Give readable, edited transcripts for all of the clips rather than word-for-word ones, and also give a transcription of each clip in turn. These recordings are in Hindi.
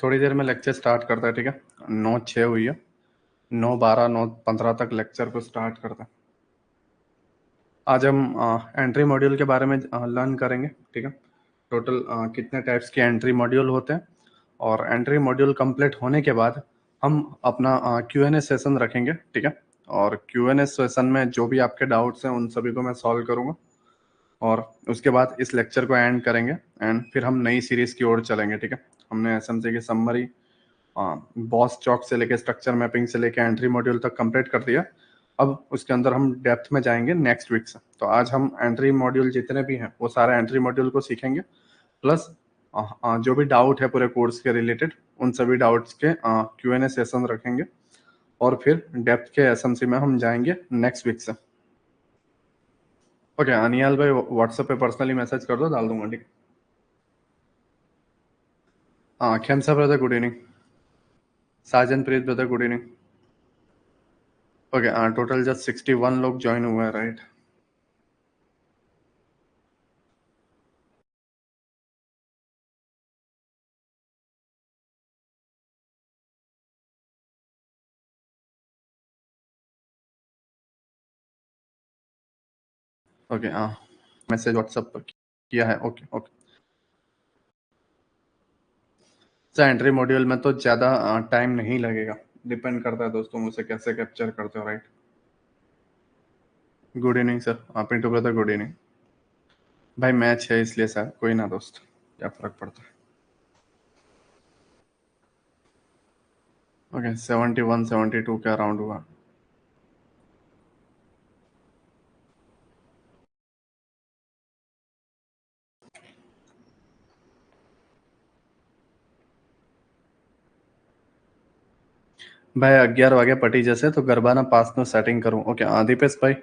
थोड़ी देर में लेक्चर स्टार्ट करता है, ठीक है। 9:06 हुई है, 9:12 9:15 तक लेक्चर को स्टार्ट करते हैं। आज हम एंट्री मॉड्यूल के बारे में लर्न करेंगे, ठीक है। टोटल कितने टाइप्स के एंट्री मॉड्यूल होते हैं, और एंट्री मॉड्यूल कंप्लीट होने के बाद हम अपना Q&A सेशन रखेंगे, ठीक है। और Q&A सेशन में जो भी आपके डाउट्स हैं उन सभी को मैं सॉल्व करूंगा, और उसके बाद इस लेक्चर को एंड करेंगे एंड फिर हम नई सीरीज की ओर चलेंगे, ठीक है। हमने एसएमसी की समरी बॉस चौक से लेके स्ट्रक्चर मैपिंग से लेके एंट्री मॉड्यूल तक कंप्लीट कर दिया। अब उसके अंदर हम डेप्थ में जाएंगे नेक्स्ट वीक से। तो आज हम एंट्री मॉड्यूल जितने भी हैं वो सारे एंट्री मॉड्यूल को सीखेंगे, प्लस जो भी डाउट है पूरे कोर्स के रिलेटेड उन सभी डाउट्स के Q&A सेशन रखेंगे, और फिर डेप्थ के एसएमसी में हम जाएंगे नेक्स्ट वीक से। ओके अनियाल भाई, व्हाट्सएप पे पर्सनली मैसेज कर दो, डाल दूंगा, ठीक। हाँ Khemsa brother good evening. Sajan Preet brother good evening. Okay total just 61 लोग ज्वाइन हुए हैं, राइट। ओके हाँ, मैसेज व्हाट्सएप पर किया है, okay okay. Sir entry module में तो ज़्यादा टाइम नहीं लगेगा, डिपेंड करता है दोस्तों मुझसे कैसे कैप्चर करते हो, right. Good evening sir, Pintu brother good evening. भाई मैच है इसलिए सर, कोई ना दोस्त, क्या फर्क पड़ता है। ओके 71 72 का राउंड हुआ। ભાઈ 11 વાગે પટી જશે તો ગરબાના પાસનું સેટિંગ કરું. ઓકે દીપેશભાઈ,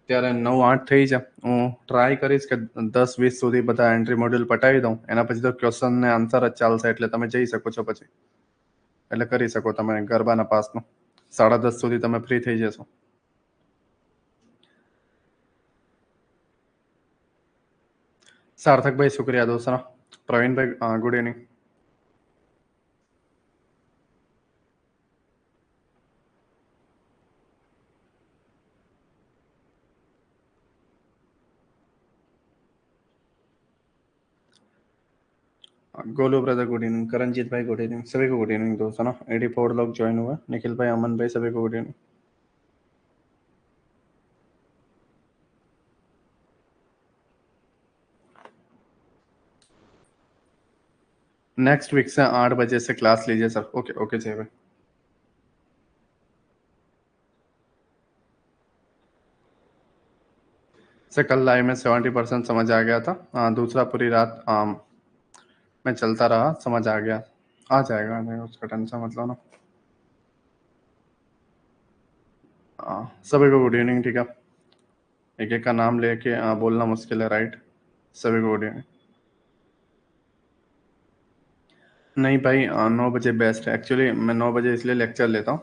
ત્યારે 9-8 થઈ છે. હું ટ્રાય કરીશ કે 10-20 સુધી બધા એન્ટ્રી મોડ્યુલ પટાવી દઉં. એના પછી તો ક્વેશ્ચન ને આન્સર જ ચાલશે, એટલે તમે જઈ શકો છો પછી. એટલે કરી શકો તમે ગરબાના પાસનું. 10:30 સુધી તમે ફ્રી થઈ જશો. સાર્થકભાઈ શુક્રિયા દોસ્તો. પ્રવીણભાઈ good evening. Golu brother good evening. Karanjeet भाई गुड इवनिंग. सभी को गुड इवनिंग दोस्तों. 84 लोग ज्वाइन हुए. निखिल भाई, अमन भाई, सभी को गुड इवनिंग. नेक्स्ट वीक से 8 बजे से क्लास लीजिए सर. ओके ओके जय भाई. सर कल लाइव में 70% समझ आ गया था. दूसरा पूरी रात में चलता रहा, समझ आ गया. आ जाएगा, नहीं उसका टेंशन मतलब ना. सभी को गुड इवनिंग, ठीक है. एक एक का नाम लेके बोलना मुश्किल है, राइट. सभी को गुड इवनिंग. नहीं भाई 9 बजे बेस्ट है. एक्चुअली मैं 9 बजे इसलिए लेक्चर लेता हूँ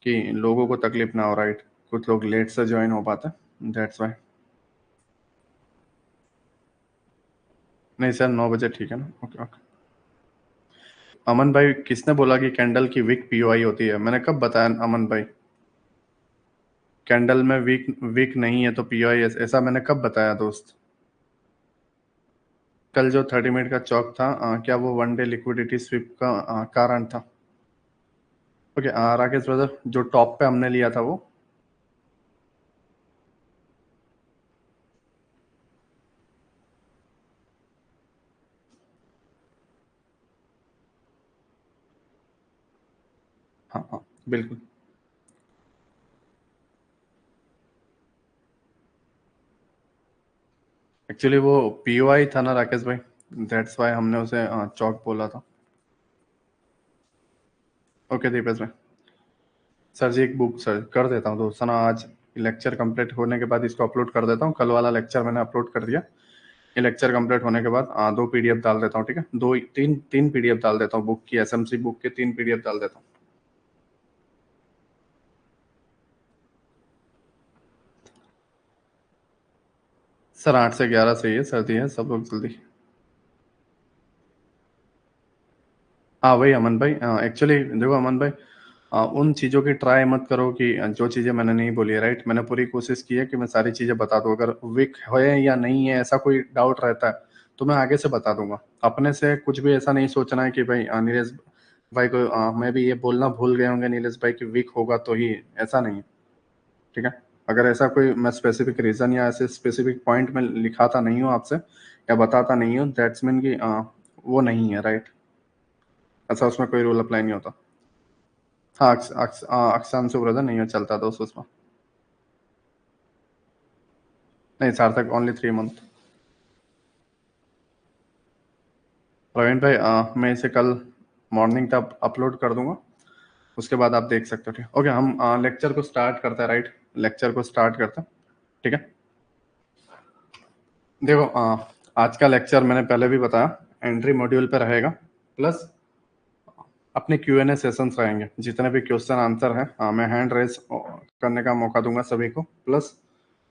कि लोगों को तकलीफ ना हो, राइट. कुछ लोग लेट से ज्वाइन हो पाते हैं, दैट्स वाई. नहीं सर 9 बजे ठीक है ना. Okay okay. अमन भाई, किसने बोला कि कैंडल की वीक पीओआई होती है? मैंने कब बताया अमन भाई? कैंडल में वीक वीक नहीं है तो पीओआई ऐसा मैंने कब बताया दोस्त? कल जो 30 मिनट का चौक था, क्या वो वन डे लिक्विडिटी स्विप का कारण था? ओके राकेश ब्रदर, जो टॉप पे हमने लिया था वो. हाँ हाँ बिल्कुल. एक्चुअली वो पीओआई था ना राकेश भाई, दैट्स वाई हमने उसे चौक बोला था. ओके दीपेश भाई. सर जी एक बुक सर कर देता हूँ दोस्तों ना. आज लेक्चर कंप्लीट होने के बाद इसको अपलोड कर देता हूँ. कल वाला लेक्चर मैंने अपलोड कर दिया. ये लेक्चर कंप्लीट होने के बाद 2 पीडीएफ डाल देता हूँ, ठीक है. दो तीन तीन पीडीएफ डाल देता हूँ बुक की, एसएमसी बुक के 3 पीडीएफ डाल देता हूँ. सर 8 से 11 सही है, सर्दी है, सब लोग जल्दी. हाँ वही अमन भाई, एक्चुअली देखो अमन भाई, उन चीज़ों की ट्राई मत करो कि जो चीज़ें मैंने नहीं बोली है, राइट। मैंने पूरी कोशिश की है कि मैं सारी चीज़ें बता दूँ। अगर वीक है या नहीं है ऐसा कोई डाउट रहता है तो मैं आगे से बता दूंगा। अपने से कुछ भी ऐसा नहीं सोचना है कि भाई नीरज भाई को मैं भी ये बोलना भूल गए होंगे नीरज भाई कि वीक होगा तो ही, ऐसा नहीं है, ठीक है। अगर ऐसा कोई मैं स्पेसिफिक रीजन या ऐसे स्पेसिफिक पॉइंट में लिखाता नहीं हूँ आपसे या बताता नहीं हूँ, दैट्स मीन कि वो नहीं है, राइट। ऐसा उसमें कोई रूल अप्लाई नहीं होता। हाँ अक्षांशु ब्रदर नहीं हो चलता दोस्त उसमें। नहीं सार्थक ओनली 3 मंथ। प्रवीण भाई मैं इसे कल मॉर्निंग तक अपलोड कर दूंगा, उसके बाद आप देख सकते हो, ठीक। ओके हम लेक्चर को स्टार्ट करते हैं, राइट। लेक्चर को स्टार्ट करते हैं, ठीक है। देखो आज का लेक्चर मैंने पहले भी बताया एंट्री मॉड्यूल पे रहेगा, प्लस अपने क्यू एन ए सेशंस रहेंगे। जितने भी क्वेश्चन आंसर है मैं हैंड रेज करने का मौका दूंगा सभी को, प्लस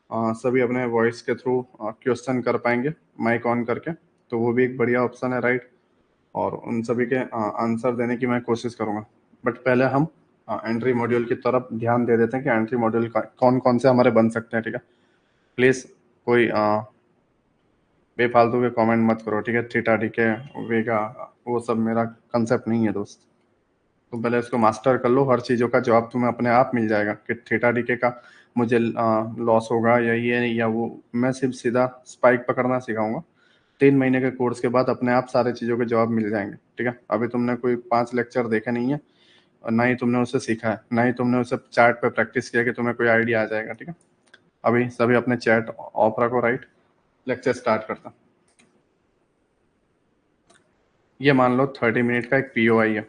सभी अपने वॉइस के थ्रू क्वेश्चन कर पाएंगे माइक ऑन करके, तो वो भी एक बढ़िया ऑप्शन है, राइट। और उन सभी के आंसर देने की मैं कोशिश करूंगा। बट पहले हम एंट्री मॉड्यूल की तरफ ध्यान दे देते हैं कि एंट्री मॉड्यूल कौन कौन से हमारे बन सकते हैं, ठीक है। प्लीज़ कोई बेफालतू के कमेंट मत करो, ठीक है। थीटा डी के वेगा वो सब मेरा कंसेप्ट नहीं है दोस्त। तुम पहले इसको मास्टर कर लो, हर चीज़ों का जवाब तुम्हें अपने आप मिल जाएगा कि थीटा डी के का मुझे लॉस होगा या ये या वो। मैं सिर्फ सीधा स्पाइक पकड़ना सिखाऊंगा। 3 महीने के कोर्स के बाद अपने आप सारे चीज़ों के जवाब मिल जाएंगे, ठीक है। अभी तुमने कोई 5 लेक्चर देखे नहीं है और ना ही तुमने उसे सीखा है, ना ही तुमने उसे चैट पे प्रैक्टिस किया कि तुम्हें कोई आइडिया आ जाएगा, ठीक है। अभी सभी अपने चैट ऑफ रखो, राइट। लेक्चर स्टार्ट करता। ये मान लो 30 मिनट का एक पीओआई है,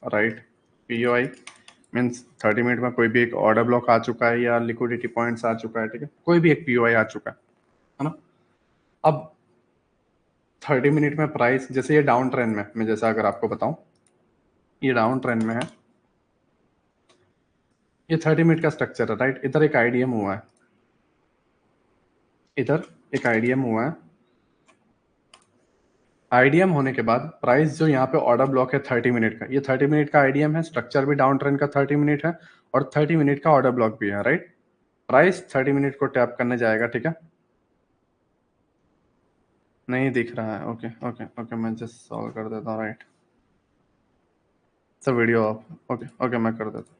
राइट। पीओआई मीन्स 30 मिनट में कोई भी एक ऑर्डर ब्लॉक आ चुका है या लिक्विडिटी पॉइंट्स आ चुका है, ठीक है। कोई भी एक पीओआई आ चुका है ना। अब 30 मिनट में प्राइस, जैसे ये डाउन ट्रेंड में, मैं जैसा अगर आपको बताऊं ये डाउन ट्रेंड में है, ये 30 मिनट का स्ट्रक्चर है, राइट। इधर एक आईडीएम हुआ है, इधर एक आईडीएम हुआ है। आईडीएम होने के बाद प्राइस जो यहाँ पे ऑर्डर ब्लॉक है 30 मिनट का, ये 30 मिनट का आईडीएम है, स्ट्रक्चर भी डाउन ट्रेंड का 30 मिनट है और 30 मिनट का ऑर्डर ब्लॉक भी है, राइट। प्राइस 30 मिनट को टैप करने जाएगा, ठीक है। नहीं दिख रहा है, ओके ओके ओके, मैं जस्ट सॉल्व कर देता हूँ, right. Sir video of, okay okay मैं कर देता हूँ।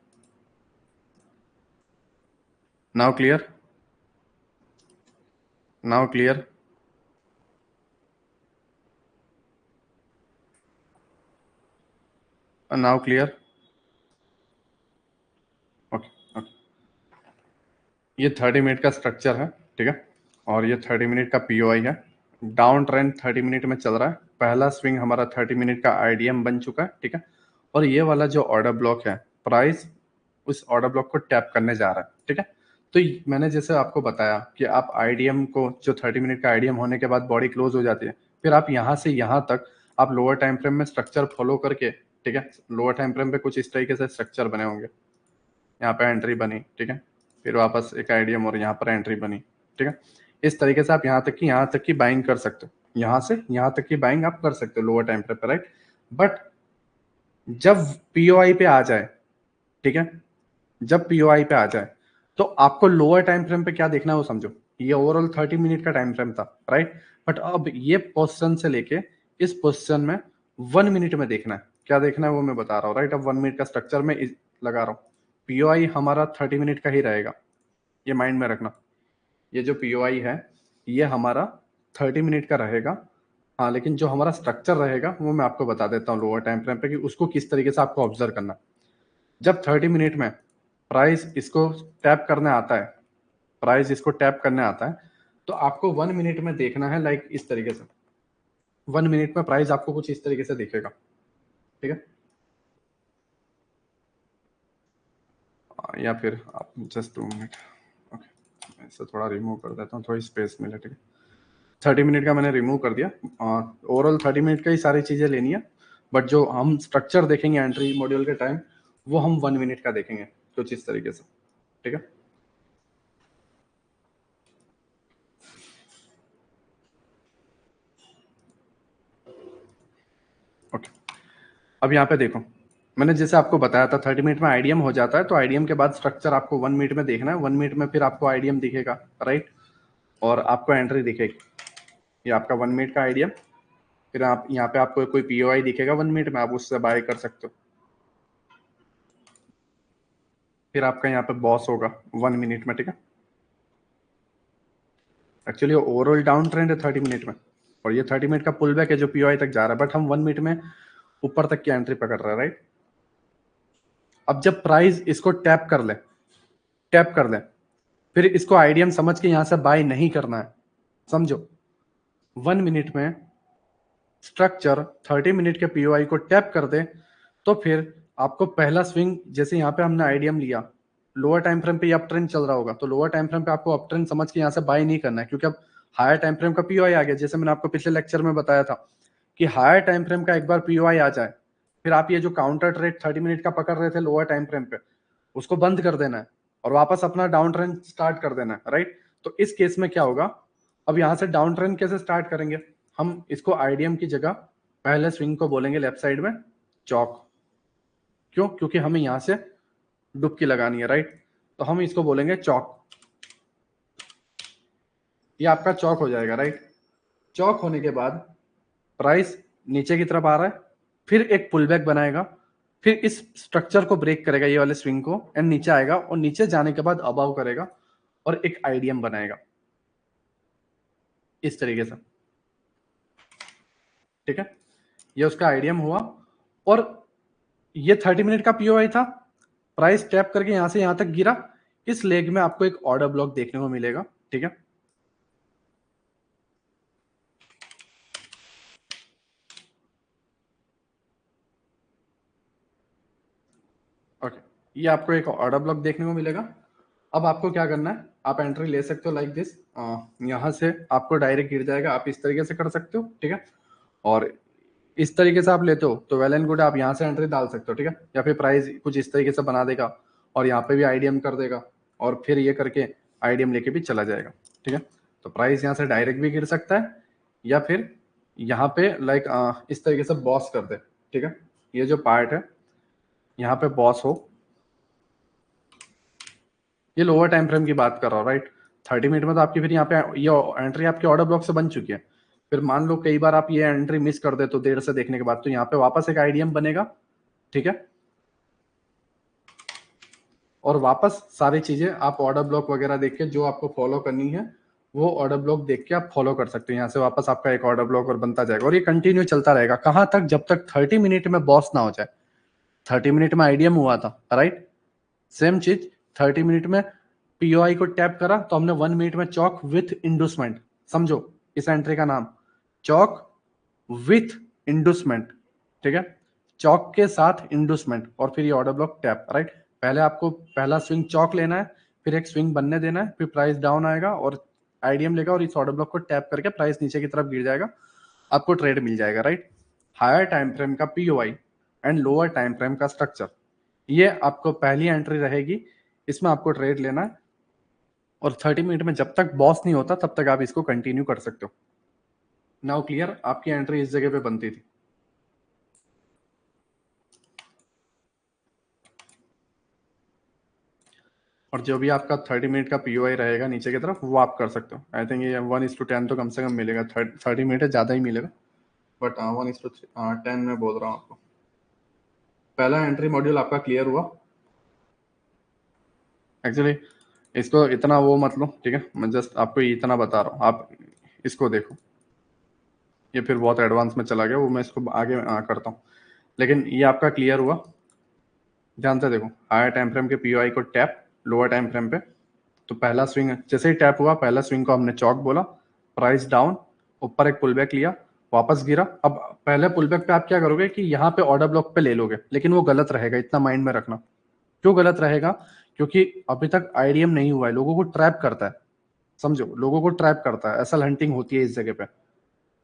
Now clear, now clear, now clear, okay okay. ये 30 मिनट का स्ट्रक्चर है, ठीक है। और ये 30 मिनट का पीओआई है। डाउन ट्रेंड 30 मिनट में चल रहा है, पहला स्विंग हमारा 30 मिनट का आईडीएम बन चुका है, ठीक है। और ये वाला जो ऑर्डर ब्लॉक है, प्राइस उस ऑर्डर ब्लॉक को टैप करने जा रहा है, ठीक है। तो मैंने जैसे आपको बताया कि आप आईडीएम को, जो 30 मिनट का आईडीएम होने के बाद बॉडी क्लोज हो जाती है, फिर आप यहाँ से यहाँ तक आप लोअर टाइम फ्रेम में स्ट्रक्चर फॉलो करके, ठीक है। लोअर टाइम फ्रेम पे कुछ इस तरीके से स्ट्रक्चर बने होंगे, यहाँ पे एंट्री बनी, ठीक है। फिर वापस एक आईडीएम और यहाँ पर एंट्री बनी, ठीक है। इस तरीके से आप यहाँ तक की बाइंग कर सकते हो, यहाँ से यहाँ तक की बाइंग आप कर सकते हो लोअर टाइम फ्रेम पे, राइट। बट जब पीओआई पे आ जाए, ठीक है, जब पीओआई पे आ जाए तो आपको लोअर टाइम फ्रेम पे क्या देखना है वो समझो। ये ओवरऑल 30 मिनट का टाइम फ्रेम था, राइट। बट अब ये पोजीशन से लेके इस पोजीशन में 1 मिनट में देखना है, क्या देखना है वो मैं बता रहा हूँ, राइट। अब 1 मिनट का स्ट्रक्चर में लगा रहा हूँ। पीओआई हमारा 30 मिनट का ही रहेगा, ये माइंड में रखना। ये जो पीओआई है ये हमारा 30 मिनट का रहेगा। हाँ लेकिन जो हमारा स्ट्रक्चर रहेगा वो मैं आपको बता देता हूँ लोअर टाइम फ्रेम पे कि उसको किस तरीके से आपको ऑब्जर्व करना है। जब 30 मिनट में प्राइस इसको टैप करने आता है, प्राइस इसको टैप करने आता है, तो आपको 1 मिनट में देखना है, लाइक इस तरीके से। 1 मिनट में प्राइस आपको कुछ इस तरीके से दिखेगा, ठीक है। या फिर आप जस्ट 2 मिनट, ओके मैं इसे थोड़ा रिमूव कर देता हूँ, थोड़ी स्पेस मिले, ठीक है। 30 मिनट का मैंने रिमूव कर दिया। ओवरऑल 30 मिनट का ही सारी चीजें लेनी है, बट जो हम स्ट्रक्चर देखेंगे एंट्री मॉड्यूल के टाइम, वो हम 1 मिनट का देखेंगे कुछ इस तरीके से, ठीक है। ओके अब यहाँ पे देखो, मैंने जैसे आपको बताया था 30 मिनट में आईडीएम हो जाता है, तो आईडीएम के बाद स्ट्रक्चर आपको 1 मिनट में देखना है, 1 मिनट में फिर आपको आईडीएम दिखेगा, राइट, और आपको एंट्री दिखेगी, ये आपका 1 मिनट का आईडीएम, फिर आप यहाँ पे आपको कोई पीओआई दिखेगा 1 मिनट में, आप उससे बाय कर सकते हो, फिर आपका यहाँ पे बॉस होगा 1 मिनट में, ठीक है। एक्चुअली ओवरऑल डाउन ट्रेंड है 30 मिनट में, और ये 30 मिनट का पुल बैक है जो पीओआई तक जा रहा है, बट हम 1 मिनट में ऊपर तक की एंट्री पकड़ रहे हैं, राइट। अब जब प्राइस इसको टैप कर ले, फिर इसको आईडीएम समझ के यहां से बाय नहीं करना है, समझो। 1 मिनट में स्ट्रक्चर 30 मिनट के पीओआई को टैप कर दे, तो फिर आपको पहला स्विंग, जैसे यहाँ पे हमने आईडीएम लिया, लोअर टाइम फ्रेम पे अप ट्रेंड चल रहा होगा, तो लोअर टाइम फ्रेम पे आपको अप ट्रेंड समझ के यहाँ से बाय नहीं करना है, क्योंकि अब हायर टाइम फ्रेम का पीओआई आ गया। जैसे मैंने आपको पिछले लेक्चर में बताया था कि हायर टाइम फ्रेम का एक बार पीओआई आ जाए, फिर आप ये जो काउंटर ट्रेड 30 मिनट का पकड़ रहे थे लोअर टाइम फ्रेम पे, उसको बंद कर देना है और वापस अपना डाउन ट्रेंड स्टार्ट कर देना है, राइट। तो इस केस में क्या होगा, अब यहां से डाउन ट्रेंड कैसे स्टार्ट करेंगे, हम इसको आईडीएम की जगह पहले स्विंग को बोलेंगे लेफ्ट साइड में चौक। क्यों? क्योंकि हमें यहां से डुबकी लगानी है, राइट, तो हम इसको बोलेंगे चौक। ये आपका चौक हो जाएगा, राइट। चौक होने के बाद प्राइस नीचे की तरफ आ रहा है, फिर एक पुल बैक बनाएगा, फिर इस स्ट्रक्चर को ब्रेक करेगा, ये वाले स्विंग को, एंड नीचे आएगा, और नीचे जाने के बाद अबाव करेगा और एक आईडीएम बनाएगा इस तरीके से, ठीक है। ये उसका आईडीएम हुआ, और ये 30 मिनट का पीओआई था, प्राइस टैप करके यहां से यहां तक गिरा, इस लेग में आपको एक ऑर्डर ब्लॉक देखने को मिलेगा, ठीक है। ओके, ये आपको एक ऑर्डर ब्लॉक देखने को मिलेगा। अब आपको क्या करना है, आप एंट्री ले सकते हो लाइक दिस, यहां से आपको डायरेक्ट गिर जाएगा, आप इस तरीके से कर सकते हो, ठीक है। और इस तरीके से आप लेते हो तो वेल एंड गुड, आप यहाँ से एंट्री डाल सकते हो, ठीक है। या फिर प्राइस कुछ इस तरीके से बना देगा और यहाँ पे भी आईडीएम कर देगा, और फिर ये करके आईडीएम लेके भी चला जाएगा, ठीक है। तो प्राइस यहाँ से डायरेक्ट भी गिर सकता है, या फिर यहाँ पे लाइक इस तरीके से बॉस कर दे, ठीक है। ये जो पार्ट है यहाँ पे बॉस हो, ये लोअर टाइम फ्रेम की बात कर रहा हूँ, राइट। 30 मिनट में तो आपकी फिर यहाँ पे ये एंट्री आपकी ऑर्डर ब्लॉक से बन चुकी है। फिर मान लो कई बार आप ये एंट्री मिस कर दे तो देर से देखने के बाद, तो यहाँ पे वापस एक आईडीएम बनेगा, ठीक है। और वापस सारी चीजें आप ऑर्डर ब्लॉक वगैरह देख के जो आपको फॉलो करनी है वो ऑर्डर ब्लॉक देख के आप फॉलो कर सकते हो। यहाँ से वापस आपका एक ऑर्डर ब्लॉक और बनता जाएगा, और ये कंटिन्यू चलता रहेगा। कहाँ तक? जब तक 30 मिनट में बॉस ना हो जाए। 30 मिनट में आईडीएम हुआ था, राइट, सेम चीज 30 मिनट में पीओआई को टैप करा तो हमने 1 मिनट में चौक विथ इंडूसमेंट, समझो इस एंट्री का नाम चौक विथ इंडूसमेंट, ठीक है। चौक के साथ इंडूसमेंट, और फिर ये ऑर्डर ब्लॉक टैप, राइट। पहले आपको पहला स्विंग चौक लेना है, फिर एक स्विंग बनने देना है, फिर प्राइस डाउन आएगा और आईडीएम लेगा और इस ऑर्डर ब्लॉक को टैप करके प्राइस नीचे की तरफ गिर जाएगा, आपको ट्रेड मिल जाएगा, राइट। हायर टाइम फ्रेम का POI and lower time frame का स्ट्रक्चर, ये आपको पहली एंट्री रहेगी, इसमें आपको ट्रेड लेना है, और 30 मिनट में जब तक बॉस नहीं होता तब तक आप इसको कंटिन्यू कर सकते हो। नाउ क्लियर, आपकी एंट्री इस जगह पे बनती थी। और जो भी आपका 30 मिनट का पीओआई रहेगा नीचे की तरफ वो आप कर सकते हो। आई थिंक ये 1:10 तो कम से कम मिलेगा, 30 मिनट है, ज़्यादा ही मिलेगा, बट 1:10 में बोल रहा हूँ आपको। पहला एंट्री मॉड्यूल आपका क्लियर हुआ। एक्चुअली इसको इतना वो मत लो, ठीक है, मैं जस्ट आपको इतना बता रहा हूँ, आप इसको देखो। ये फिर बहुत एडवांस में चला गया, वो मैं इसको आगे करता हूँ, लेकिन ये आपका क्लियर हुआ। ध्यान से देखो, हायर टाइम फ्रेम के पीओआई को टैप लोअर टाइम फ्रेम पे, तो पहला स्विंग जैसे ही टैप हुआ, पहला स्विंग को हमने चौक बोला, प्राइस डाउन, ऊपर एक पुल बैक लिया, वापस गिरा। अब पहले पुल बैक पे आप क्या करोगे कि यहाँ पे ऑर्डर ब्लॉक पे ले लोगे, लेकिन वो गलत रहेगा, इतना माइंड में रखना। क्यों गलत रहेगा? क्योंकि अभी तक आईडीएम नहीं हुआ है, लोगों को ट्रैप करता है, समझो, लोगों को ट्रैप करता है, असल हंटिंग होती है इस जगह पे,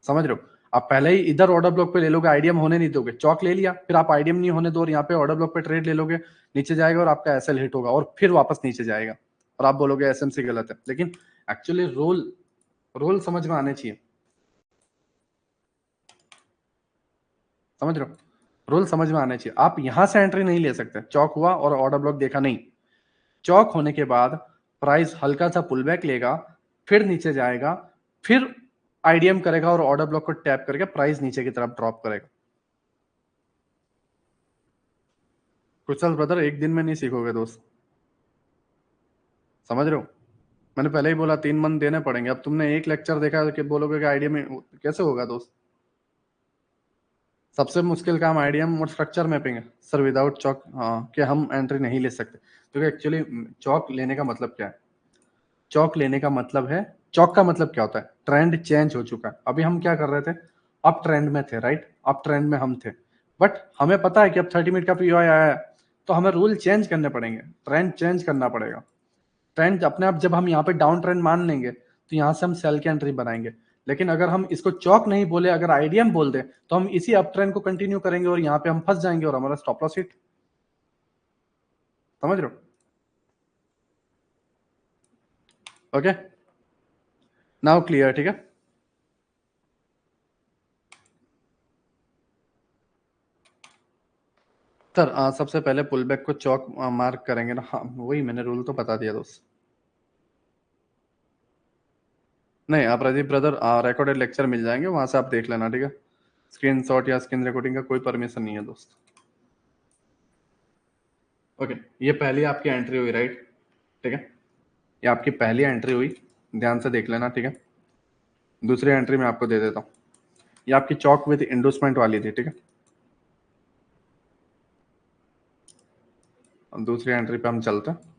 समझ रहे हो। आप पहले ही इधर ऑर्डर ब्लॉक पे ले लोगे, आईडीएम होने नहीं दोगे, चौक ले लिया, फिर आप आईडीएम नहीं होने दो और यहाँ पे ऑर्डर ब्लॉक पे ट्रेड ले लोगे, नीचे जाएगा और आपका एसएल हिट होगा और फिर वापस नीचे जाएगा, और आप बोलोगे एसएमसी गलत है। लेकिन एक्चुअली रोल समझ में आने चाहिए, समझ रहे हो। रूल समझ में आने चाहिए। आप यहां से एंट्री नहीं ले सकते, चौक हुआ और ऑर्डर ब्लॉक देखा नहीं, चौक होने के बाद प्राइस हल्का सा पुल बैक लेगा, फिर नीचे जाएगा, फिर आईडीएम करेगा और ऑर्डर ब्लॉक को टैप करके प्राइस नीचे की तरफ ड्रॉप करेगा। कुशल ब्रदर, एक दिन में नहीं सीखोगे दोस्त, समझ रहे हो? मैंने पहले ही बोला 3 मंथ देने पड़ेंगे। अब तुमने एक लेक्चर देखा कि बोलोगे कि आईडीएम में कैसे होगा दोस्त? सबसे मुश्किल काम आईडीएम और स्ट्रक्चर मैपिंग है सर, विदाउट चौक कि हम एंट्री नहीं ले सकते। क्योंकि एक्चुअली चौक लेने का मतलब क्या है? चौक लेने का मतलब है, चौक का मतलब क्या होता है? ट्रेंड चेंज हो चुका है। अभी हम क्या कर रहे थे? अप ट्रेंड में थे, राइट? अप ट्रेंड में हम थे, बट हमें पता है कि अब 30 मिनट का पीओआई आया है, तो हमें रूल चेंज करने पड़ेंगे, ट्रेंड चेंज करना पड़ेगा। ट्रेंड अपने आप जब हम यहाँ पे डाउन ट्रेंड मान लेंगे तो यहाँ से हम सेल की एंट्री बनाएंगे। लेकिन अगर हम इसको चौक नहीं बोले, अगर आईडीएम बोल दे, तो हम इसी अप ट्रेंड को कंटिन्यू करेंगे और यहाँ पे हम फंस जाएंगे और हमारा स्टॉप लॉस हिट। समझ रहे हो? ओके, नाउ क्लियर, ठीक है? सर सबसे पहले पुल बैक को चौक मार्क करेंगे ना। हाँ, वही मैंने रूल तो बता दिया दोस्त। नहीं, आप राजीव ब्रदर रिकॉर्डेड लेक्चर मिल जाएंगे, वहां से आप देख लेना, ठीक है? स्क्रीनशॉट या स्क्रीन रिकॉर्डिंग का कोई परमिशन नहीं है दोस्त। ओके, ये पहली आपकी एंट्री हुई, राइट? ठीक है, ये आपकी पहली एंट्री हुई, ध्यान से देख लेना, ठीक है? दूसरी एंट्री में आपको दे देता हूँ, ये आपकी चौक विद इंडोसमेंट वाली थी, ठीक है? अब दूसरी एंट्री पे हम चलते हैं।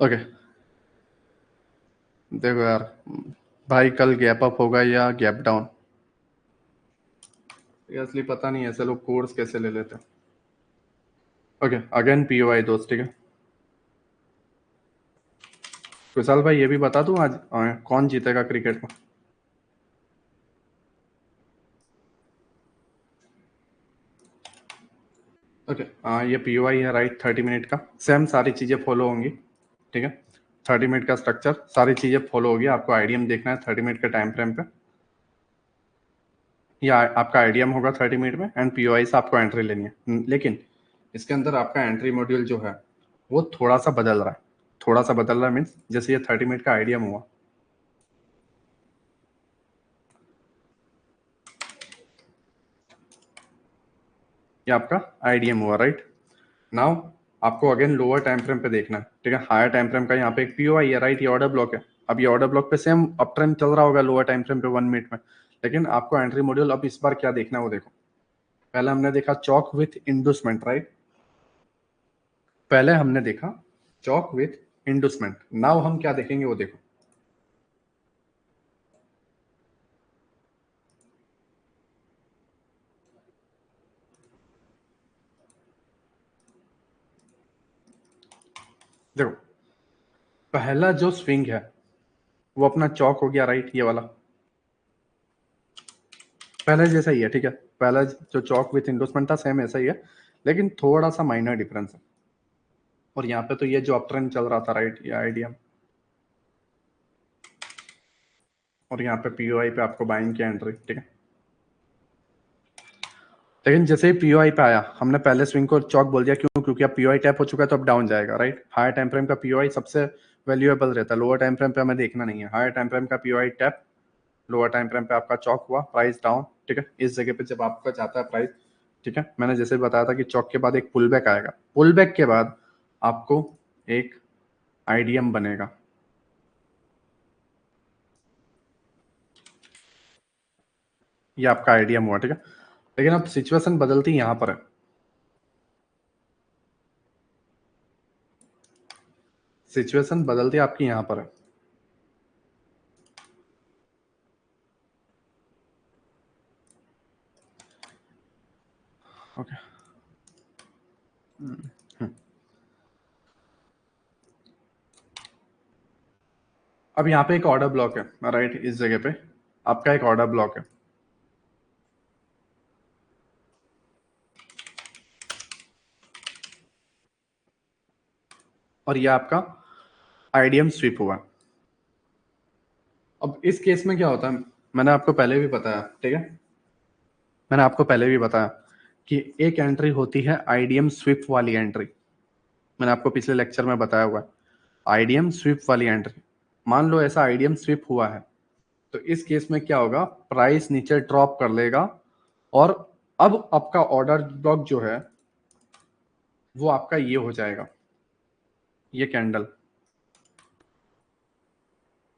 ओके, देखो यार भाई, कल गैप अप होगा या गैप डाउन, ये असली पता नहीं है, ऐसे लोग कोर्स कैसे ले लेते हैं। ओके, अगेन पीओआई दोस्त, ठीक है? विशाल भाई, ये भी बता दूं आज कौन जीतेगा क्रिकेट में? ओके, ये पीओआई है, राइट? 30 मिनट का सेम सारी चीजें फॉलो होंगी, ठीक है? 30 मिनट का स्ट्रक्चर, सारी चीजें फॉलो होगी। आपको आईडीएम देखना है 30 मिनट के टाइम फ्रेम पे, या आपका आईडीएम होगा 30 मिनट में एंड पीओआई से आपको एंट्री लेनी है। लेकिन इसके अंदर आपका एंट्री मॉड्यूल जो है वो थोड़ा सा बदल रहा है। थोड़ा सा बदल रहा है मीन्स, जैसे ये 30 मिनट का आईडीएम हुआ, ये आपका आईडीएम हुआ, राइट? नाउ आपको अगेन लोअर टाइम फ्रेम पे देखना है, ठीक है? हायर टाइम फ्रेम का यहाँ पे एक पीओआई है, राइट? ये ऑर्डर ब्लॉक है। अब ये ऑर्डर ब्लॉक पे सेम अप ट्रेंड चल रहा होगा लोअर टाइम फ्रेम पे 1 मिनट में, लेकिन आपको एंट्री मॉड्यूल अब इस बार क्या देखना है वो देखो। पहले हमने देखा चौक विथ इंडोसमेंट, राइट? पहले हमने देखा चौक विथ इंडोसमेंट, नाउ हम क्या देखेंगे वो देखो। देखो, पहला जो स्विंग है वो अपना चौक हो गया, राइट? ये वाला पहले जैसा ही है, ठीक है? पहला जो चौक विथ इंडोसमेंट था सेम ऐसा ही है, लेकिन थोड़ा सा माइनर डिफरेंस है। और यहाँ पे तो ये जो अप ट्रेंड चल रहा था, राइट? ये आईडीएम, और यहाँ पे पीओआई पे आपको बाइंग की एंट्री, ठीक है? लेकिन जैसे ही पीओआई पे आया, हमने पहले स्विंग को चौक बोल दिया, क्यों? क्योंकि अब पीओआई टैप हो चुका है तो अब डाउन जाएगा, राइट? हायर टाइम फ्रेम का पीओआई सबसे वैल्यूएबल रहता है, लोअर टाइम फ्रेम पे हमें देखना नहीं है। हायर टाइम फ्रेम का POI tap, lower time frame पे आपका चौक हुआ, प्राइस डाउन, ठीक है? इस जगह पे जब आपका जाता है प्राइस, ठीक है, मैंने जैसे बताया था कि चौक के बाद एक पुल बैक आएगा, पुल बैक के बाद आपको एक आईडीएम बनेगा। ये आपका आईडीएम हुआ, ठीक है? लेकिन अब सिचुएशन बदलती यहाँ पर है, सिचुएशन बदलती आपकी यहाँ पर है। ओके, अब यहाँ पे एक ऑर्डर ब्लॉक है, राइट? इस जगह पे आपका एक ऑर्डर ब्लॉक है, और ये आपका आईडीएम स्वीप हुआ। अब इस केस में क्या होता है, मैंने आपको पहले भी बताया, ठीक है, मैंने आपको पहले भी बताया कि एक एंट्री होती है आईडीएम स्वीप वाली एंट्री। मैंने आपको पिछले लेक्चर में बताया हुआ है आईडीएम स्वीप वाली एंट्री। मान लो ऐसा आईडीएम स्वीप हुआ है, तो इस केस में क्या होगा, प्राइस नीचे ड्रॉप कर लेगा और अब आपका ऑर्डर ब्लॉक जो है वो आपका ये हो जाएगा, ये कैंडल,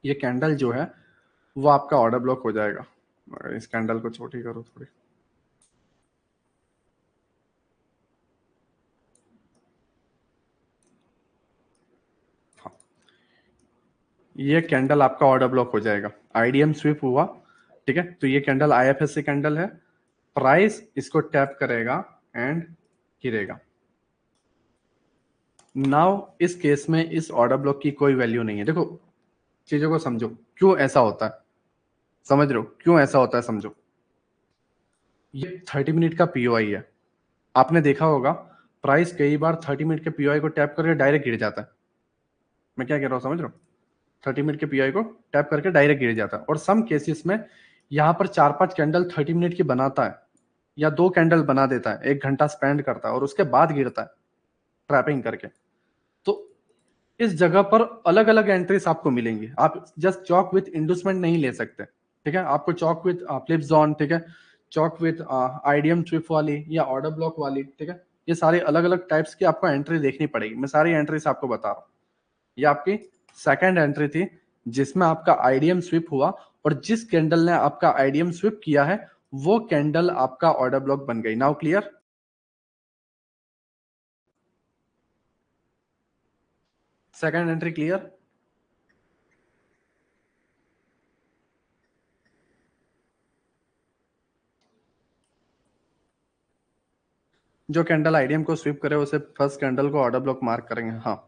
ये कैंडल जो है वो आपका ऑर्डर ब्लॉक हो जाएगा। इस कैंडल को छोटी करो थोड़ी। हाँ, ये कैंडल आपका ऑर्डर ब्लॉक हो जाएगा, आईडीएम स्विप हुआ, ठीक है। तो ये कैंडल आईएफएससी कैंडल है, प्राइस इसको टैप करेगा एंड गिरेगा। नाउ इस केस में इस ऑर्डर ब्लॉक की कोई वैल्यू नहीं है। देखो चीजों को समझो क्यों ऐसा होता है, समझ रहे हो क्यों ऐसा होता है, समझो। ये 30 मिनट का पीओआई है, आपने देखा होगा प्राइस कई बार 30 मिनट के पीओआई को टैप करके डायरेक्ट गिर जाता है। मैं क्या कह रहा हूँ समझ रहे हो, 30 मिनट के पीआई को टैप करके डायरेक्ट गिर जाता है। और सम केसेस में यहाँ पर 4-5 कैंडल 30 मिनट की बनाता है या 2 कैंडल बना देता है, 1 घंटा स्पेंड करता है और उसके बाद गिरता है ट्रैपिंग करके। तो इस जगह पर अलग अलग एंट्रीज आपको मिलेंगी। आप जस्ट चौक विथ इंडूसमेंट नहीं ले सकते, ठीक है। आपको चौक विथ फ्लिप जोन, ठीक है, चौक विथ आईडीएम स्विफ्ट वाली या ऑर्डर ब्लॉक वाली, ठीक है, ये सारी अलग अलग टाइप्स की आपको एंट्री देखनी पड़ेगी। मैं सारी एंट्रीज आपको बता रहा हूँ। ये आपकी सेकंड एंट्री थी जिसमें आपका आईडीएम स्विप हुआ और जिस कैंडल ने आपका आईडीएम स्विप किया है वो कैंडल आपका ऑर्डर ब्लॉक बन गई। Now clear, second entry clear. जो कैंडल आईडीएम को स्विप करे उसे फर्स्ट कैंडल को ऑर्डर ब्लॉक मार्क करेंगे। हाँ,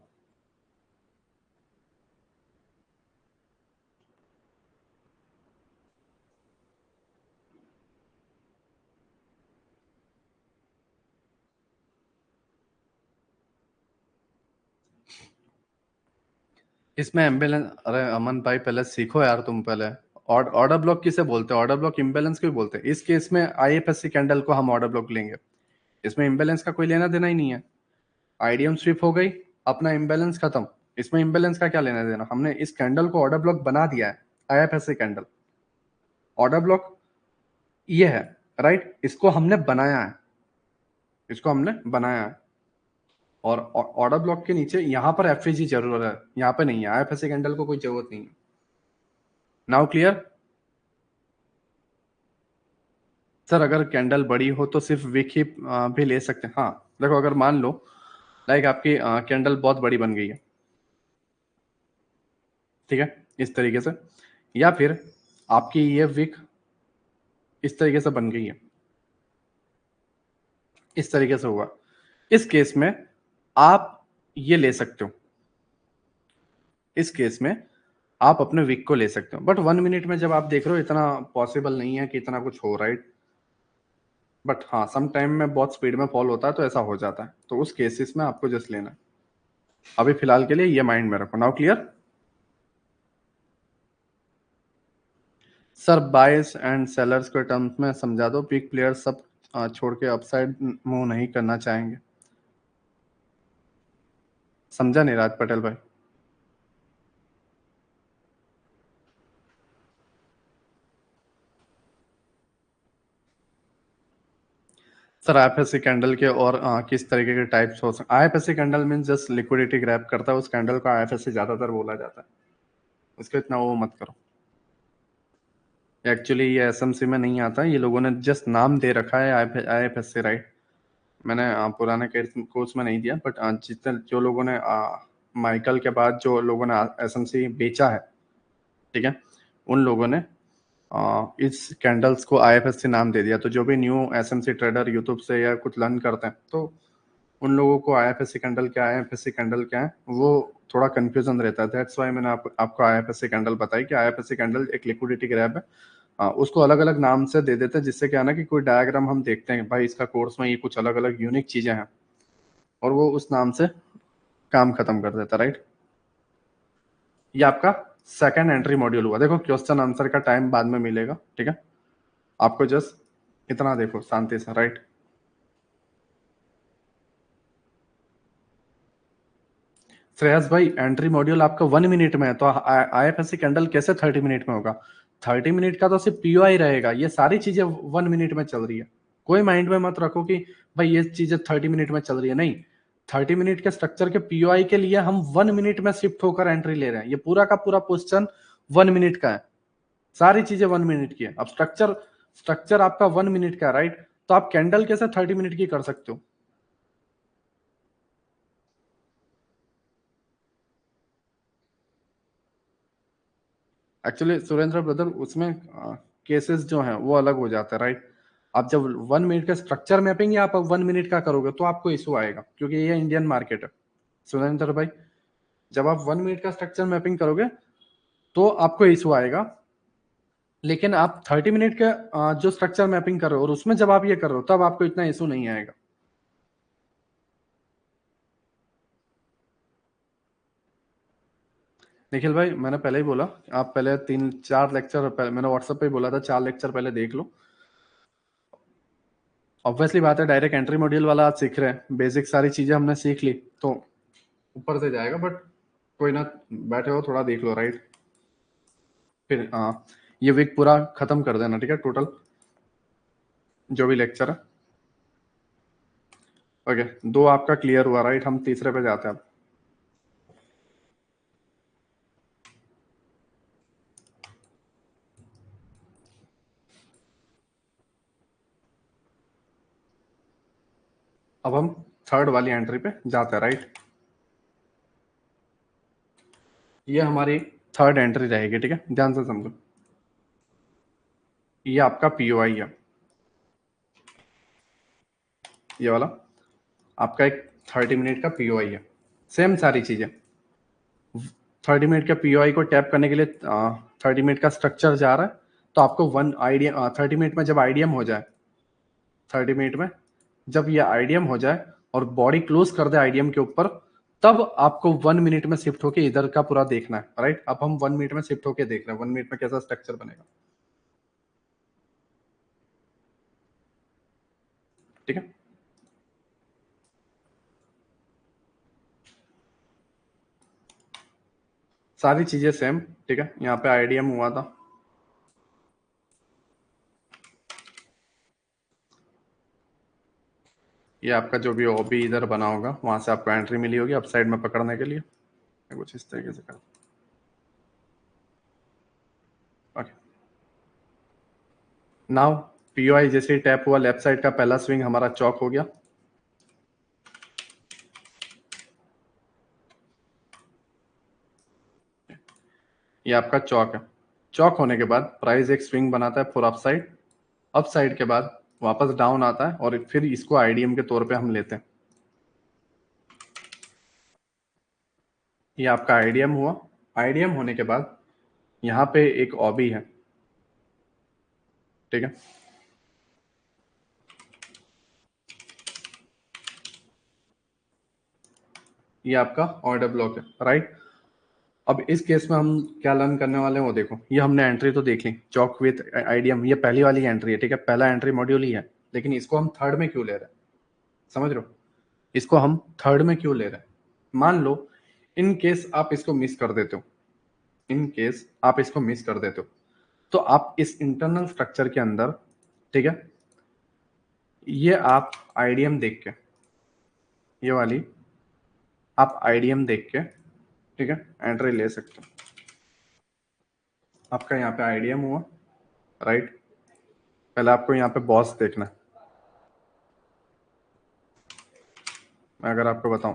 इसमें इम्बेलेंस, अरे अमन भाई पहले सीखो यार तुम पहले। ऑर्डर ब्लॉक किसे बोलते हैं, ऑर्डर ब्लॉक इम्बेलेंस को बोलते हैं। इस केस में आईएफएससी कैंडल को हम ऑर्डर ब्लॉक लेंगे, इसमें इम्बेलेंस का कोई लेना देना ही नहीं है। आईडीएम स्विप हो गई, अपना इम्बेलेंस खत्म, इसमें इम्बेलेंस का क्या लेना देना। हमने इस कैंडल को ऑर्डर ब्लॉक बना दिया है, आईएफएससी कैंडल ऑर्डर ब्लॉक ये है, राइट, इसको हमने बनाया है, इसको हमने बनाया है। और ऑर्डर ब्लॉक के नीचे यहाँ पर एफएजी जरूर है, यहाँ पे नहीं है, आईएफएससी कैंडल को कोई जरूरत नहीं है। Now clear. सर अगर कैंडल बड़ी हो तो सिर्फ विक ही भी ले सकते हैं। हाँ देखो, अगर मान लो लाइक आपकी कैंडल बहुत बड़ी बन गई है, ठीक है, इस तरीके से, या फिर आपकी ये विक इस तरीके से बन गई है, इस तरीके से हुआ, इस केस में आप ये ले सकते हो, इस केस में आप अपने विक को ले सकते हो। बट 1 मिनट में जब आप देख रहे हो इतना पॉसिबल नहीं है कि इतना कुछ हो, राइट। बट हाँ सम टाइम में बहुत स्पीड में फॉल होता है तो ऐसा हो जाता है, तो उस केसेस में आपको जस्ट लेना है। अभी फिलहाल के लिए ये माइंड में रखो। Now clear. Sir buyers and sellers के टर्म्स में समझा दो, बिग प्लेयर्स सब छोड़ के अपसाइड मूव नहीं करना चाहेंगे। समझा नहीं राज पटेल भाई। सर आईएफएससी कैंडल के और किस तरीके के टाइप्स हो सकते। IFSC candle means just liquidity grab करता है, उस कैंडल को आईएफएससी ज्यादातर बोला जाता है, उसको इतना वो मत करो। एक्चुअली ये एसएमसी में नहीं आता, ये लोगों ने जस्ट नाम दे रखा है आईएफएससी, राइट। मैंने पुराने कोर्स में नहीं दिया, बट जितने जो लोगों ने माइकल के बाद जो लोगों ने एसएमसी बेचा है, ठीक है, उन लोगों ने इस कैंडल्स को आईएफएससी नाम दे दिया। तो जो भी न्यू एसएमसी ट्रेडर यूट्यूब से या कुछ लर्न करते हैं तो उन लोगों को आईएफएससी कैंडल क्या है, आईएफएससी कैंडल क्या है, वो थोड़ा कंफ्यूजन रहता है। दैट्स व्हाई मैंने आपको आईएफएससी कैंडल बताई कि आईएफएससी कैंडल एक लिक्विडिटी ग्रैब है। उसको अलग अलग नाम से दे देते हैं, जिससे क्या है ना कि कोई डायग्राम हम देखते हैं भाई इसका कोर्स में ये कुछ अलग अलग यूनिक चीजें हैं और वो उस नाम से काम खत्म कर देता, राइट। ये आपका सेकंड एंट्री मॉड्यूल हुआ। देखो क्वेश्चन आंसर का टाइम बाद में मिलेगा, ठीक है। आपको जस्ट इतना देखो शांति से, राइट। श्रेयस भाई एंट्री मॉड्यूल आपका 1 मिनट में है, तो आईएफएससी कैंडल कैसे 30 मिनट में होगा? 30 मिनट का तो सिर्फ पीओआई रहेगा, ये सारी चीजें 1 मिनट में चल रही है। कोई माइंड में मत रखो कि भाई ये चीजें 30 मिनट में चल रही है, नहीं। 30 मिनट के स्ट्रक्चर के पीओआई के लिए हम 1 मिनट में शिफ्ट होकर एंट्री ले रहे हैं। ये पूरा का पूरा क्वेश्चन 1 मिनट का है, सारी चीजें 1 मिनट की है। अब स्ट्रक्चर स्ट्रक्चर आपका 1 मिनट का है, राइट। तो आप कैंडल कैसे 30 मिनट की कर सकते हो? एक्चुअली सुरेंद्र ब्रदर, उसमें केसेस जो हैं वो अलग हो जाते हैं, राइट। आप जब 1 मिनट का स्ट्रक्चर मैपिंग या आप 1 मिनट का करोगे तो आपको इशू आएगा, क्योंकि ये इंडियन मार्केट है। सुरेंद्र भाई, जब आप 1 मिनट का स्ट्रक्चर मैपिंग करोगे तो आपको इशू आएगा, लेकिन आप 30 मिनट का जो स्ट्रक्चर मैपिंग कर रहे हो और उसमें जब आप ये कर रहे हो तब आपको इतना इशू नहीं आएगा। निखिल भाई, मैंने पहले ही बोला, आप पहले 3-4 लेक्चर पहले मैंने व्हाट्सएप पे ही बोला था, 4 लेक्चर पहले देख लो। ऑब्वियसली बात है, डायरेक्ट एंट्री मॉड्यूल वाला आप सीख रहे हैं, बेसिक सारी चीजें हमने सीख ली तो ऊपर से जाएगा, बट कोई ना, बैठे हो थोड़ा देख लो, राइट। फिर ये वीक पूरा खत्म कर देना, ठीक है, टोटल जो भी लेक्चर है। ओके, 2 आपका क्लियर हुआ, राइट। हम तीसरे पे जाते हैं अब। अब हम थर्ड वाली एंट्री पे जाते हैं, राइट। ये हमारी थर्ड एंट्री रहेगी, ठीक है, ध्यान से समझो। ये आपका पीओआई है, ये वाला आपका एक 30 मिनट का पीओआई है। सेम सारी चीजें, 30 मिनट के पीओआई को टैप करने के लिए 30 मिनट का स्ट्रक्चर जा रहा है, तो आपको 30 मिनट में जब आईडीएम हो जाए, 30 मिनट में जब ये आईडीएम हो जाए और बॉडी क्लोज कर दे आईडीएम के ऊपर, तब आपको 1 मिनट में शिफ्ट होके इधर का पूरा देखना है, राइट। अब हम 1 मिनट में शिफ्ट होके देख रहे हैं 1 मिनट में कैसा स्ट्रक्चर बनेगा, ठीक है। सारी चीजें सेम, ठीक है। यहाँ पे आईडीएम हुआ था, ये आपका जो भी ओबी इधर बना होगा वहां से आपको एंट्री मिली होगी अप साइड में पकड़ने के लिए, कुछ इस तरीके से कर। ओके, नाउ पीओआई जैसे ही टैप हुआ, लेफ्ट साइड का पहला स्विंग हमारा चौक हो गया। ये आपका चौक है। चौक होने के बाद प्राइस एक स्विंग बनाता है for up side, up side के बाद वापस डाउन आता है और फिर इसको आईडीएम के तौर पे हम लेते हैं। ये आपका आईडीएम हुआ। आईडीएम होने के बाद यहाँ पे एक ओबी है, ठीक है। ये आपका ऑर्डर ब्लॉक है, राइट। अब इस केस में हम क्या लर्न करने वाले हैं वो देखो। ये हमने एंट्री तो देख ली, चौक विथ आईडीएम, ये पहली वाली एंट्री है, ठीक है, पहला एंट्री मॉड्यूल ही है। लेकिन इसको हम थर्ड में क्यों ले रहे हैं, समझ रहे हो? इसको हम थर्ड में क्यों ले रहे हैं? मान लो इन केस आप इसको मिस कर देते हो, इन केस आप इसको मिस कर देते हो, तो आप इस इंटरनल स्ट्रक्चर के अंदर, ठीक है, ये आप आईडीएम देख के, ये वाली आप आईडीएम देख के, ठीक है, एंट्री ले सकते हो। आपका यहाँ पे आईडीएम हुआ, राइट। पहले आपको यहाँ पे बॉस देखना है। मैं अगर आपको बताऊं,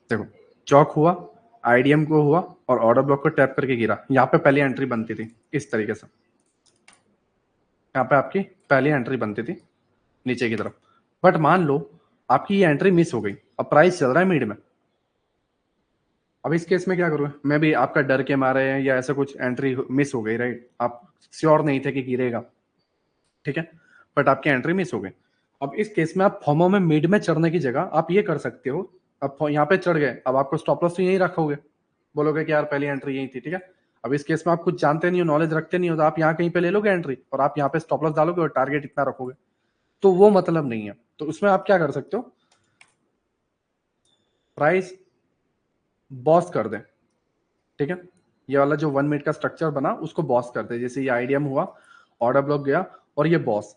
देखो, चौक हुआ, आईडीएम को हुआ और ऑर्डर ब्लॉक को टैप करके गिरा। यहाँ पे पहली एंट्री बनती थी इस तरीके से, यहाँ पे आपकी पहली एंट्री बनती थी नीचे की तरफ। बट मान लो आपकी ये एंट्री मिस हो गई, अब प्राइस चल रहा है मिड में। अब इस केस में क्या करोगे? मैं भी आपका डर के मारे या ऐसा कुछ एंट्री मिस हो गई, राइट, आप श्योर नहीं थे कि गिरेगा, ठीक है, बट आपकी एंट्री मिस हो गई। अब इस केस में आप फॉर्मो में मिड में चढ़ने की जगह आप ये कर सकते हो, अब यहाँ पे चढ़ गए, अब आपको स्टॉप लॉस तो यहीं रखोगे, बोलोगे कि यार पहली एंट्री यही थी, ठीक है। अब इस केस में आप कुछ जानते नहीं हो, नॉलेज रखते नहीं हो, तो आप यहाँ कहीं पे ले लोगे एंट्री और आप यहाँ पे स्टॉप लॉस डालोगे और टारगेट इतना रखोगे, तो वो मतलब नहीं है। तो उसमें आप क्या कर सकते हो, प्राइस बॉस कर दे, ठीक है। ये वाला जो 1 मिनट का स्ट्रक्चर बना उसको बॉस कर दे, जैसे ये आईडीएम हुआ, ऑर्डर ब्लॉक गया और ये बॉस,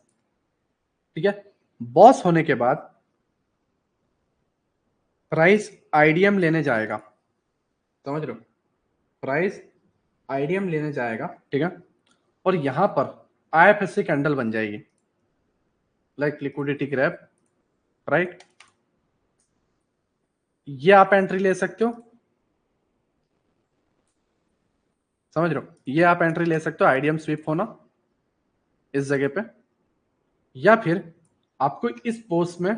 ठीक है। बॉस होने के बाद प्राइस आईडीएम लेने जाएगा, समझ रहे हो, प्राइस आईडीएम लेने जाएगा, ठीक है। और यहां पर आईएफएससी कैंडल बन जाएगी, लाइक लिक्विडिटी ग्रैब, राइट। ये आप एंट्री ले सकते हो, समझ रहे हो, ये आप एंट्री ले सकते हो, आईडीएम स्वीप होना इस जगह पे, या फिर आपको इस पोस्ट में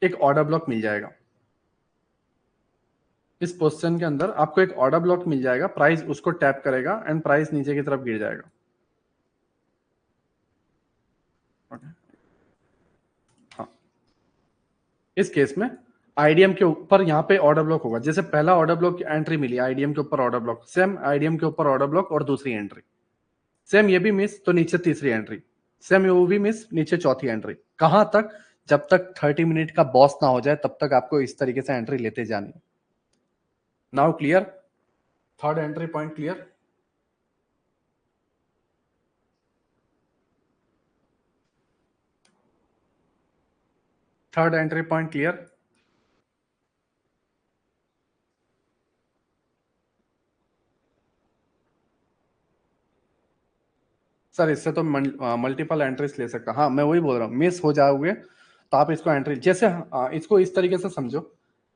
एक ऑर्डर ब्लॉक मिल जाएगा, इस पोजीशन के अंदर आपको एक ऑर्डर ब्लॉक मिल जाएगा, प्राइस उसको टैप करेगा एंड प्राइस नीचे की तरफ गिर जाएगा। हाँ, इस केस में आईडीएम के ऊपर यहाँ पे ऑर्डर ब्लॉक होगा, जैसे पहला ऑर्डर ब्लॉक एंट्री मिली आईडीएम के ऊपर ऑर्डर ब्लॉक, सेम आईडीएम के ऊपर ऑर्डर ब्लॉक और दूसरी एंट्री, सेम ये भी मिस तो नीचे तीसरी एंट्री, सेम ये भी मिस नीचे चौथी एंट्री। कहां तक, जब तक 30 मिनट का बॉस ना हो जाए तब तक आपको इस तरीके से एंट्री लेते जानी है। Now clear, third entry point clear. Third entry point clear. Sir इससे तो मल्टीपल एंट्रीज ले सकता, हाँ मैं वही बोल रहा हूँ, मिस हो जाओगे तो आप इसको एंट्री, जैसे इसको इस तरीके से समझो,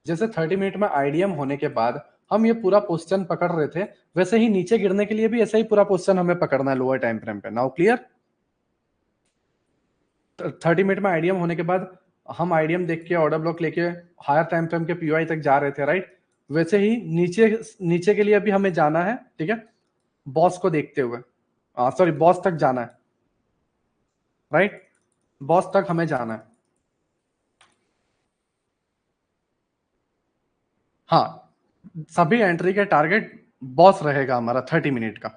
जैसे 30 मिनट में आईडीएम होने के बाद हम ये पूरा पोजीशन पकड़ रहे थे, वैसे ही नीचे गिरने के लिए भी ऐसा ही पूरा पोजीशन हमें पकड़ना है लोअर टाइम फ्रेम पे। नाउ क्लियर, 30 मिनट में आईडीएम होने के बाद हम आईडीएम देख के ऑर्डर ब्लॉक लेके हायर टाइम फ्रेम के पीओआई तक जा रहे थे, राइट। वैसे ही नीचे नीचे के लिए भी हमें जाना है, ठीक है, बॉस को देखते हुए, सॉरी बॉस तक जाना है, राइट, बॉस तक हमें जाना है। हाँ, सभी एंट्री के टारगेट बॉस रहेगा हमारा 30 मिनट का।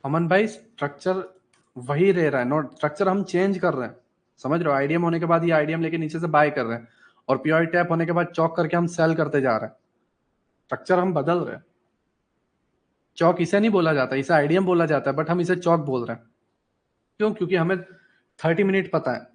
अमन भाई स्ट्रक्चर वही रह रहा है, नोट स्ट्रक्चर हम चेंज कर रहे हैं, समझ रहे हो, आईडीएम होने के बाद ये आईडीएम लेके नीचे से बाय कर रहे हैं और पीओआई टैप होने के बाद चौक करके हम सेल करते जा रहे हैं, स्ट्रक्चर हम बदल रहे हैं। चौक इसे नहीं बोला जाता, इसे आईडीएम बोला जाता है, बट हम इसे चौक बोल रहे हैं, क्यों, क्योंकि हमें 30 मिनट पता है।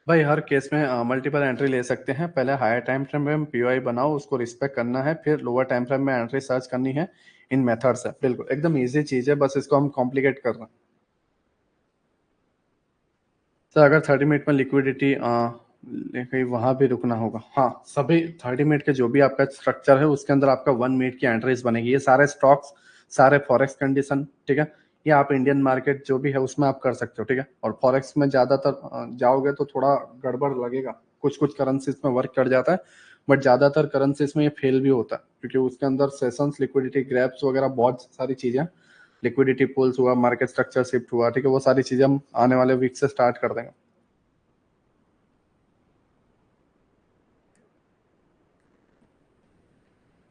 भाई हर केस में मल्टीपल एंट्री ले सकते हैं, पहले हायर टाइम फ्रेम में पीओआई बनाओ, उसको रिस्पेक्ट करना है, फिर लोअर टाइम फ्रेम में एंट्री सर्च करनी है। इन मेथड्स है, बिल्कुल एकदम इजी चीज है, बस इसको हम कॉम्प्लिकेट कर रहे हैं। सर अगर 30 मिनट में लिक्विडिटी कहीं वहां भी रुकना होगा, हाँ सभी 30 मिनट के जो भी आपका स्ट्रक्चर है उसके अंदर आपका 1 मिनट की एंट्रीज बनेगी, ये सारे स्टॉक्स, सारे फॉरेक्स कंडीशन, ठीक है, ये आप इंडियन मार्केट जो भी है उसमें आप कर सकते हो, ठीक है। और फॉरेक्स में ज्यादातर जाओगे तो थोड़ा गड़बड़ लगेगा, कुछ कुछ करेंसीज में वर्क कर जाता है, बट ज्यादातर करेंसीज में ये फेल भी होता है, क्योंकि उसके अंदर सेशंस, लिक्विडिटी ग्रैप्स वगैरह बहुत सारी चीजें, लिक्विडिटी पूल्स हुआ, मार्केट स्ट्रक्चर शिफ्ट हुआ, ठीक है, वो सारी चीजें हम आने वाले वीक से स्टार्ट कर देंगे।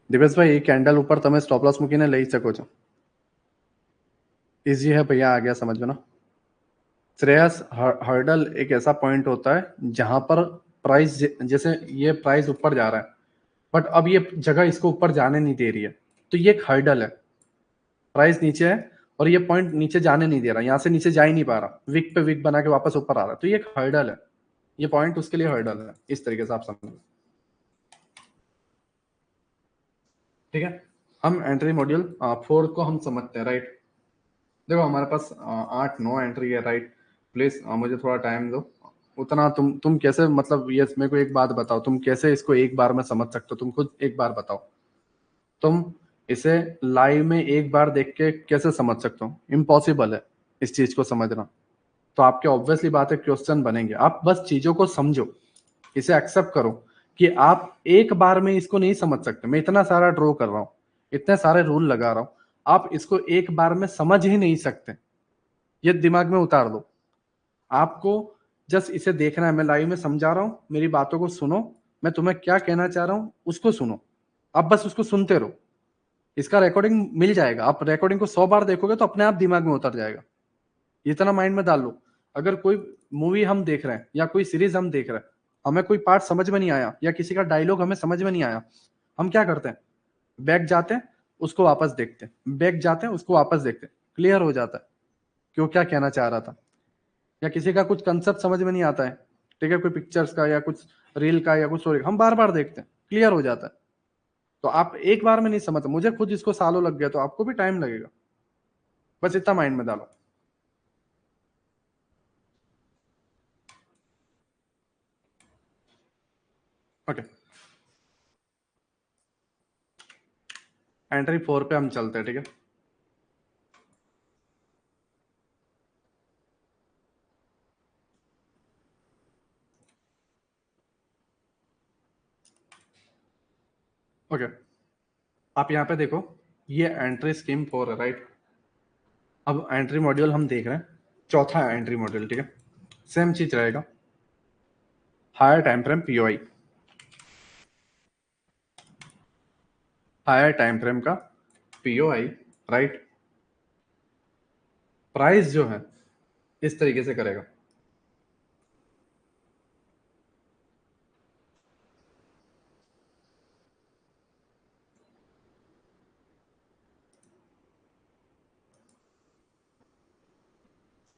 दिवेश भाई कैंडल ऊपर તમે स्टॉप लॉस મૂકીને લઈ શકો છો, इजी है भैया, आ गया समझ में ना। श्रेयस हर्डल एक ऐसा पॉइंट होता है जहां पर प्राइस, जैसे ये प्राइस ऊपर जा रहा है बट अब ये जगह इसको ऊपर जाने नहीं दे रही है, तो ये एक हर्डल है, प्राइस नीचे है और ये पॉइंट नीचे जाने नहीं दे रहा, यहाँ से नीचे जा ही नहीं पा रहा, वीक पे वीक बना के वापस ऊपर आ रहा है, तो ये एक हर्डल है, ये पॉइंट उसके लिए हर्डल है, इस तरीके से आप समझ, ठीक है। हम एंट्री मॉड्यूल 4 को हम समझते हैं, राइट। देखो हमारे पास 8-9 एंट्री है, राइट। प्लीज मुझे थोड़ा टाइम दो, उतना तुम कैसे, मतलब ये मेरे को एक बात बताओ, तुम कैसे इसको एक बार में समझ सकते हो, तुम खुद एक बार बताओ, तुम इसे लाइव में एक बार देख के कैसे समझ सकते हो, इम्पॉसिबल है इस चीज को समझना। तो आपके ऑब्वियसली बात है क्वेश्चन बनेंगे, आप बस चीजों को समझो, इसे एक्सेप्ट करो कि आप एक बार में इसको नहीं समझ सकते। मैं इतना सारा ड्रॉ कर रहा हूं, इतने सारे रूल लगा रहा हूं, आप इसको एक बार में समझ ही नहीं सकते। ये दिमाग में उतार दो। आपको जस्ट इसे देखना है। मैं लाइव में समझा रहा हूं, मेरी बातों को सुनो। मैं तुम्हें क्या कहना चाह रहा हूं उसको सुनो। आप बस उसको सुनते रहो। इसका रिकॉर्डिंग मिल जाएगा। आप रिकॉर्डिंग को 100 बार देखोगे तो अपने आप दिमाग में उतर जाएगा। इतना माइंड में डाल लो। अगर कोई मूवी हम देख रहे हैं या कोई सीरीज हम देख रहे हैं, हमें कोई पार्ट समझ में नहीं आया या किसी का डायलॉग हमें समझ में नहीं आया, हम क्या करते हैं? बैक जाते हैं, उसको वापस देखते हैं, बैक जाते हैं, उसको वापस देखते हैं, क्लियर हो जाता है क्यों क्या कहना चाह रहा था। या किसी का कुछ कंसेप्ट समझ में नहीं आता है, ठीक है, कोई पिक्चर्स का या कुछ रील का या कुछ स्टोरी का, हम बार बार देखते हैं, क्लियर हो जाता है। तो आप एक बार में नहीं समझते। मुझे खुद इसको सालों लग गया, तो आपको भी टाइम लगेगा। बस इतना माइंड में डालो। ओके, एंट्री 4 पे हम चलते हैं, ठीक है। ओके, आप यहाँ पे देखो, ये एंट्री स्कीम 4 है, राइट। अब एंट्री मॉड्यूल हम देख रहे हैं, चौथा एंट्री मॉड्यूल, ठीक है। सेम चीज रहेगा, higher time frame POI, higher time frame का पीओआई, राइट। प्राइस जो है इस तरीके से करेगा।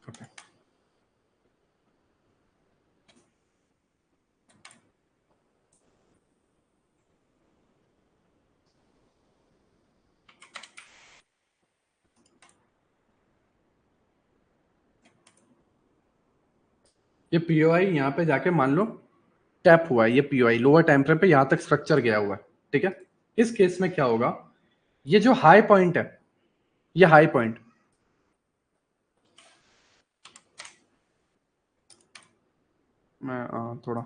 ओके, ये पीओआई यहाँ पे जाके मान लो टैप हुआ है, ये पीओआई लोअर टाइम फ्रेम पे यहां तक स्ट्रक्चर गया हुआ है, ठीक है। इस केस में क्या होगा, ये जो हाई पॉइंट है, ये हाई पॉइंट, मैं थोड़ा,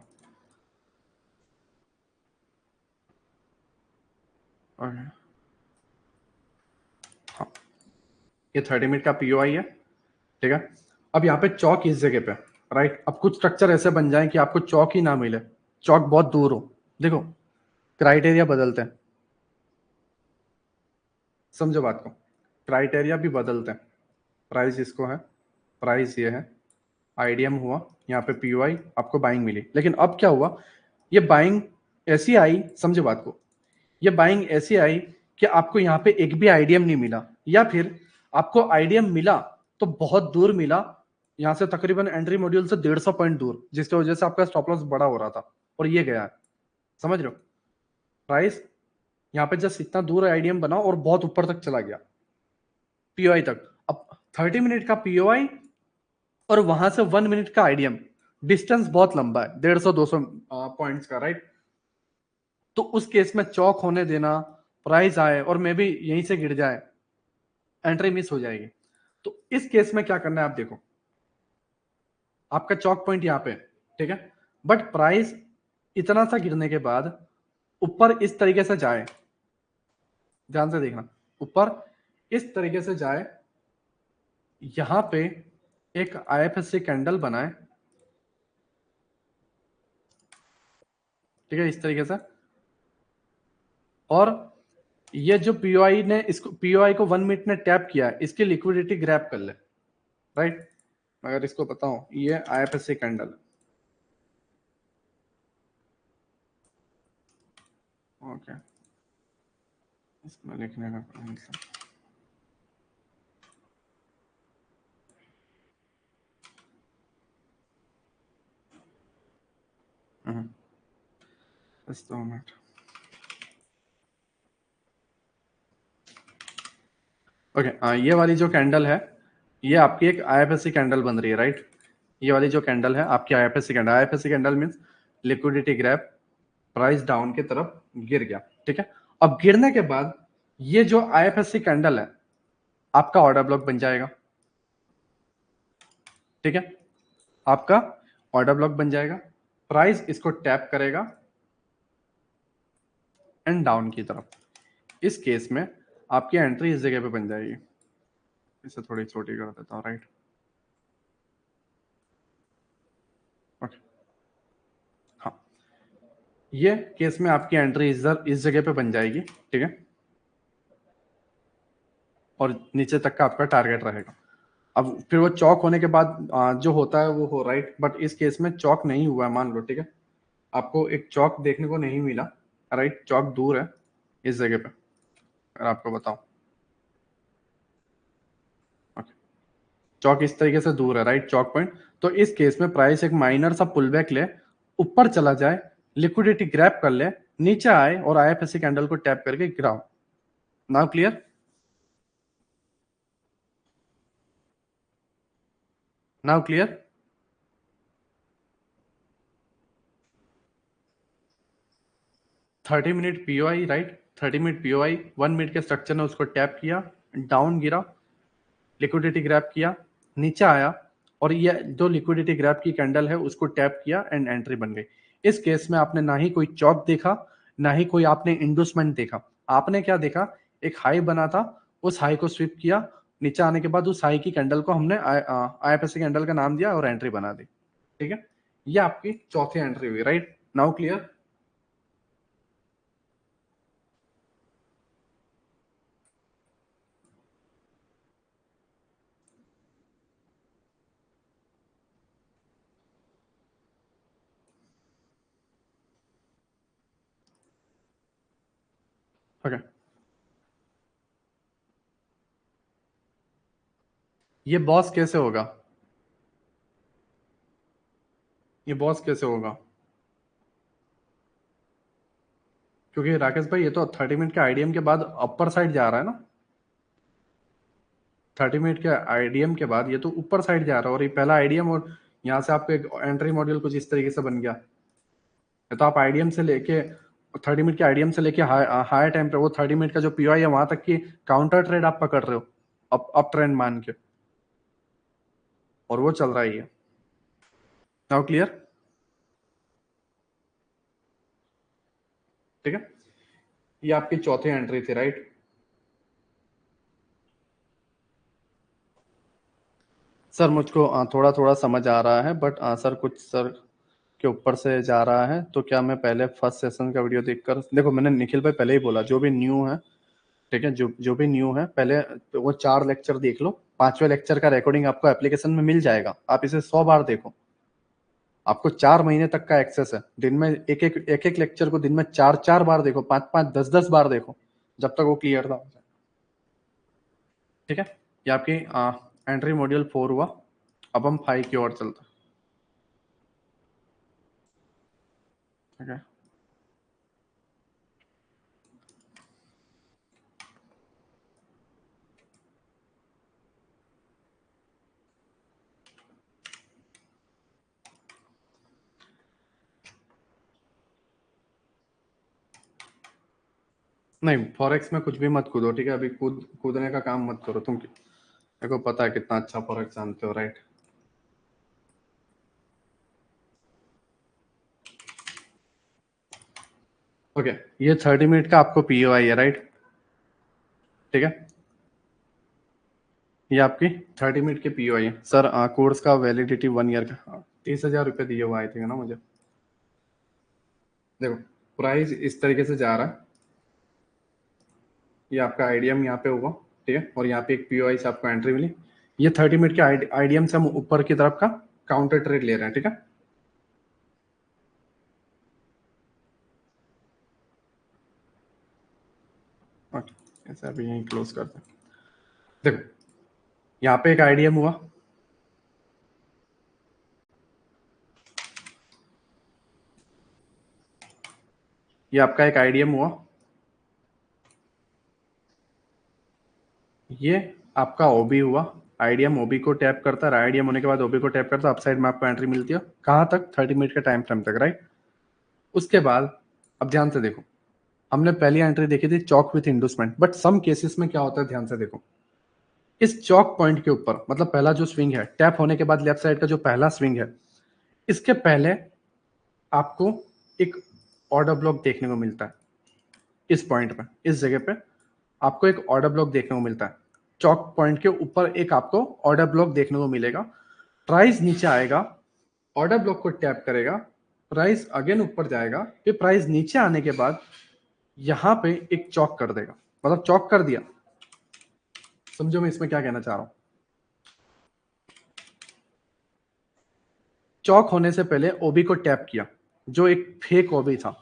ओके, हाँ, ये 30 मिनट का पीओआई है, ठीक है। अब यहाँ पे चौक इस जगह पे, राइट। अब कुछ स्ट्रक्चर ऐसे बन जाए कि आपको चौक ही ना मिले, चौक बहुत दूर हो। देखो, क्राइटेरिया बदलते हैं, समझो बात को। क्राइटेरिया भी बदलते हैं। प्राइस इसको है, प्राइस ये है, आईडीएम हुआ, यहाँ पे पीओआई, आपको बाइंग मिली। लेकिन अब क्या हुआ, ये बाइंग ऐसी आई, समझो बात को, ये बाइंग ऐसी आई कि आपको यहाँ पे एक भी आईडीएम नहीं मिला, या फिर आपको आईडीएम मिला तो बहुत दूर मिला, यहाँ से तकरीबन एंट्री मॉड्यूल से 150 पॉइंट दूर, जिसकी वजह से आपका स्टॉप लॉस बड़ा हो रहा था और ये गया है। समझ रहे हो? प्राइस यहाँ पे जस्ट इतना दूर आईडीएम बना और बहुत ऊपर तक चला गया, पीओआई तक। अब 30 मिनट का पीओआई और वहां से 1 मिनट का आईडीएम, डिस्टेंस बहुत लंबा है, 150-200 पॉइंट्स का, राइट। तो उस केस में चौक होने देना, प्राइस आए और मे भी यहीं से गिर जाए, एंट्री मिस हो जाएगी। तो इस केस में क्या करना है, आप देखो, आपका चौक पॉइंट यहाँ पे, ठीक है, बट प्राइस इतना सा गिरने के बाद ऊपर इस तरीके से जाए, ध्यान से देखना, ऊपर इस तरीके से जाए, यहां पे एक आईएफएससी कैंडल बनाए, ठीक है, इस तरीके से। और ये जो पीओआई ने इसको, पीओआई को 1 मिनट ने टैप किया, इसकी लिक्विडिटी ग्रैब कर ले, राइट। अगर इसको बताऊं, ये आईएफएससी कैंडल, ओके, इसमें लिखने का मतलब, just a minute. ओके, ये वाली जो कैंडल है, ये आपकी एक आईएफएससी कैंडल बन रही है, राइट। ये वाली जो कैंडल है आपकी IFSC candle, IFSC candle means liquidity grab, price down की तरफ गिर गया, ठीक है। अब गिरने के बाद ये जो आईएफएससी कैंडल है आपका ऑर्डर ब्लॉक बन जाएगा, ठीक है, आपका ऑर्डर ब्लॉक बन जाएगा। प्राइस इसको टैप करेगा एंड डाउन की तरफ। इस केस में आपकी एंट्री इस जगह पे बन जाएगी। इसे थोड़ी छोटी कर देता हूँ, राइट। ओके, हाँ, ये केस में आपकी एंट्री इस जगह पे बन जाएगी, ठीक है, और नीचे तक का आपका टारगेट रहेगा। अब फिर वो चौक होने के बाद जो होता है वो हो, राइट, बट इस केस में चौक नहीं हुआ है, मान लो, ठीक है, आपको एक चौक देखने को नहीं मिला, राइट, चौक दूर है इस जगह पे, अगर आपको बताऊं, ओके, चौक इस तरीके से दूर है, राइट, चौक पॉइंट। तो इस केस में प्राइस एक माइनर सा पुल बैक ले, ऊपर चला जाए, लिक्विडिटी ग्रैब कर ले, नीचे आए और आईएफएससी कैंडल को टैप करके गिराओ। Now clear? Now clear? 30 minute POI, right, 30 minute POI, 1 minute के स्ट्रक्चर ने उसको टैप किया, डाउन गिरा, लिक्विडिटी ग्रैब किया, नीचे आया, और ये जो लिक्विडिटी ग्रैब की कैंडल है उसको टैप किया एंड एंट्री बन गई। इस केस में आपने ना ही कोई चौक देखा, ना ही कोई आपने इंडोसमेंट देखा। आपने क्या देखा? एक हाई बना था, उस हाई को स्विप किया, नीचे आने के बाद उस हाई की कैंडल को हमने आईएफएससी कैंडल का नाम दिया और एंट्री बना दी, ठीक है। ये आपकी चौथी एंट्री हुई, राइट। Now clear? ओके, ये बॉस कैसे होगा? ये बॉस कैसे होगा? क्योंकि राकेश भाई ये तो 30 मिनट के आईडीएम के बाद अपर साइड जा रहा है ना। 30 मिनट के आईडीएम के बाद ये तो ऊपर साइड जा रहा है, और ये पहला आईडीएम, और यहाँ से आपको एक एंट्री मॉड्यूल कुछ इस तरीके से बन गया। तो आप आईडीएम से लेके 30 मिनट के आईडीएम से लेके हाई टाइम पे वो 30 मिनट का जो पीओआई है वहां तक की काउंटर ट्रेड आप पकड़ रहे हो, अप ट्रेंड मान के, और वो चल रहा ही है। Now clear? ठीक है, ये आपकी चौथी एंट्री थी, राइट। सर मुझको थोड़ा थोड़ा समझ आ रहा है, बट सर कुछ सर के ऊपर से जा रहा है, तो क्या मैं पहले फर्स्ट सेशन का वीडियो देखकर, देखो मैंने निखिल भाई पहले ही बोला, जो भी न्यू है, ठीक है, जो जो भी न्यू है पहले तो वो 4 लेक्चर देख लो, 5वें लेक्चर का रिकॉर्डिंग आपको एप्लीकेशन में मिल जाएगा, आप इसे 100 बार देखो। आपको 4 महीने तक का एक्सेस है, दिन में एक एक लेक्चर को दिन में 4 4 बार देखो, 5 5 10 10 बार देखो, जब तक वो क्लियर था, ठीक है। ये आपकी एंट्री मॉड्यूल 4 हुआ। अब हम 5 की ओर चलते हैं, ठीक है। नहीं, फॉरेक्स में कुछ भी मत कूदो, ठीक है, अभी कूदने का काम मत करो तुम। मेरे को पता है कितना अच्छा फॉरेक्स जानते हो, राइट। ओके, ये 30 मिनट का आपको पीओआई है, राइट, ठीक है। ये आपकी 30 मिनट के पीओआई है सर। कोर्स का वैलिडिटी 1 ईयर का, 30,000 रुपये दिए हुए आए थे ना मुझे। देखो, प्राइस इस तरीके से जा रहा है, ये आपका आईडीएम यहाँ पे होगा, ठीक है, और यहाँ पे एक पीओआई से आपको एंट्री मिली। ये 30 मिनट के आईडीएम से हम ऊपर की तरफ का काउंटर ट्रेड ले रहे हैं, ठीक है। ओके, ऐसे अभी यहीं क्लोज करते हैं। देखो, यहाँ पे एक आईडीएम हुआ, ये आपका एक आईडीएम हुआ, ये आपका ओबी हुआ। आईडीएम ओबी को टैप करता है, आईडीएम होने के बाद ओबी को टैप करता है, अपसाइड में आपको एंट्री मिलती है, कहाँ तक? 30 मिनट के टाइम फ्रेम तक, राइट। उसके बाद अब ध्यान से देखो, हमने पहली एंट्री देखी थी CHoCH with inducement, but some cases में क्या होता है, ध्यान से देखो, इस चौक पॉइंट के ऊपर, मतलब पहला जो स्विंग है टैप होने के बाद लेफ्ट साइड का जो पहला स्विंग है, इसके पहले आपको एक ऑर्डर ब्लॉक देखने को मिलता है इस पॉइंट पे, इस जगह पे आपको एक ऑर्डर ब्लॉक देखने को मिलता है। चौक पॉइंट के ऊपर एक आपको ऑर्डर ब्लॉक देखने को मिलेगा। प्राइस नीचे आएगा, ऑर्डर ब्लॉक को टैप करेगा, प्राइस अगेन ऊपर जाएगा, फिर प्राइस नीचे आने के बाद यहां पे एक चौक कर देगा, मतलब चौक कर दिया। समझो मैं इसमें क्या कहना चाह रहा हूं। चौक होने से पहले ओबी को टैप किया, जो एक फेक ओबी था,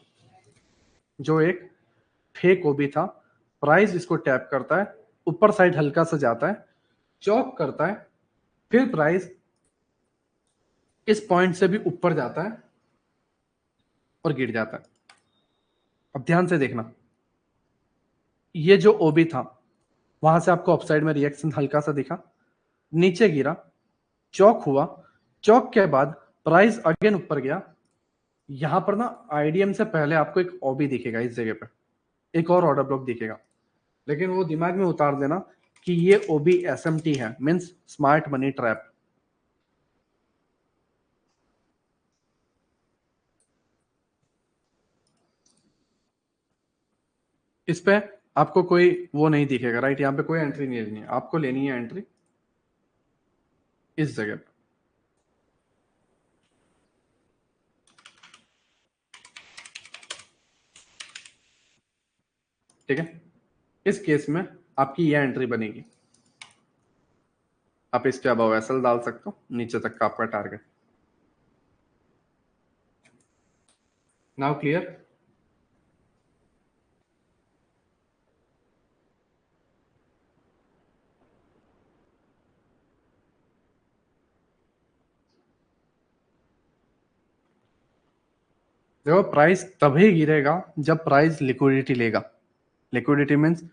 जो एक फेक ओबी था। प्राइस इसको टैप करता है, ऊपर साइड हल्का सा जाता है, चौक करता है, फिर प्राइस इस पॉइंट से भी ऊपर जाता है और गिर जाता है। अब ध्यान से देखना, ये जो ओबी था वहां से आपको अपसाइड में रिएक्शन हल्का सा दिखा, नीचे गिरा, चौक हुआ, चौक के बाद प्राइस अगेन ऊपर गया। यहां पर ना आईडीएम से पहले आपको एक ओबी दिखेगा, इस जगह पे एक और ऑर्डर ब्लॉक दिखेगा, लेकिन वो दिमाग में उतार देना कि ये ओबी एसएमटी है, मींस स्मार्ट मनी ट्रैप। इस पे आपको कोई वो नहीं दिखेगा, राइट? यहाँ पे कोई एंट्री नहीं लेनी है, आपको लेनी है एंट्री इस जगह पे। ठीक है, इस केस में आपकी ये एंट्री बनेगी। आप इसके अबाव एसएल डाल सकते हो, नीचे तक का आपका टारगेट। Now clear? देखो, प्राइस तभी गिरेगा जब प्राइस लिक्विडिटी लेगा। लिक्विडिटी मीन्स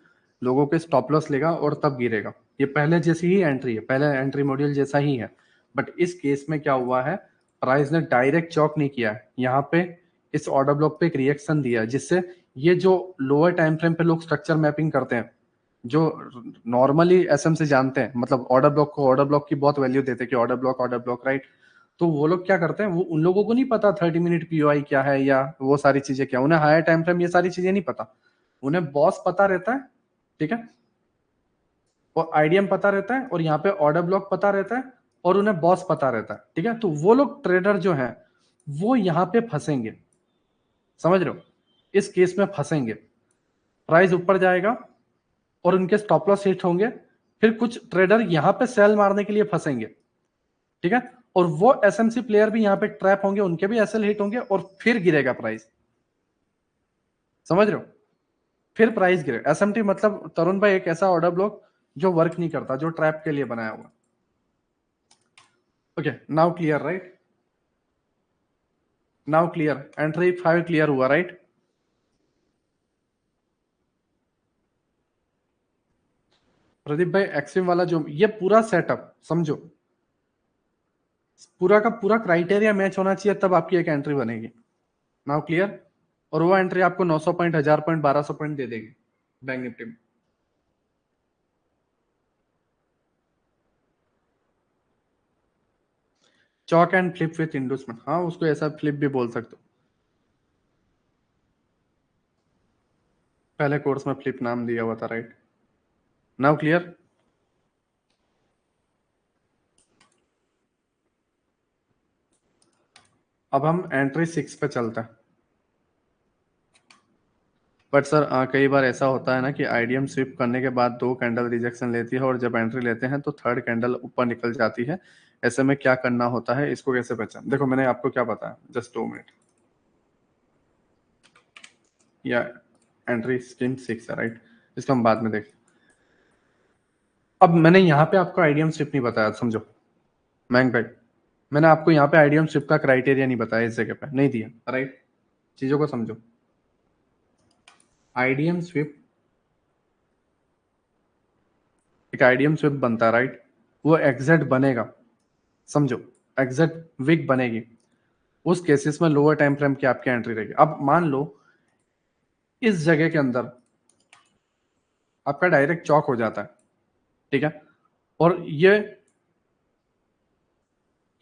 लोगों के स्टॉप लॉस लेगा और तब गिरेगा। ये पहले जैसी ही एंट्री है, पहले एंट्री मॉड्यूल जैसा ही है, बट इस केस में क्या हुआ है, प्राइस ने डायरेक्ट चॉक नहीं किया है, यहाँ पे इस ऑर्डर ब्लॉक पे एक रिएक्शन दिया, जिससे ये जो लोअर टाइम फ्रेम पे लोग स्ट्रक्चर मैपिंग करते हैं, जो नॉर्मली एसएम से जानते हैं, मतलब ऑर्डर ब्लॉक को, ऑर्डर ब्लॉक की बहुत वैल्यू देते हैं कि ऑर्डर ब्लॉक, राइट? तो वो लोग क्या करते हैं, वो उन लोगों को नहीं पता 30 मिनट पीओआई क्या है या वो सारी चीजें क्या, उन्हें हायर टाइम फ्रेम ये सारी चीजें नहीं पता। उन्हें बॉस पता रहता है, ठीक है, और आईडीएम पता रहता है, और यहाँ पे ऑर्डर ब्लॉक पता रहता है, और उन्हें बॉस पता रहता है, ठीक है। तो वो लोग ट्रेडर जो हैं वो यहाँ पे फंसेंगे, समझ रहे हो? इस केस में फंसेंगे, प्राइस ऊपर जाएगा और उनके स्टॉप लॉस हिट होंगे, फिर कुछ ट्रेडर यहाँ पे सेल मारने के लिए फंसेंगे, ठीक है, और वो एसएमसी प्लेयर भी यहाँ पे ट्रैप होंगे, उनके भी एसएल हिट होंगे और फिर गिरेगा प्राइस, समझ रहे हो? फिर प्राइस गिरे। एसएमटी मतलब तरुण भाई एक ऐसा ऑर्डर ब्लॉक जो वर्क नहीं करता, जो ट्रैप के लिए बनाया हुआ। Okay, now clear, right? Now clear, entry 5 clear हुआ, राइट? प्रदीप भाई एक्सिम वाला जो ये पूरा सेटअप समझो, पूरा का पूरा क्राइटेरिया मैच होना चाहिए, तब आपकी एक एंट्री बनेगी। Now clear? और वो एंट्री आपको 900 पॉइंट, 1000 पॉइंट, 1200 पॉइंट दे देगी बैंक निफ्टी में। Chalk and flip with endorsement, हाँ उसको ऐसा फ्लिप भी बोल सकते हो। पहले कोर्स में फ्लिप नाम दिया हुआ था, राइट? Now clear? अब हम एंट्री 6 पे चलते हैं। बट सर कई बार ऐसा होता है ना कि आईडीएम स्विप करने के बाद 2 कैंडल रिजेक्शन लेती है, और जब एंट्री लेते हैं तो थर्ड कैंडल ऊपर निकल जाती है। ऐसे में क्या करना होता है, इसको कैसे पहचान? देखो मैंने आपको क्या बताया, जस्ट 2 मिनट। या एंट्री स्कीम 6 है, राइट? इसको हम बाद में देखें। अब मैंने यहाँ पे आपको आईडीएम स्विप नहीं बताया, समझो मैंग भाई, मैंने आपको यहाँ पे आईडीएम स्विप का क्राइटेरिया नहीं बताया, इस जगह पे नहीं दिया, राइट? चीजों को समझो। आईडीएम स्विप, एक आईडीएम स्विप बनता है, राइट? वो एग्जैक्ट बनेगा, समझो, एग्जैक्ट विक बनेगी उस केसेस में लोअर टाइम फ्रेम की आपकी एंट्री रहेगी। अब मान लो इस जगह के अंदर आपका डायरेक्ट चौक हो जाता है, ठीक है, और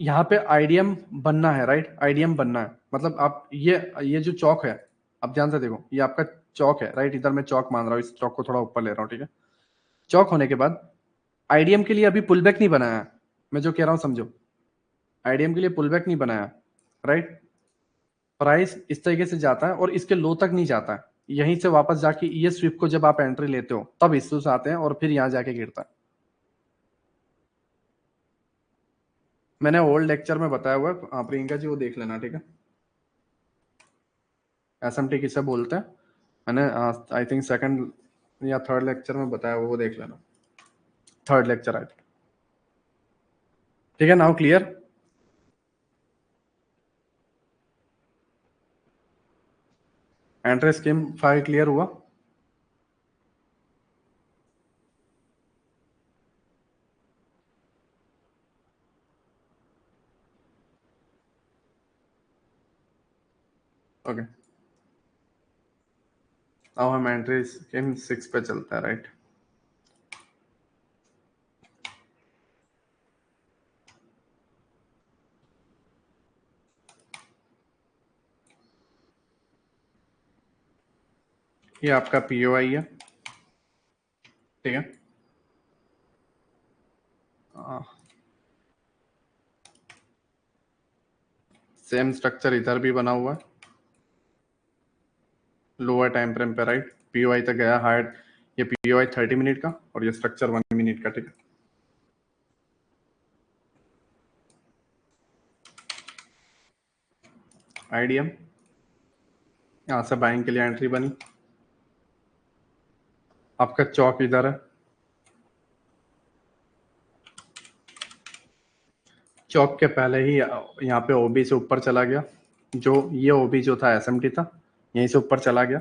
यहाँ पे आईडीएम बनना है, राइट? आईडीएम बनना है, मतलब आप ये जो चौक है, आप ध्यान से देखो, ये आपका चौक है, राइट? इधर मैं चौक मान रहा हूँ, इस चौक को थोड़ा ऊपर ले रहा हूँ, ठीक है? चौक होने के बाद आईडीएम के लिए अभी पुल बैक नहीं बनाया है, मैं जो कह रहा हूँ समझो। आईडीएम के लिए पुल बैक नहीं बनाया, राइट? प्राइस इस तरीके से जाता है और इसके लो तक नहीं जाता है, यहीं से वापस जाके ये स्विप को जब आप एंट्री लेते हो तब इश्यूज आते हैं और फिर यहाँ जाके गिरता है। मैंने ओल्ड लेक्चर में बताया हुआ है, प्रियंका जी वो देख लेना, ठीक है? एसएमटी किसे बोलते हैं, मैंने आई थिंक सेकंड या थर्ड लेक्चर में बताया हुआ, वो देख लेना, थर्ड लेक्चर आई थिंक। ठीक है, now clear? Entry scheme file clear हुआ? ओके, अब हम एंट्री स्कीम 6 पे चलते हैं, राइट? ये आपका पीओआई है, ठीक है? सेम स्ट्रक्चर इधर भी बना हुआ है, लोअर टाइम फ्रेम पे, राइट? पीओआई तक गया हार्ड, ये पीओआई 30 मिनट का और ये स्ट्रक्चर 1 मिनट का, ठीक है? आईडीएम यहाँ से बाइंग के लिए एंट्री बनी, आपका चौक इधर है, चौक के पहले ही यहाँ पे ओबी से ऊपर चला गया, जो ये ओबी जो था एसएमटी था, यहीं से ऊपर चला गया,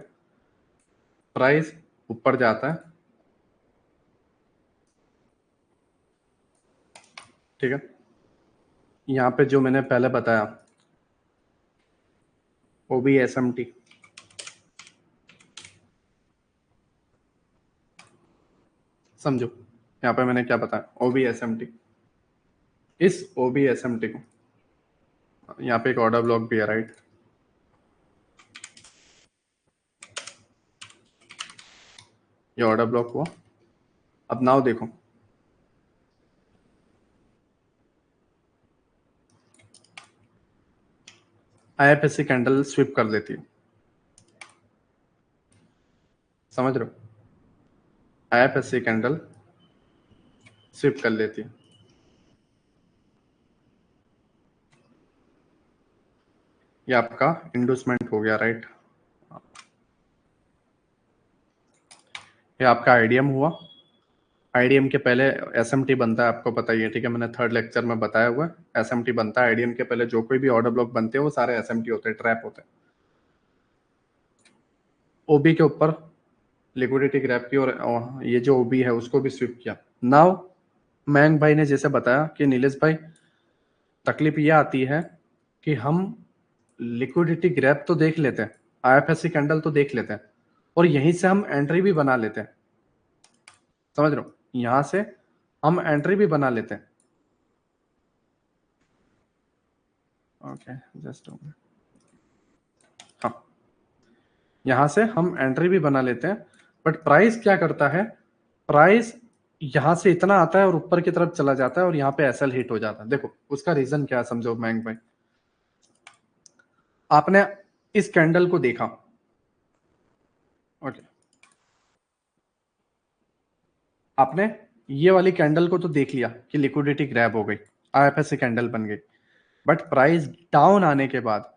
प्राइस ऊपर जाता है, ठीक है? यहाँ पे जो मैंने पहले बताया ओबी एसएमटी, समझो यहाँ पे मैंने क्या बताया, ओबी एसएमटी, इस ओबी एसएमटी को यहाँ पे एक ऑर्डर ब्लॉक भी है, राइट? ये ऑर्डर ब्लॉक हुआ। अब नाउ देखो, आईएफएससी कैंडल स्विप कर देती है, समझ रहे हो? आईएफएससी कैंडल स्विप कर लेती है, ये आपका इंडोसमेंट हो गया, राइट? ये आपका आईडीएम हुआ, आईडीएम के पहले एसएमटी बनता है, आपको पता ही है, ठीक है? मैंने थर्ड लेक्चर में बताया हुआ है, एसएमटी बनता है आईडीएम के पहले, जो कोई भी ऑर्डर ब्लॉक बनते हैं वो सारे एसएमटी होते हैं, ट्रैप होते हैं। ओबी के ऊपर लिक्विडिटी ग्रैब की और ये जो ओबी है उसको भी स्विप किया। नाउ मैंग भाई ने जैसे बताया कि नीलेश भाई तकलीफ ये आती है कि हम लिक्विडिटी ग्रैब तो देख लेते हैं, आईएफएससी कैंडल तो देख लेते हैं और यहीं से हम एंट्री भी बना लेते हैं, समझ रहे हो? यहां से हम एंट्री भी बना लेते हैं। ओके, जस्ट हाँ, यहां से हम एंट्री भी बना लेते हैं, बट प्राइस क्या करता है, प्राइस यहां से इतना आता है और ऊपर की तरफ चला जाता है और यहाँ पे एसएल हिट हो जाता है। देखो उसका रीजन क्या है, समझो मैंग भाई। आपने इस कैंडल को देखा, ओके? आपने ये वाली कैंडल को तो देख लिया कि लिक्विडिटी ग्रैब हो गई, आईएफएससी कैंडल बन गई, बट प्राइस डाउन आने के बाद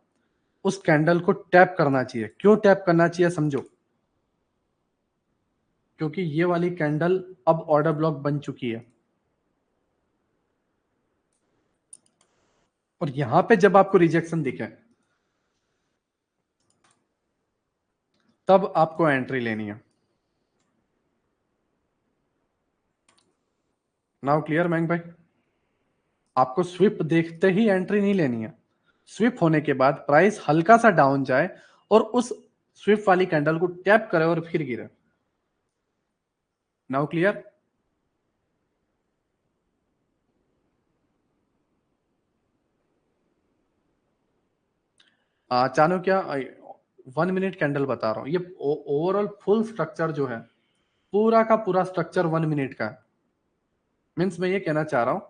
उस कैंडल को टैप करना चाहिए। क्यों टैप करना चाहिए, समझो। क्योंकि ये वाली कैंडल अब ऑर्डर ब्लॉक बन चुकी है और यहां पे जब आपको रिजेक्शन दिखे तब आपको एंट्री लेनी है। नाउ क्लियर मैंग भाई? आपको स्विप देखते ही एंट्री नहीं लेनी है, स्विप होने के बाद प्राइस हल्का सा डाउन जाए और उस स्विप वाली कैंडल को टैप करे और फिर गिरे। Now clear? Chanakya 1 minute candle बता रहा हूँ। ये ओवरऑल फुल स्ट्रक्चर जो है, पूरा का पूरा स्ट्रक्चर 1 मिनट का है। मीन्स मैं ये कहना चाह रहा हूं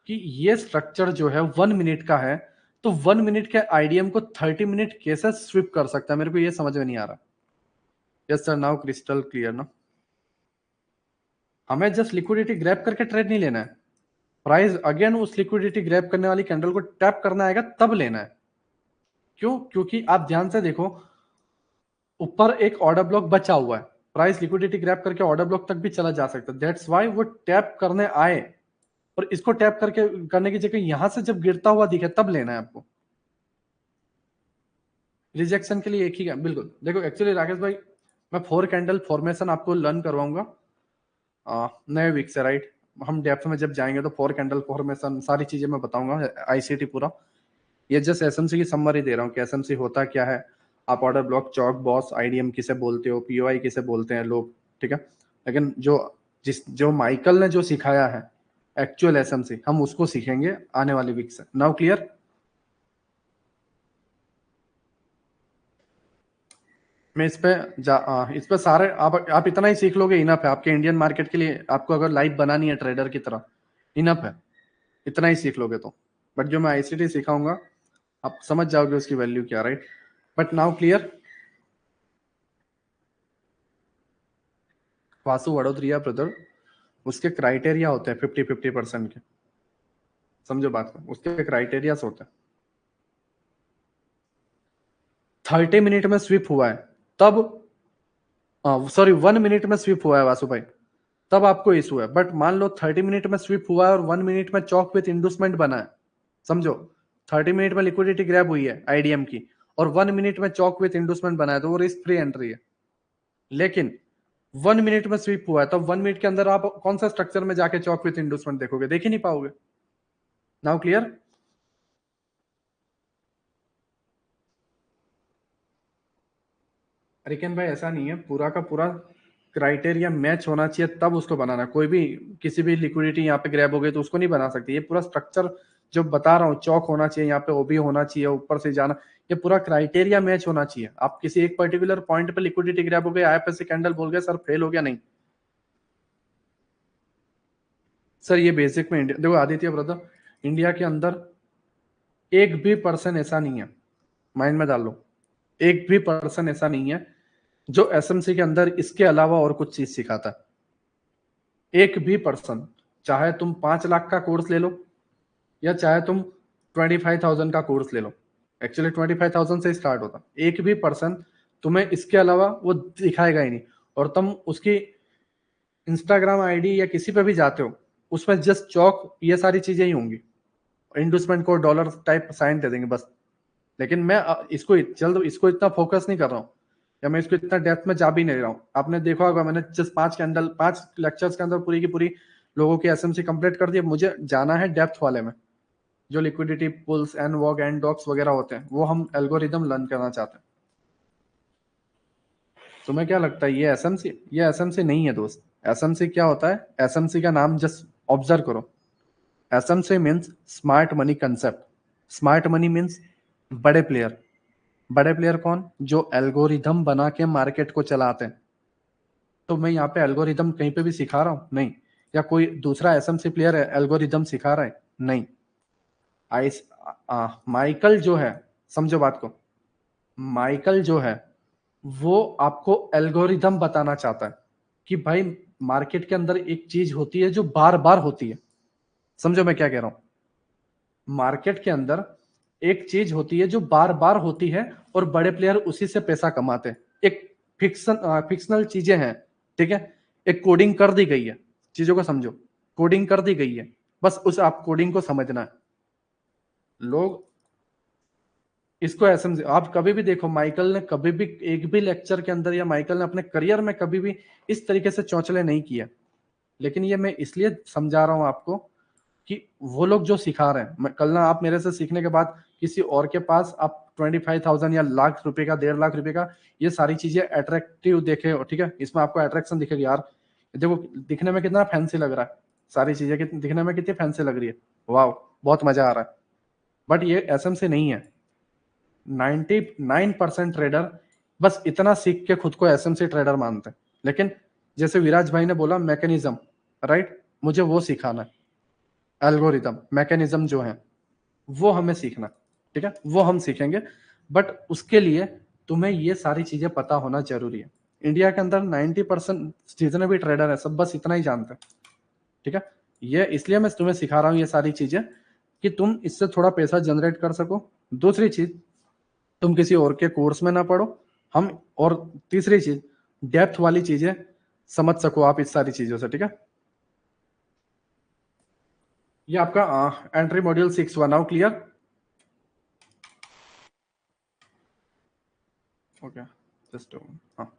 कि ये स्ट्रक्चर जो है 1 मिनट का है, तो 1 मिनट के आईडीएम को 30 मिनट कैसे स्विप कर सकता है, मेरे को ये समझ में नहीं आ रहा। Yes sir, now crystal clear ना। हमें जस्ट लिक्विडिटी ग्रैब करके ट्रेड नहीं लेना है, प्राइस अगेन उस लिक्विडिटी ग्रैब करने वाली कैंडल को टैप करना आएगा तब लेना है। क्यों? क्योंकि आप ध्यान से देखो, ऊपर एक ऑर्डर ब्लॉक बचा हुआ है, प्राइस लिक्विडिटी ग्रैब करके ऑर्डर ब्लॉक तक भी चला जा सकता है। दैट्स वाई वो टैप करने आए, और इसको टैप करके करने की जगह यहां से जब गिरता हुआ दिखे तब लेना है आपको। रिजेक्शन के लिए एक ही है, बिल्कुल। देखो एक्चुअली राकेश भाई, मैं 4 कैंडल फॉर्मेशन आपको लर्न करवाऊंगा नए वीक से, राइट। हम डेप्थ में जब जाएंगे तो 4 कैंडल फॉर्मेशन सारी चीजें मैं बताऊंगा, आईसीटी पूरा। ये जस्ट एसएमसी की समरी दे रहा हूँ कि एसएमसी होता क्या है, आप ऑर्डर ब्लॉक, चौक, बॉस, आईडीएम किसे बोलते हो, पीओआई किसे बोलते हैं लोग, ठीक है। लेकिन जो माइकल ने जो सिखाया है एक्चुअल एसएमसी, हम उसको सीखेंगे आने वाली वीक से। Now clear? मैं इस पे सारे आप इतना ही सीख लोगे, इनफ है आपके इंडियन मार्केट के लिए। आपको अगर लाइफ बनानी है ट्रेडर की तरह, इनफ है, इतना ही सीख लोगे तो। बट जो मैं आईसीटी सिखाऊंगा, आप समझ जाओगे उसकी वैल्यू क्या, right. But now clear? Vasu Vadodariya brother, उसके क्राइटेरिया होते हैं 50-50% के, समझो बात को, उसके क्राइटेरिया होते हैं। 30 मिनट में स्विप हुआ है तब, सॉरी 1 मिनट में स्विप हुआ है वासु भाई, तब आपको इशू है। बट मान लो 30 मिनट में स्विप हुआ है और 1 मिनट में चौक विथ इंडूसमेंट बना है, समझो 30 मिनट में लिक्विडिटी ग्रैब हुई है आईडीएम की, और 1 मिनट में चौक विथ इंडूसमेंट बना है, तो वो रिस्क फ्री एंट्री है। लेकिन 1 मिनट में स्विप हुआ है, तब 1 मिनट के अंदर आप कौन सा स्ट्रक्चर में जाके चौक विथ इंडूसमेंट देखोगे? देख ही नहीं पाओगे। Now clear? अरिकन भाई ऐसा नहीं है, पूरा का पूरा क्राइटेरिया मैच होना चाहिए तब उसको बनाना। कोई भी किसी भी लिक्विडिटी यहाँ पे ग्रैब हो गई तो उसको नहीं बना सकती। ये पूरा स्ट्रक्चर जो बता रहा हूँ, चौक होना चाहिए, यहाँ पे ओबी होना चाहिए, ऊपर से जाना, ये पूरा क्राइटेरिया मैच होना चाहिए। आप किसी एक पर्टिकुलर पॉइंट पे लिक्विडिटी ग्रैब हो गई, आईएफएससी कैंडल बोल गए सर फेल हो गया, नहीं सर। ये बेसिक में इंडिया, देखो आदित्य ब्रदर, इंडिया के अंदर एक भी पर्सन ऐसा नहीं है, माइंड में डाल लो, एक भी पर्सन ऐसा नहीं है जो एसएमसी के अंदर इसके अलावा और कुछ चीज सिखाता है। एक भी पर्सन, चाहे तुम 5 लाख का कोर्स ले लो या चाहे तुम 25,000 का कोर्स ले लो, एक्चुअली 25,000 से स्टार्ट होता, एक भी पर्सन तुम्हें इसके अलावा वो दिखाएगा ही नहीं। और तुम उसकी इंस्टाग्राम आईडी या किसी पे भी जाते हो, उसमें जस्ट चौक ये सारी चीजें ही होंगी, इंडस्टमेंट को डॉलर टाइप साइन दे देंगे बस। लेकिन मैं इसको इतना फोकस नहीं कर रहा हूँ, या मैं इसको इतना डेप्थ में जा भी नहीं रहा हूँ। आपने देखा होगा मैंने जस्ट 5 लेक्चर्स के अंदर पूरी की पूरी लोगों की एसएमसी कंप्लीट कर दी। मुझे जाना है डेप्थ वाले में, जो लिक्विडिटी पुल्स एंड वॉग एंड डॉक्स वगैरह होते हैं, वो हम एल्गोरिदम लर्न करना चाहते हैं। तुम्हें क्या लगता है ये एसएमसी नहीं है दोस्त। एसएमसी क्या होता है? एसएमसी का नाम जस्ट ऑब्जर्व करो। SMC means smart money concept. Smart money means बड़े प्लेयर। बड़े प्लेयर कौन? जो एल्गोरिदम बना के मार्केट को चलाते हैं। तो मैं यहाँ पे एल्गोरिदम कहीं पे भी सिखा रहा हूँ? नहीं। या कोई दूसरा एसएमसी प्लेयर है एल्गोरिदम सिखा रहा है? नहीं। आइस माइकल जो है, समझो बात को, माइकल जो है वो आपको एल्गोरिदम बताना चाहता है कि भाई मार्केट के अंदर एक चीज होती है जो बार बार होती है। समझो मैं क्या कह रहा हूं। मार्केट के अंदर एक चीज होती है जो बार बार होती है और बड़े प्लेयर उसी से पैसा कमाते हैं। एक फिक्शनल चीजें हैं, ठीक है, एक कोडिंग कर दी गई है, चीजों को समझो, कोडिंग कर दी गई है, बस उस आप कोडिंग को समझना है। लोग इसको एसएमसी, आप कभी भी देखो माइकल ने कभी भी एक भी लेक्चर के अंदर, या माइकल ने अपने करियर में कभी भी इस तरीके से चौचले नहीं किया। लेकिन ये मैं इसलिए समझा रहा हूं आपको कि वो लोग जो सिखा रहे हैं, कल ना आप मेरे से सीखने के बाद किसी और के पास आप 25,000 या लाख रुपए का, 1.5 लाख रुपए का, ये सारी चीजें अट्रैक्टिव देखे, ठीक है, इसमें आपको अट्रैक्शन दिखेगी यार, देखो दिखने में कितना फैंसी लग रहा है, सारी चीजें दिखने में कितनी फैंसी लग रही है, वाह बहुत मजा आ रहा है। बट ये एसएमसी नहीं है। 99% ट्रेडर बस इतना सीख के खुद को एसएमसी ट्रेडर मानते हैं, लेकिन जैसे विराज भाई ने बोला मैकेनिज्म, राइट, मुझे वो सिखाना है, एल्गोरिदम मैकेनिज्म जो है वो हमें सीखना, ठीक है, वो हम सीखेंगे। बट उसके लिए तुम्हें ये सारी चीजें पता होना जरूरी है। इंडिया के अंदर 90% जितने भी ट्रेडर है सब बस इतना ही जानते हैं, ठीक है। ये इसलिए मैं तुम्हें सिखा रहा हूँ ये सारी चीजें कि तुम इससे थोड़ा पैसा जनरेट कर सको। दूसरी चीज, तुम किसी और के कोर्स में ना पढ़ो हम, और तीसरी चीज, डेप्थ वाली चीजें समझ सको आप इस सारी चीजों से, ठीक है। ये आपका एंट्री मॉड्यूल 6 हुआ, नाउ क्लियर। ओके, जस्ट हाँ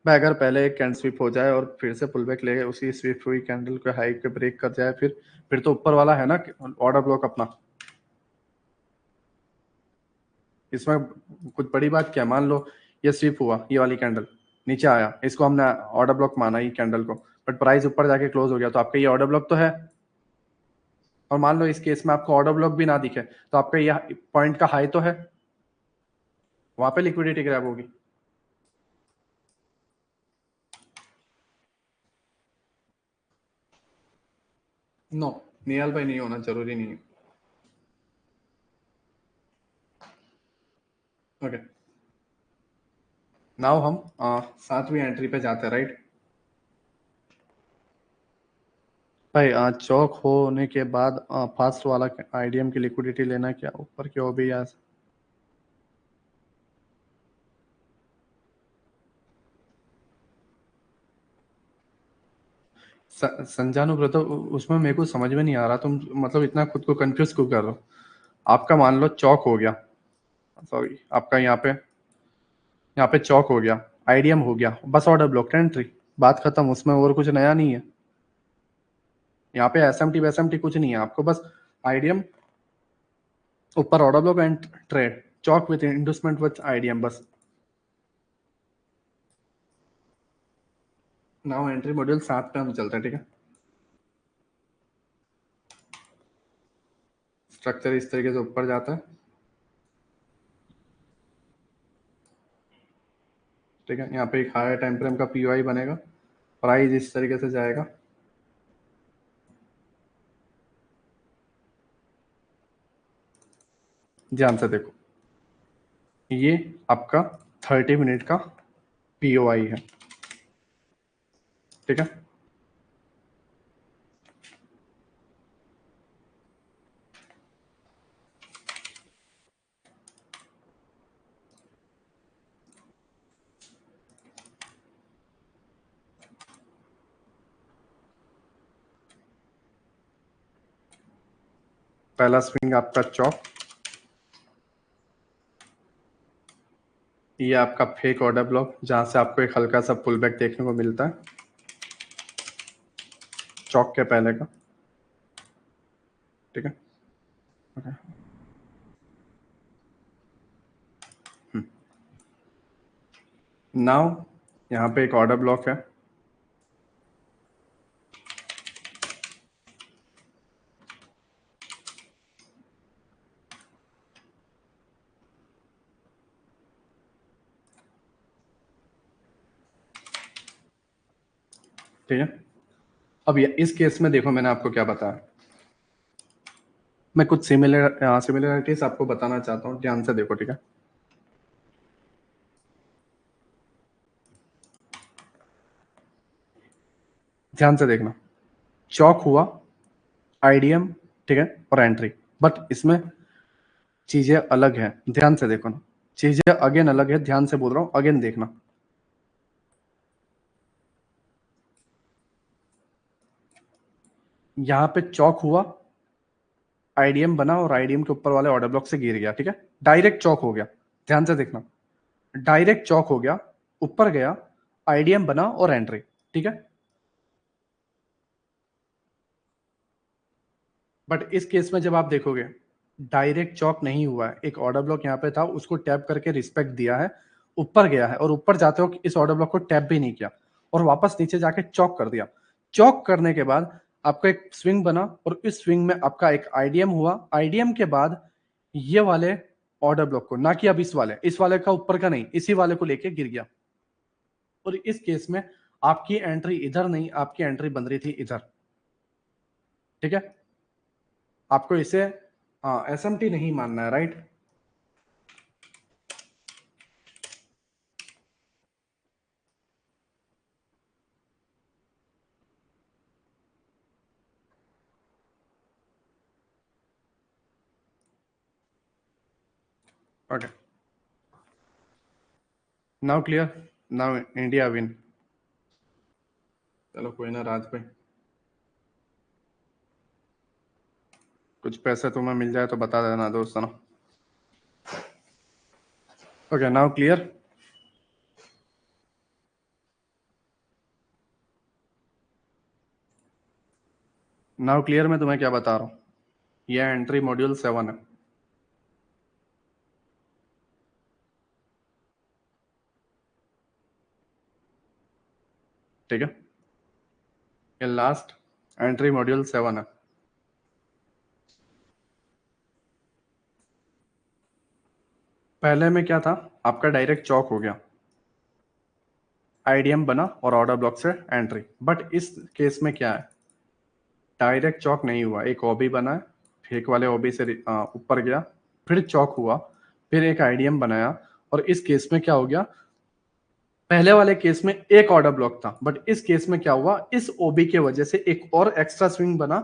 भाई, अगर पहले एक कैंडल स्विप हो जाए और फिर से पुल बैक ले उसी स्विप हुई कैंडल को हाई पे ब्रेक कर जाए, फिर तो ऊपर वाला है ना ऑर्डर ब्लॉक अपना। इसमें कुछ बड़ी बात क्या, मान लो ये स्विप हुआ, ये वाली कैंडल नीचे आया, इसको हमने ऑर्डर ब्लॉक माना ये कैंडल को, बट प्राइस ऊपर जाके क्लोज हो गया, तो आपका ये ऑर्डर ब्लॉक तो है। और मान लो इस केस में आपको ऑर्डर ब्लॉक भी ना दिखे, तो आपका ये पॉइंट का हाई तो है, वहां पे लिक्विडिटी ग्रैब होगी। नो, निहाल भाई नहीं होना जरूरी नहीं है। ओके, नाउ हम 7वीं एंट्री पे जाते हैं, राइट भाई। चौक होने के बाद फास्ट वाला आईडीएम की लिक्विडिटी लेना, क्या ऊपर की ओबी या संजानु ब्रदर, उसमें मेरे को समझ में नहीं आ रहा, तुम मतलब इतना खुद को कंफ्यूज क्यों कर रहे हो। आपका मान लो चौक हो गया, सॉरी आपका यहाँ पे चौक हो गया, आईडीएम हो गया, बस ऑर्डर ब्लॉक एंट्री, बात खत्म, उसमें और कुछ नया नहीं है। यहाँ पे एसएमटी वैसएमटी कुछ नहीं है, आपको बस आईडीएम ऊपर order block and trade, CHoCH with inducement with IDM, बस। नाउ एंट्री मॉड्यूल 7 पे हम चलते हैं, ठीक है। स्ट्रक्चर इस तरीके से ऊपर जाता है, ठीक है। यहाँ पे एक हायर टाइम फ्रेम का पीओआई बनेगा, प्राइस इस तरीके से जाएगा, ध्यान से देखो, ये आपका 30 मिनट का पीओआई है, ठीक है। पहला स्विंग आपका चौक, ये आपका फेक ऑर्डर ब्लॉक जहां से आपको एक हल्का सा पुल बैक देखने को मिलता है चौक के पहले का, ठीक है। नाउ यहाँ पे एक ऑर्डर ब्लॉक है, ठीक है। अब ये इस केस में देखो मैंने आपको क्या बताया, मैं कुछ सिमिलरिटीज आपको बताना चाहता हूँ, ध्यान से देखो, ठीक है। ध्यान से देखना, चौक हुआ, आईडीएम, ठीक है, और एंट्री, बट इसमें चीजें अलग है, ध्यान से देखो ना, चीजें अगेन अलग है, ध्यान से बोल रहा हूँ, अगेन देखना। यहाँ पे चौक हुआ, आईडीएम बना और आईडीएम के ऊपर वाले ऑर्डर ब्लॉक से गिर गया, ठीक है, डायरेक्ट चौक हो गया, ध्यान से देखना, डायरेक्ट चौक हो गया, ऊपर गया, आईडीएम बना और एंट्री, ठीक है। बट इस केस में जब आप देखोगे डायरेक्ट चौक नहीं हुआ है, एक ऑर्डर ब्लॉक यहाँ पे था, उसको टैप करके रिस्पेक्ट दिया है, ऊपर गया है और ऊपर जाते हो इस ऑर्डर ब्लॉक को टैप भी नहीं किया और वापस नीचे जाके चौक कर दिया। चौक करने के बाद आपका एक स्विंग बना और इस स्विंग में आपका एक आईडीएम हुआ, आईडीएम के बाद ये वाले ऑर्डर ब्लॉक को, ना कि अब इस वाले का ऊपर का नहीं, इसी वाले को लेके गिर गया। और इस केस में आपकी एंट्री इधर नहीं, आपकी एंट्री बन रही थी इधर। ठीक है, आपको इसे एसएमटी नहीं मानना है, right? Okay, now clear, now India win. चलो कोई ना राज भाई, कुछ पैसे तुम्हें मिल जाए तो बता देना दोस्तों ना। Okay, now clear. Now clear, मैं तुम्हें क्या बता रहा हूँ, ये एंट्री मॉड्यूल 7 है। ठीक है, ये लास्ट एंट्री मॉड्यूल 7 है। पहले में क्या था, आपका डायरेक्ट चौक हो गया, आईडीएम बना और ऑर्डर ब्लॉक से एंट्री। बट इस केस में क्या है, डायरेक्ट चौक नहीं हुआ, एक ओबी बना है, एक वाले ओबी से ऊपर गया, फिर चौक हुआ, फिर एक आईडीएम बनाया। और इस केस में क्या हो गया, पहले वाले केस में एक ऑर्डर ब्लॉक था, बट इस केस में क्या हुआ, इस ओबी के वजह से एक और एक्स्ट्रा स्विंग बना,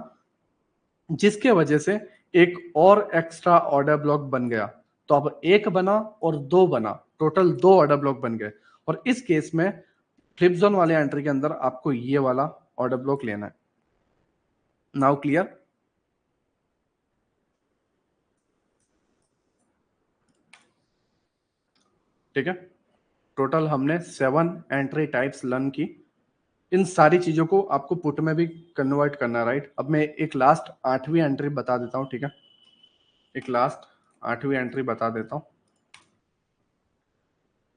जिसके वजह से एक और एक्स्ट्रा ऑर्डर ब्लॉक बन गया। तो अब एक बना और दो बना, टोटल दो ऑर्डर ब्लॉक बन गए। और इस केस में फ्लिप जोन वाले एंट्री के अंदर आपको ये वाला ऑर्डर ब्लॉक लेना है। Now clear? ठीक है, टोटल हमने 7 एंट्री टाइप्स लर्न की। इन सारी चीजों को आपको पुट में भी कन्वर्ट करना है, राइट? अब मैं एक लास्ट 8वीं एंट्री बता देता हूं, ठीक है? एक लास्ट 8वीं एंट्री बता देता हूं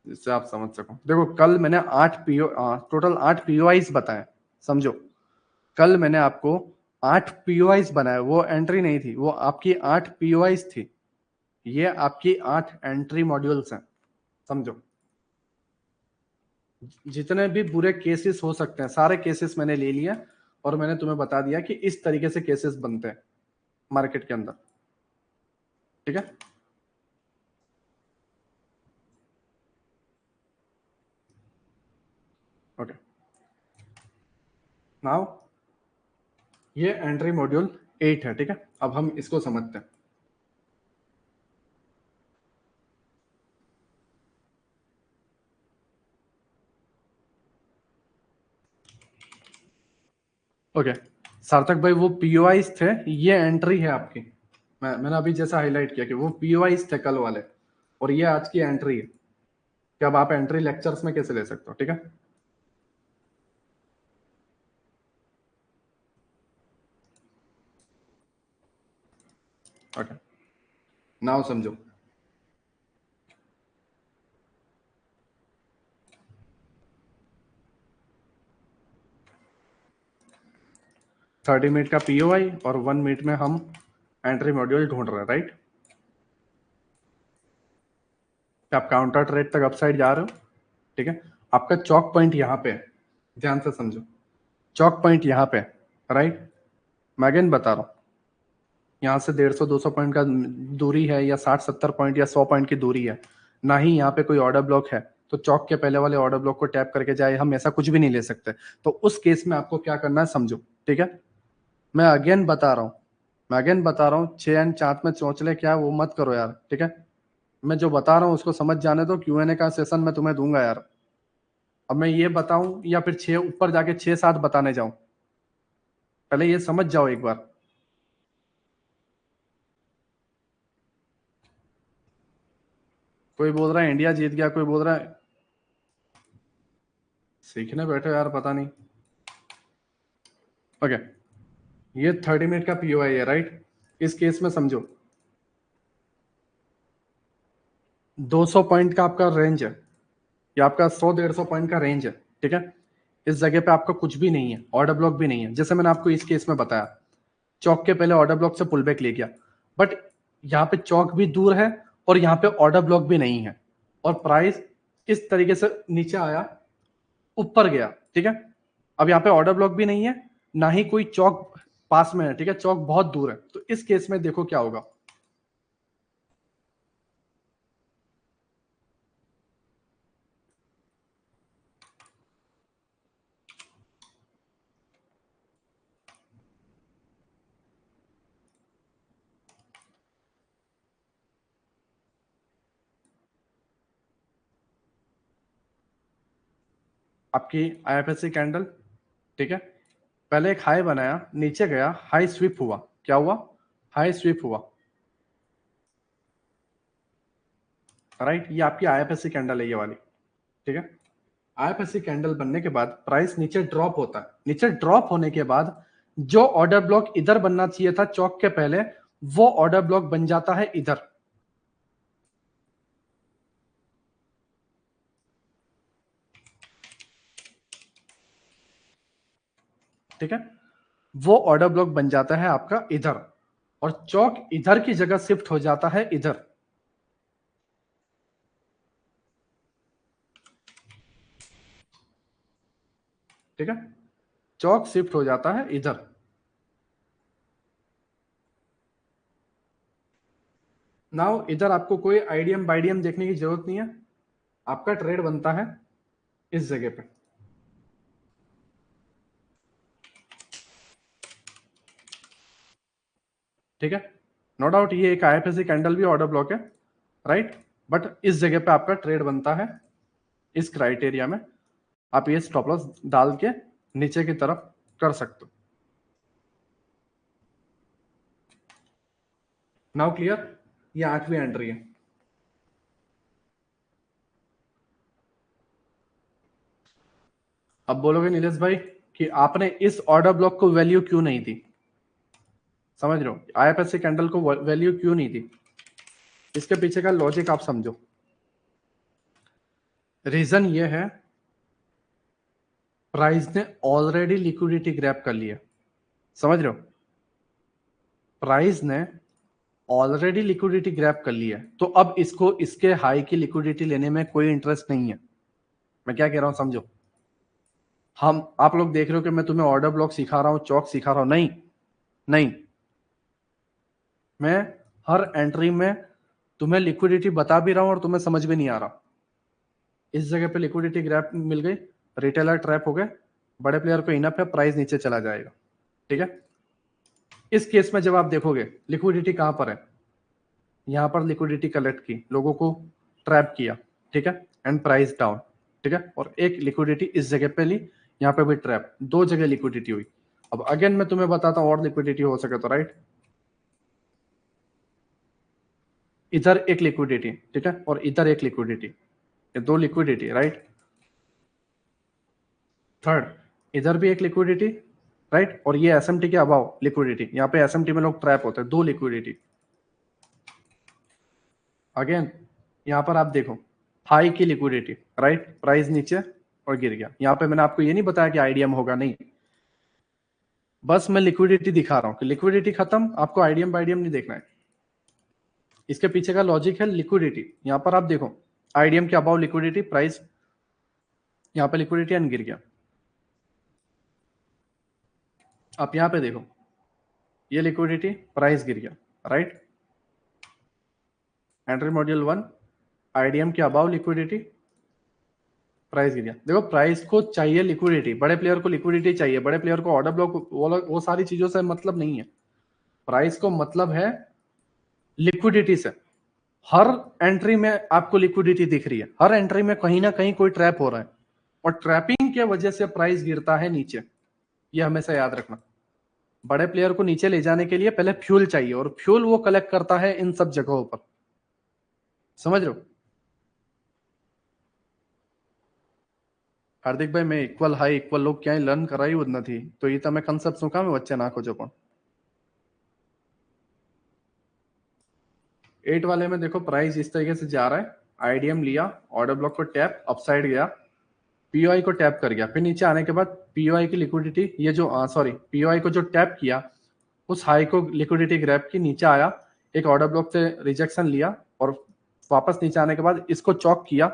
जिससे आप समझ सको। देखो, कल मैंने 8 पीओ टोटल 8 पीओआईस बताए, समझो। कल मैंने आपको 8 पीओआईस बनाए, वो एंट्री नहीं थी, वो आपकी 8 पीओआईस थी। ये आपकी 8 एंट्री मॉड्यूल्स हैं, समझो। जितने भी बुरे केसेस हो सकते हैं, सारे केसेस मैंने ले लिया और मैंने तुम्हें बता दिया कि इस तरीके से केसेस बनते हैं मार्केट के अंदर। ठीक है, ओके। नाउ ये एंट्री मॉड्यूल 8 है, ठीक है? अब हम इसको समझते हैं। ओके, सार्थक भाई, वो पीओआईस थे, ये एंट्री है आपकी। मैंने अभी जैसा हाईलाइट किया कि वो पीओआईस थे कल वाले, और ये आज की एंट्री है। कि अब आप एंट्री लेक्चर्स में कैसे ले सकते हो, ठीक है? ओके, नाउ समझो। थर्टी मिनट का पीओआई और 1 मिनट में हम एंट्री मॉड्यूल ढूंढ रहे हैं, राइट? आप काउंटर ट्रेड तक अपसाइड जा रहे हो, ठीक है? आपका चौक पॉइंट यहाँ पे है, ध्यान से समझो। चौक पॉइंट यहाँ पे, राइट? मैं अगेन बता रहा हूँ, यहाँ से 150-200 पॉइंट का दूरी है, या 60-70 पॉइंट या 100 पॉइंट की दूरी है। ना ही यहाँ पे कोई ऑर्डर ब्लॉक है, तो चौक के पहले वाले ऑर्डर ब्लॉक को टैप करके जाए, हम ऐसा कुछ भी नहीं ले सकते। तो उस केस में आपको क्या करना है, समझो, ठीक है? मैं अगेन बता रहा हूँ, 6 एंड चांद में चौंचले क्या, वो मत करो यार, ठीक है? मैं जो बता रहा हूँ उसको समझ जाने दो, क्यूएनए का सेशन मैं तुम्हें दूंगा यार। अब मैं ये बताऊं या फिर 6 ऊपर जाके 6-7 बताने जाऊं, पहले ये समझ जाओ एक बार। कोई बोल रहा है इंडिया जीत गया, कोई बोल रहा है सीखने बैठे यार, पता नहीं। ओके, ये 30 मिनट का पीओआई है, राइट? इस केस में समझो, 200 पॉइंट का आपका रेंज है, या आपका 100-150 पॉइंट का रेंज है, ठीक है? इस जगह पे आपका कुछ भी नहीं है, ऑर्डर ब्लॉक भी नहीं है, जैसे मैंने आपको इस केस में बताया। चौक के पहले ऑर्डर ब्लॉक से पुल बैक ले गया, बट यहाँ पे चौक भी दूर है और यहाँ पे ऑर्डर ब्लॉक भी नहीं है, और प्राइस इस तरीके से नीचे आया, ऊपर गया, ठीक है। अब यहाँ पे ऑर्डर ब्लॉक भी नहीं है, ना ही कोई चौक पास में है, ठीक है, चौक बहुत दूर है। तो इस केस में देखो क्या होगा। आपकी आईएफएससी कैंडल, ठीक है, पहले एक हाई बनाया, नीचे गया, हाई स्वीप हुआ, क्या हुआ, हाई स्वीप हुआ, राइट। ये आपकी आईएफएससी कैंडल है, ये वाली, ठीक है। आईएफएससी कैंडल बनने के बाद प्राइस नीचे ड्रॉप होता है, नीचे ड्रॉप होने के बाद जो ऑर्डर ब्लॉक इधर बनना चाहिए था चौक के पहले, वो ऑर्डर ब्लॉक बन जाता है इधर, ठीक है। वो ऑर्डर ब्लॉक बन जाता है आपका इधर, और चौक इधर की जगह शिफ्ट हो जाता है इधर, ठीक है। चौक शिफ्ट हो जाता है इधर। नाउ इधर आपको कोई आईडीएम बाइडियम देखने की जरूरत नहीं है, आपका ट्रेड बनता है इस जगह पे, ठीक है। नो डाउट ये एक आईएफएससी कैंडल भी ऑर्डर ब्लॉक है, राइट, बट इस जगह पे आपका ट्रेड बनता है, इस क्राइटेरिया में आप ये स्टॉप लॉस डाल के नीचे की तरफ कर सकते हो। नाउ क्लियर, ये 8वीं एंट्री है। अब बोलोगे नीलेश भाई कि आपने इस ऑर्डर ब्लॉक को वैल्यू क्यों नहीं दी, समझ रहे हो, आईएफएससी कैंडल को वैल्यू क्यों नहीं दी, इसके पीछे का लॉजिक आप समझो। रीजन ये है, प्राइस ने ऑलरेडी लिक्विडिटी ग्रैब कर लिया, समझ रहे हो, प्राइस ने ऑलरेडी लिक्विडिटी ग्रैब कर लिया, तो अब इसको इसके हाई की लिक्विडिटी लेने में कोई इंटरेस्ट नहीं है। मैं क्या कह रहा हूं समझो, हम आप लोग देख रहे हो कि मैं तुम्हें ऑर्डर ब्लॉक सिखा रहा हूं, चौक सिखा रहा हूं, नहीं नहीं, मैं हर एंट्री में तुम्हें लिक्विडिटी बता भी रहा हूं और तुम्हें समझ भी नहीं आ रहा। इस जगह पे लिक्विडिटी ग्रैब मिल गई, रिटेलर ट्रैप हो गए, बड़े प्लेयर को इनफ है, प्राइस नीचे चला जाएगा, ठीक है। इस केस में जब आप देखोगे लिक्विडिटी कहां पर है, यहां पर लिक्विडिटी कलेक्ट की, लोगों को ट्रैप किया, ठीक है, एंड प्राइस डाउन, ठीक है, और एक लिक्विडिटी इस जगह पे ली, यहां पे भी ट्रैप, दो जगह लिक्विडिटी हुई। अब अगेन मैं तुम्हें बताता हूं और लिक्विडिटी हो सके तो, राइट, इधर एक लिक्विडिटी, ठीक है, और इधर एक लिक्विडिटी, ये दो लिक्विडिटी, राइट। थर्ड, इधर भी एक लिक्विडिटी, राइट, और ये एसएमटी के अबाव लिक्विडिटी, यहाँ पे एसएमटी में लोग ट्रैप होते हैं, दो लिक्विडिटी। अगेन यहां पर आप देखो हाई की लिक्विडिटी, राइट, प्राइस नीचे और गिर गया। यहां पे मैंने आपको ये नहीं बताया कि आईडीएम होगा, नहीं, बस मैं लिक्विडिटी दिखा रहा हूं कि लिक्विडिटी खत्म, आपको आईडीएम बाईडीएम नहीं देखना है। इसके पीछे का लॉजिक है लिक्विडिटी। यहां पर आप देखो आईडीएम के अबाव लिक्विडिटी, प्राइस यहां पे लिक्विडिटी एंड गिर गया। आप यहां पे देखो ये लिक्विडिटी, प्राइस गिर गया, राइट। एंट्री मॉड्यूल 1, आईडीएम के अबाव लिक्विडिटी, प्राइस गिर गया। देखो प्राइस को चाहिए लिक्विडिटी, बड़े प्लेयर को लिक्विडिटी चाहिए, बड़े प्लेयर को ऑर्डर ब्लॉक, वो सारी चीजों से मतलब नहीं है, प्राइस को मतलब है लिक्विडिटी से। हर एंट्री में आपको लिक्विडिटी दिख रही है, हर एंट्री में कहीं ना कहीं कोई ट्रैप हो रहा है, और ट्रैपिंग के वजह से प्राइस गिरता है नीचे, ये हमेशा याद रखना। बड़े प्लेयर को नीचे ले जाने के लिए पहले फ्यूल चाहिए, और फ्यूल वो कलेक्ट करता है इन सब जगहों पर, समझ रहे हो। हार्दिक भाई मैं इक्वल हाई इक्वल लोग क्या लर्न कराई होत નથી, તો એ તમે કન્સેપ્ટ શું કામ વચ્ચે નાખો છો પણ। 8 वाले में देखो प्राइस इस तरीके से जा रहा है, आईडीएम लिया, ऑर्डर ब्लॉक को टैप, अपसाइड गया, पीओआई को टैप कर गया, फिर नीचे आने के बाद पीओआई की लिक्विडिटी, ये जो सॉरी पीओआई को जो टैप किया, उस हाई को लिक्विडिटी ग्रैब की, नीचे आया, एक ऑर्डर ब्लॉक से रिजेक्शन लिया और वापस नीचे आने के बाद इसको चॉक किया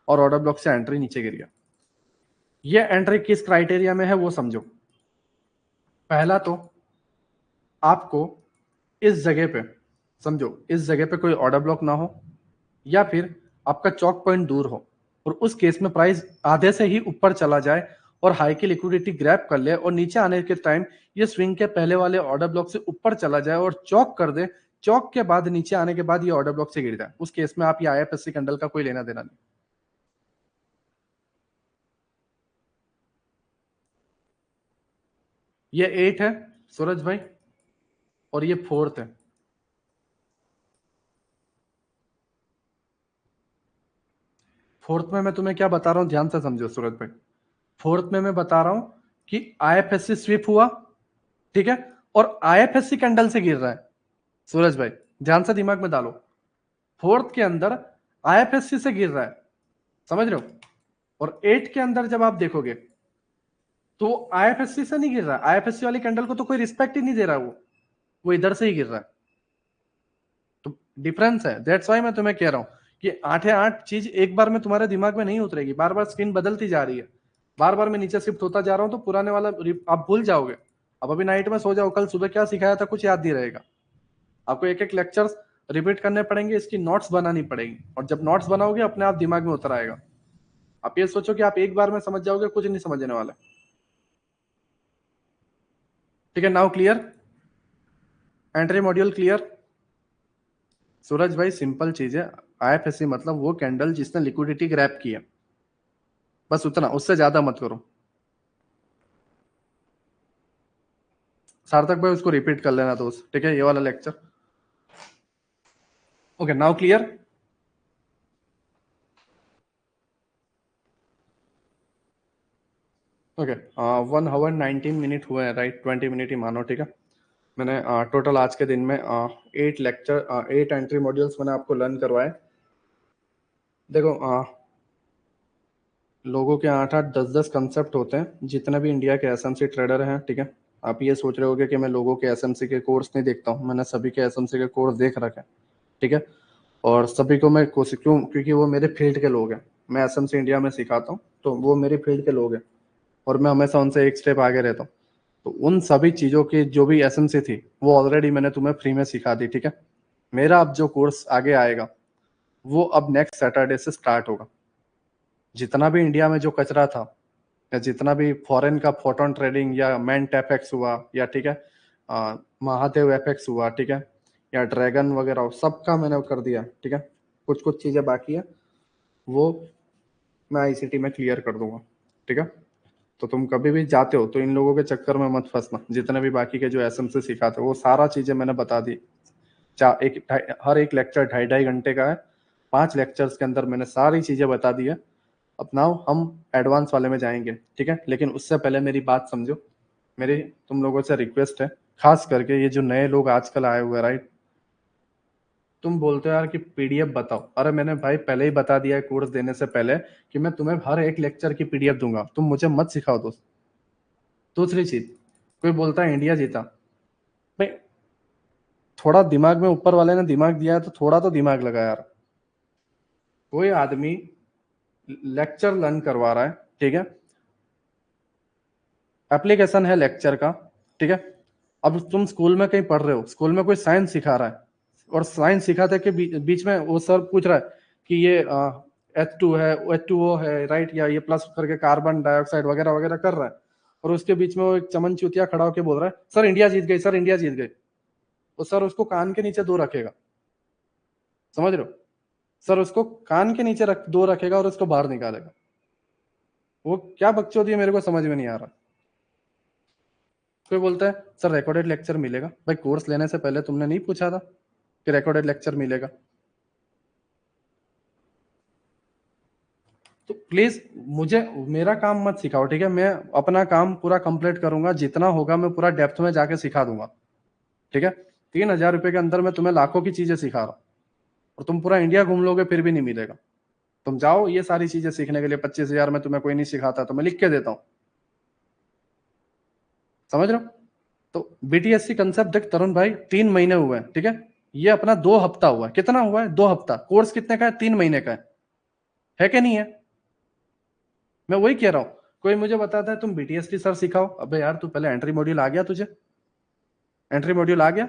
और ऑर्डर ब्लॉक से एंट्री नीचे गिर गया। ये एंट्री किस क्राइटेरिया में है वो समझो। पहला तो आपको इस जगह पे समझो, इस जगह पे कोई ऑर्डर ब्लॉक ना हो या फिर आपका चॉक पॉइंट दूर हो और उस केस में प्राइस आधे से ही ऊपर चला जाए और हाई की लिक्विडिटी ग्रैब कर ले और नीचे आने के टाइम ये स्विंग के पहले वाले ऑर्डर ब्लॉक से ऊपर चला जाए और चॉक कर दे, चॉक के बाद नीचे आने के बाद ये ऑर्डर ब्लॉक से गिर जाए, उस केस में आप ये आईएफएससी कैंडल का कोई लेना देना नहीं। ये 8 है सूरज भाई और ये 4th है। फोर्थ में मैं तुम्हें क्या बता रहा हूं, ध्यान से समझो सूरज भाई। फोर्थ में मैं बता रहा हूं कि आईएफएससी स्विप हुआ, ठीक है, और आईएफएससी कैंडल से गिर रहा है। सूरज भाई ध्यान से दिमाग में डालो, फोर्थ के अंदर आईएफएससी से गिर रहा है, समझ रहे हो। और 8 के अंदर जब आप देखोगे तो आईएफएससी से नहीं गिर रहा, आईएफएससी वाली कैंडल को तो कोई रिस्पेक्ट ही नहीं दे रहा, वो इधर से ही गिर रहा है। तो डिफरेंस है, दैट्स वाई मैं तुम्हें कह रहा हूं कि 8 चीज एक बार में तुम्हारे दिमाग में नहीं उतरेगी, बार बार स्क्रीन बदलती जा रही है, बार बार मैं नीचे शिफ्ट होता जा रहा हूं तो पुराने वाला आप भूल जाओगे। अब अभी नाइट में सो जाओ, कल सुबह क्या सिखाया था कुछ याद नहीं रहेगा। आपको एक एक लेक्चर्स रिपीट करने पड़ेंगे, इसकी नोट्स बनानी पड़ेगी और जब नोट्स बनाओगे अपने आप दिमाग में उतर आएगा। आप ये सोचो कि आप एक बार में समझ जाओगे, कुछ नहीं समझने वाला। ठीक है, now clear, entry module clear. Suraj भाई सिंपल चीज है, आईएफएससी मतलब वो कैंडल जिसने लिक्विडिटी ग्रैब की है, बस उतना, उससे ज्यादा मत करो। सार्थक भाई उसको रिपीट कर लेना दोस्त, ठीक है, ये वाला lecture. Okay now clear. Okay 1 hour 19 minute हुए हैं, राइट, 20 मिनट ही मानो, ठीक है। मैंने टोटल आज के दिन में 8 लेक्चर 8 एंट्री मॉड्यूल्स मैंने आपको लर्न करवाए। देखो लोगों के 8-8 10-10 कंसेप्ट होते हैं, जितने भी इंडिया के एसएमसी ट्रेडर हैं, ठीक है। आप ये सोच रहे होगे कि मैं लोगों के एसएमसी के कोर्स नहीं देखता हूँ, मैंने सभी के एसएमसी के कोर्स देख रखे हैं, ठीक है। और सभी को मैं कोशिश, क्यों, क्योंकि वो मेरे फील्ड के लोग हैं, मैं एसएमसी इंडिया में सिखाता हूँ तो वो मेरे फील्ड के लोग हैं और मैं हमेशा उनसे एक स्टेप आगे रहता हूँ। तो उन सभी चीज़ों की जो भी एसएमसी थी वो ऑलरेडी मैंने तुम्हें फ्री में सिखा दी, ठीक है। मेरा अब जो कोर्स आगे आएगा वो अब नेक्स्ट सैटरडे से स्टार्ट होगा। जितना भी इंडिया में जो कचरा था या जितना भी फॉरेन का फोटोन ट्रेडिंग या मेंट एफएक्स हुआ या, ठीक है, महादेव एफएक्स हुआ, ठीक है, या ड्रैगन वगैरह, सबका मैंने कर दिया, ठीक है। कुछ कुछ चीज़ें बाकी है वो मैं आईसीटी में क्लियर कर दूंगा, ठीक है। तो तुम कभी भी जाते हो तो इन लोगों के चक्कर में मत फंसना, जितने भी बाकी के जो एसएमसी सिखाते वो सारा चीजें मैंने बता दी। हर एक लेक्चर 2.5-2.5 घंटे का है, 5 लेक्चर्स के अंदर मैंने सारी चीजें बता दी है। अब नाउ हम एडवांस वाले में जाएंगे, ठीक है। लेकिन उससे पहले मेरी बात समझो, मेरी तुम लोगों से रिक्वेस्ट है, खास करके ये जो नए लोग आजकल आए हुए, राइट, तुम बोलते हो यार कि पीडीएफ बताओ, अरे मैंने भाई पहले ही बता दिया है कोर्स देने से पहले कि मैं तुम्हें हर एक लेक्चर की पीडीएफ दूंगा, तुम मुझे मत सिखाओ दोस्त। दूसरी चीज, कोई बोलता है इंडिया जीता, भाई थोड़ा दिमाग में ऊपर वाले ने दिमाग दिया है तो थोड़ा तो दिमाग लगा यार। कोई आदमी लेक्चर लर्न करवा रहा है, ठीक है, एप्लीकेशन है लेक्चर का, ठीक है। अब तुम स्कूल में कहीं पढ़ रहे हो, स्कूल में कोई साइंस सिखा रहा है और साइंस सिखाते के बीच में वो सर पूछ रहा है कि ये H2 है, H2O है, राइट, या ये प्लस करके कार्बन डाइऑक्साइड वगैरह वगैरह कर रहा है और उसके बीच में वो एक चमन चूतिया खड़ा होकर बोल रहा है सर इंडिया जीत गई, सर इंडिया जीत गई। तो सर उसको कान के नीचे 2 रखेगा, समझ रहे हो, सर उसको कान के नीचे 2 रखेगा और उसको बाहर निकालेगा। वो क्या बकचोदी है मेरे को समझ में नहीं आ रहा। कोई बोलता है सर रिकॉर्डेड लेक्चर मिलेगा, भाई कोर्स लेने से पहले तुमने नहीं पूछा था कि रिकॉर्डेड लेक्चर मिलेगा। तो प्लीज मुझे मेरा काम मत सिखाओ, ठीक है, मैं अपना काम पूरा कंप्लीट करूंगा, जितना होगा मैं पूरा डेप्थ में जाके सिखा दूंगा, ठीक है। 3,000 रुपए के अंदर मैं तुम्हें लाखों की चीजें सिखा रहा हूँ और तुम पूरा इंडिया घूम लोगे फिर भी नहीं मिलेगा। तुम जाओ ये सारी चीजें सीखने के लिए, 25,000 में तुम्हें कोई नहीं सिखाता तो मैं लिख के देता हूँ, समझ रहे हो। तो बीटीएससी कंसेप्ट देख तरुण भाई, 3 महीने हुए हैं, ठीक है, ये अपना 2 हफ्ता हुआ है, कितना हुआ है 2 हफ्ता, कोर्स कितने का है 3 महीने का है कि नहीं है? मैं वही कह रहा हूं, कोई मुझे बताता है तुम बीटीएसटी सर सिखाओ, अबे यार तू पहले एंट्री मॉड्यूल आ गया तुझे? एंट्री मॉड्यूल आ गया?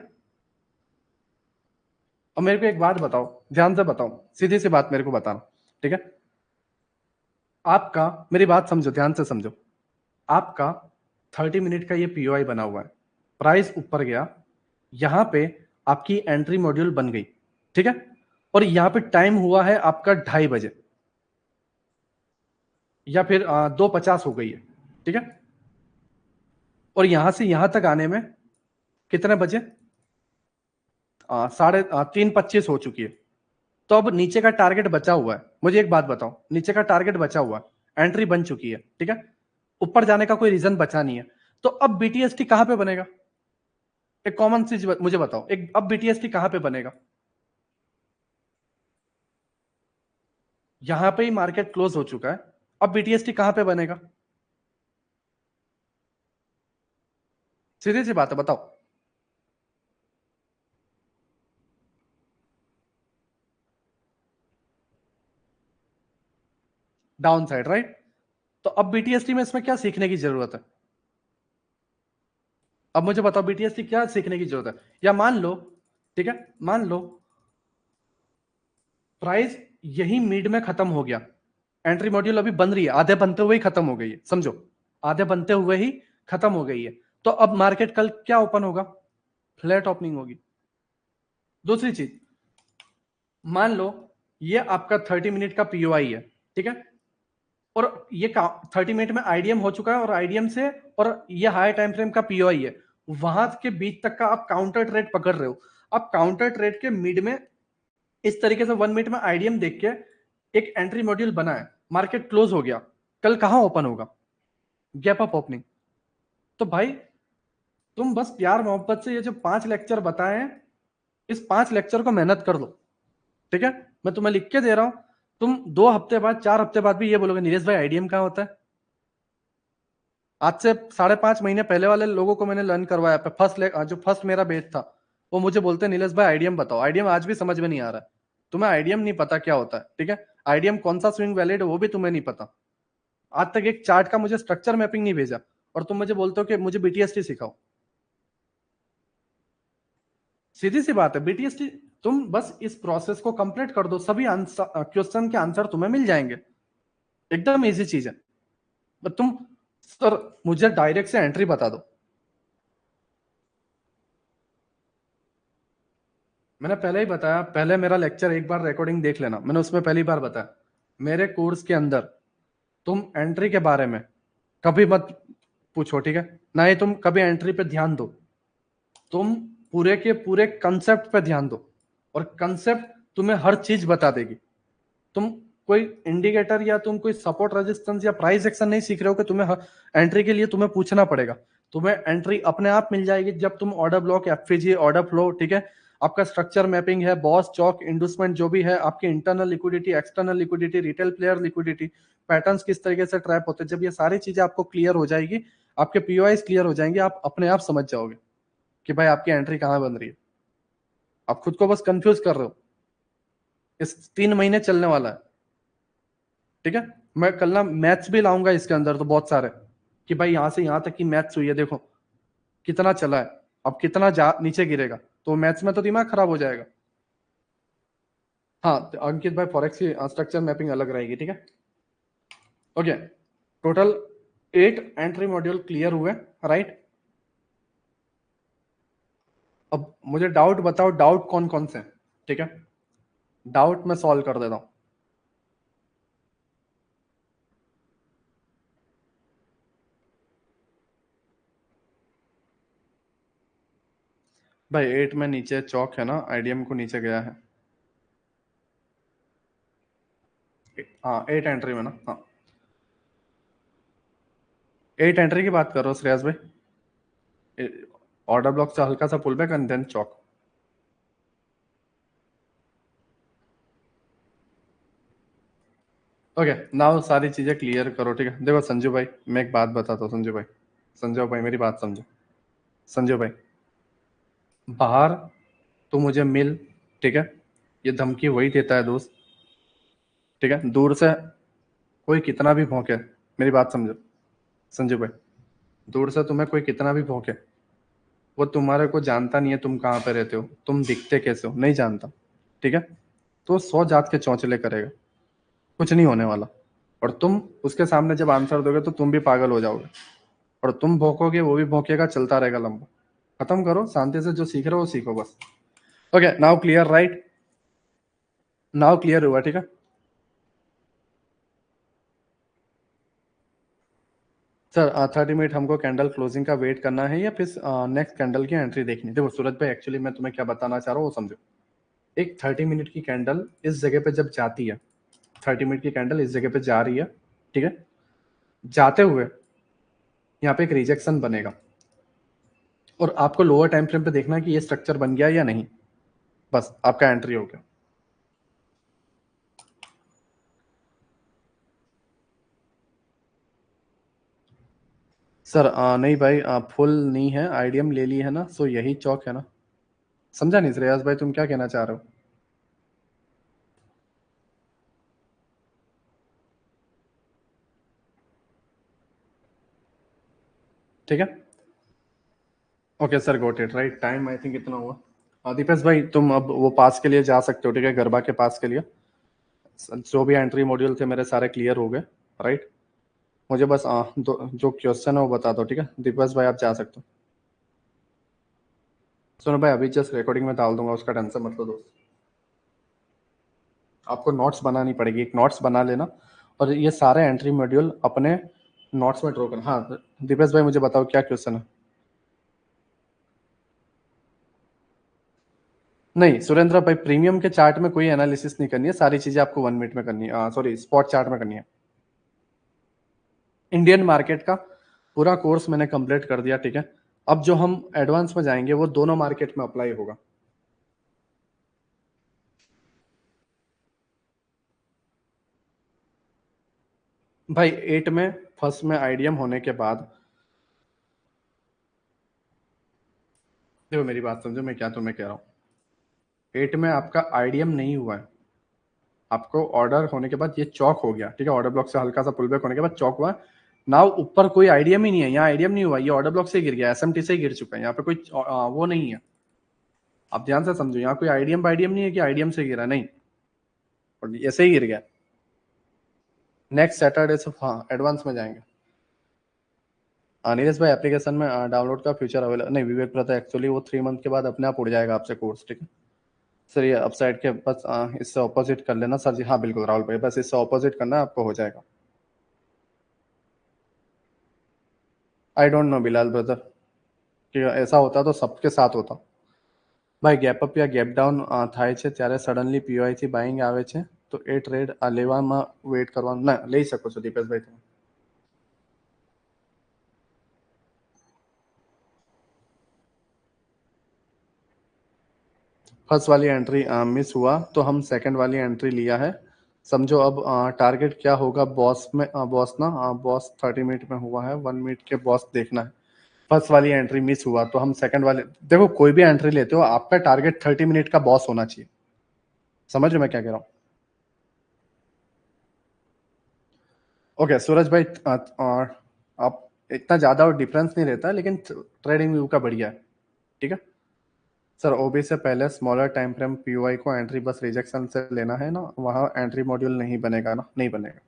और मेरे को एक बात बताओ, ध्यान से बताओ, सीधी सी बात मेरे को बताना, ठीक है? आपका, मेरी बात समझो, ध्यान से समझो, आपका 30 मिनट का ये पीओआई बना हुआ है, प्राइस ऊपर गया, यहां पे आपकी एंट्री मॉड्यूल बन गई, ठीक है? और यहां पे टाइम हुआ है आपका 2:30 बजे या फिर 2:50 हो गई है, ठीक है? और यहां से यहां तक आने में कितने बजे? 3:25 हो चुकी है। तो अब नीचे का टारगेट बचा हुआ है, मुझे एक बात बताओ, नीचे का टारगेट बचा हुआ है, एंट्री बन चुकी है, ठीक है? ऊपर जाने का कोई रीजन बचा नहीं है, तो अब बीटीएसटी कहां पे बनेगा? एक कॉमन चीज मुझे बताओ, एक अब बीटीएसटी कहां पे बनेगा? यहां पे ही मार्केट क्लोज हो चुका है, अब बीटीएसटी कहां पे बनेगा? सीधी सी बात है, बताओ। Down side, right? तो अब बीटीएसटी में इसमें क्या सीखने की जरूरत है? अब मुझे बताओ बीटीएसटी क्या सीखने की जरूरत है? या मान लो, ठीक है, मान लो प्राइस यही मिड में खत्म हो गया, एंट्री मॉड्यूल अभी बन रही है, आधे बनते हुए ही खत्म हो गई है, समझो, आधे बनते हुए ही खत्म हो गई है, तो अब मार्केट कल क्या ओपन होगा? फ्लैट ओपनिंग होगी। दूसरी चीज, मान लो ये आपका 30 मिनट का पीओआई है, ठीक है? और ये 30 मिनट में आईडीएम हो चुका है, और आईडीएम से और ये हाई टाइम फ्रेम का पीओआई है, वहां के बीच तक का आप काउंटर ट्रेड पकड़ रहे हो। अब काउंटर ट्रेड के मिड में इस तरीके से 1 मिनट में आईडीएम देख के एक एंट्री मॉड्यूल बना है, मार्केट क्लोज हो गया, कल कहां ओपन होगा? Gap up opening. तो भाई तुम बस प्यार मोहब्बत से ये जो 5 लेक्चर बताए हैं, इस 5 लेक्चर को मेहनत कर लो, ठीक है? मैं तुम्हें लिख के दे रहा हूं, तुम 2 हफ्ते बाद 4 हफ्ते बाद भी ये बोलोगे नीलेश भाई आईडीएम कहां होता है? आज से 5.5 महीने पहले वाले लोगों को मैंने लर्न करवाया, जो फर्स्ट मेरा बैच था, वो मुझे बोलते हैं नीलेश भाई आईडीएम बताओ। आईडीएम आज भी समझ में नहीं आ रहा है, तुम्हें आईडीएम नहीं पता क्या होता है, ठीक है? आईडीएम कौन सा स्विंग वैलिड है वो भी तुम्हें नहीं पता, आज तक एक चार्ट का मुझे स्ट्रक्चर मैपिंग नहीं भेजा, और तुम मुझे बोलते हो कि मुझे बीटीएसटी सिखाओ। सीधी सी बात है, बीटीएसटी तुम बस इस प्रोसेस को कंप्लीट कर दो, सभी आंसर, क्वेश्चन के आंसर तुम्हें मिल जाएंगे, एकदम इजी चीज है। बस तुम, सर मुझे डायरेक्ट से एंट्री बता दो। मैंने पहले ही बताया, पहले मेरा लेक्चर एक बार रिकॉर्डिंग देख लेना, मैंने उसमें पहली बार बताया, मेरे कोर्स के अंदर तुम एंट्री के बारे में कभी मत पूछो, ठीक है? ना ही तुम कभी एंट्री पे ध्यान दो, तुम पूरे के पूरे कंसेप्ट पे ध्यान दो, और कंसेप्ट तुम्हें हर चीज बता देगी। तुम कोई इंडिकेटर या तुम कोई सपोर्ट रेजिस्टेंस या प्राइस एक्शन नहीं सीख रहे हो कि तुम्हें एंट्री के लिए तुम्हें पूछना पड़ेगा। तुम्हें एंट्री अपने आप मिल जाएगी जब तुम ऑर्डर ब्लॉक, एफपीजी, ऑर्डर फ्लो, ठीक है, आपका स्ट्रक्चर मैपिंग है, बॉस चौक, इंडूसमेंट जो भी है, आपकी internal liquidity, external liquidity, retail player liquidity, patterns किस तरीके से ट्रैप होते हैं, जब ये सारी चीजें आपको क्लियर हो जाएगी, आपके पीओआई क्लियर हो जाएंगे, आप अपने आप समझ जाओगे कि भाई आपकी एंट्री कहां बन रही है। आप खुद को बस कंफ्यूज कर रहे हो, इस 3 महीने चलने वाला है, ठीक है? मैं कल ना मैथ्स भी लाऊंगा इसके अंदर, तो बहुत सारे, कि भाई यहां से यहां तक की मैथ्स हुई है, देखो कितना चला है, अब कितना नीचे गिरेगा, तो मैथ्स में तो दिमाग खराब हो जाएगा। हाँ, तो अंकित भाई फॉरेक्स की स्ट्रक्चर मैपिंग अलग रहेगी, ठीक है? Okay, total 8 entry module clear हुए, राइट? अब मुझे डाउट बताओ, डाउट कौन कौन से हैं, ठीक है? डाउट मैं सॉल्व कर देता हूं। भाई 8 में नीचे चौक है ना, आईडीएम को नीचे गया है। हाँ 8 एंट्री में ना, हाँ 8 एंट्री की बात कर रहा हूँ श्रेयस भाई, ऑर्डर ब्लॉक से हल्का सा पुल बैक एंड देन चौक। ओके, नाउ सारी चीजें क्लियर करो, ठीक है? देखो संजू भाई, मैं एक बात बताता हूँ, संजू भाई, संजू भाई मेरी बात समझो, संजू भाई, बाहर तू मुझे मिल, ठीक है, ये धमकी वही देता है दोस्त, ठीक है। दूर से कोई कितना भी भौंके, मेरी बात समझो संजू भाई, दूर से तुम्हें कोई कितना भी भौंके, वो तुम्हारे को जानता नहीं है तुम कहाँ पे रहते हो, तुम दिखते कैसे हो, नहीं जानता, ठीक है। तो 100 जात के चौंचले करेगा, कुछ नहीं होने वाला। और तुम उसके सामने जब आंसर दोगे तो तुम भी पागल हो जाओगे, और तुम भौंकोगे वो भी भौंकेगा, चलता रहेगा लंबा। खत्म करो शांति से, जो सीख रहे हो वो सीखो बस। Okay, now clear, right? Now clear हुआ, ठीक है। सर 30 मिनट हमको कैंडल क्लोजिंग का वेट करना है या फिर नेक्स्ट कैंडल की एंट्री देखनी है? देखो सूरज भाई, एक्चुअली मैं तुम्हें क्या बताना चाह रहा हूँ वो समझो। एक 30 मिनट की कैंडल इस जगह पे जब जाती है, 30 मिनट की कैंडल इस जगह पे जा रही है, ठीक है, जाते हुए यहाँ पे एक रिजेक्शन बनेगा, और आपको लोअर टाइम फ्रेम पे देखना है कि ये स्ट्रक्चर बन गया या नहीं, बस आपका एंट्री हो गया। सर नहीं भाई, फुल नहीं है, आईडीएम ले ली है ना, सो यही चौक है ना। समझा नहीं श्रेयस भाई, तुम क्या कहना चाह रहे हो? ठीक है, okay sir, got it, right time I think इतना हुआ। दीपेश भाई तुम अब वो पास के लिए जा सकते हो, ठीक है, गरबा के पास के लिए। जो भी एंट्री मॉड्यूल थे मेरे सारे क्लियर हो गए, राइट। मुझे बस जो क्वेश्चन है वो बता दो, ठीक है। दीपेश भाई आप जा सकते हो। सुनो भाई, अभी जस्ट रिकॉर्डिंग में डाल दूंगा, उसका टेंशन मत लो दोस्त। आपको नोट्स बनानी पड़ेगी, एक नोट्स बना लेना, और ये सारे एंट्री मॉड्यूल अपने नोट्स में ड्रॉ करना। हाँ दीपेश भाई मुझे बताओ क्या क्वेश्चन है? नहीं सुरेंद्र भाई, प्रीमियम के चार्ट में कोई एनालिसिस नहीं करनी है, सारी चीजें आपको 1 मिनट में करनी है, सॉरी स्पॉट चार्ट में करनी है। इंडियन मार्केट का पूरा कोर्स मैंने कंप्लीट कर दिया, ठीक है। अब जो हम एडवांस में जाएंगे वो दोनों मार्केट में अप्लाई होगा। भाई 8 में, फर्स्ट में आईडीएम होने के बाद, देखो मेरी बात समझो मैं क्या तुम्हें कह रहा हूँ। 8 में आपका आईडीएम नहीं हुआ है, आपको ऑर्डर होने के बाद ये चौक हो गया, ठीक है, ऑर्डर ब्लॉक से हल्का सा पुल बैक होने के बाद चौक हुआ। नाउ ऊपर कोई आईडीएम ही नहीं है, यहाँ आईडीएम नहीं हुआ, ये ऑर्डर ब्लॉक से गिर गया, एसएमटी से ही गिर चुका है, यहाँ पे कोई वो नहीं है। आप ध्यान से समझो, यहाँ कोई आईडीएम बाईडीएम नहीं है कि आईडीएम से गिरा, नहीं, और ऐसे ही गिर गया। नेक्स्ट सैटरडे से हाँ एडवांस में जाएंगे। नीरज भाई एप्लीकेशन में डाउनलोड का फ्यूचर अवेलेबल नहीं, विवेक प्रता एक्चुअली वो 3 मंथ के बाद अपने आप उड़ जाएगा आपसे कोर्स, ठीक है। सर ये अपसाइड के बस इससे ऑपोजिट कर लेना सर जी, हाँ बिल्कुल राहुल भाई, बस इससे ऑपोजिट करना आपको हो जाएगा। I don't know Bilal brother, कि ऐसा होता तो सबके साथ होता। ભાઈ ગેપ અપ યા ગેપ ડાઉન થાય છે ત્યારે સડનલી પીવાય થી બાઇંગ આવે છે, તો એ ટ્રેડ લેવામાં વેટ કરવાનું ના લઈ શકો છો દીપેશભાઈ તમે। फर्स्ट वाली एंट्री मिस हुआ तो हम सेकंड वाली एंट्री लिया है, समझो। अब टारगेट क्या होगा बॉस में, बॉस ना, बॉस 30 मिनट में हुआ है, 1 मिनट के बॉस देखना है। फर्स्ट वाली एंट्री मिस हुआ तो हम सेकंड वाले, देखो कोई भी एंट्री लेते हो आपका टारगेट 30 मिनट का बॉस होना चाहिए, समझ रहे हो मैं क्या कह रहा हूँ? ओके सूरज भाई, आप इतना ज्यादा और डिफरेंस नहीं रहता है, लेकिन ट्रेडिंग व्यू का बढ़िया है, ठीक है। सर ओबी से पहले स्मॉलर टाइम फ्रेम पीओआई को एंट्री बस रिजेक्शन से लेना है ना, वहाँ एंट्री मॉड्यूल नहीं बनेगा ना, नहीं बनेगा।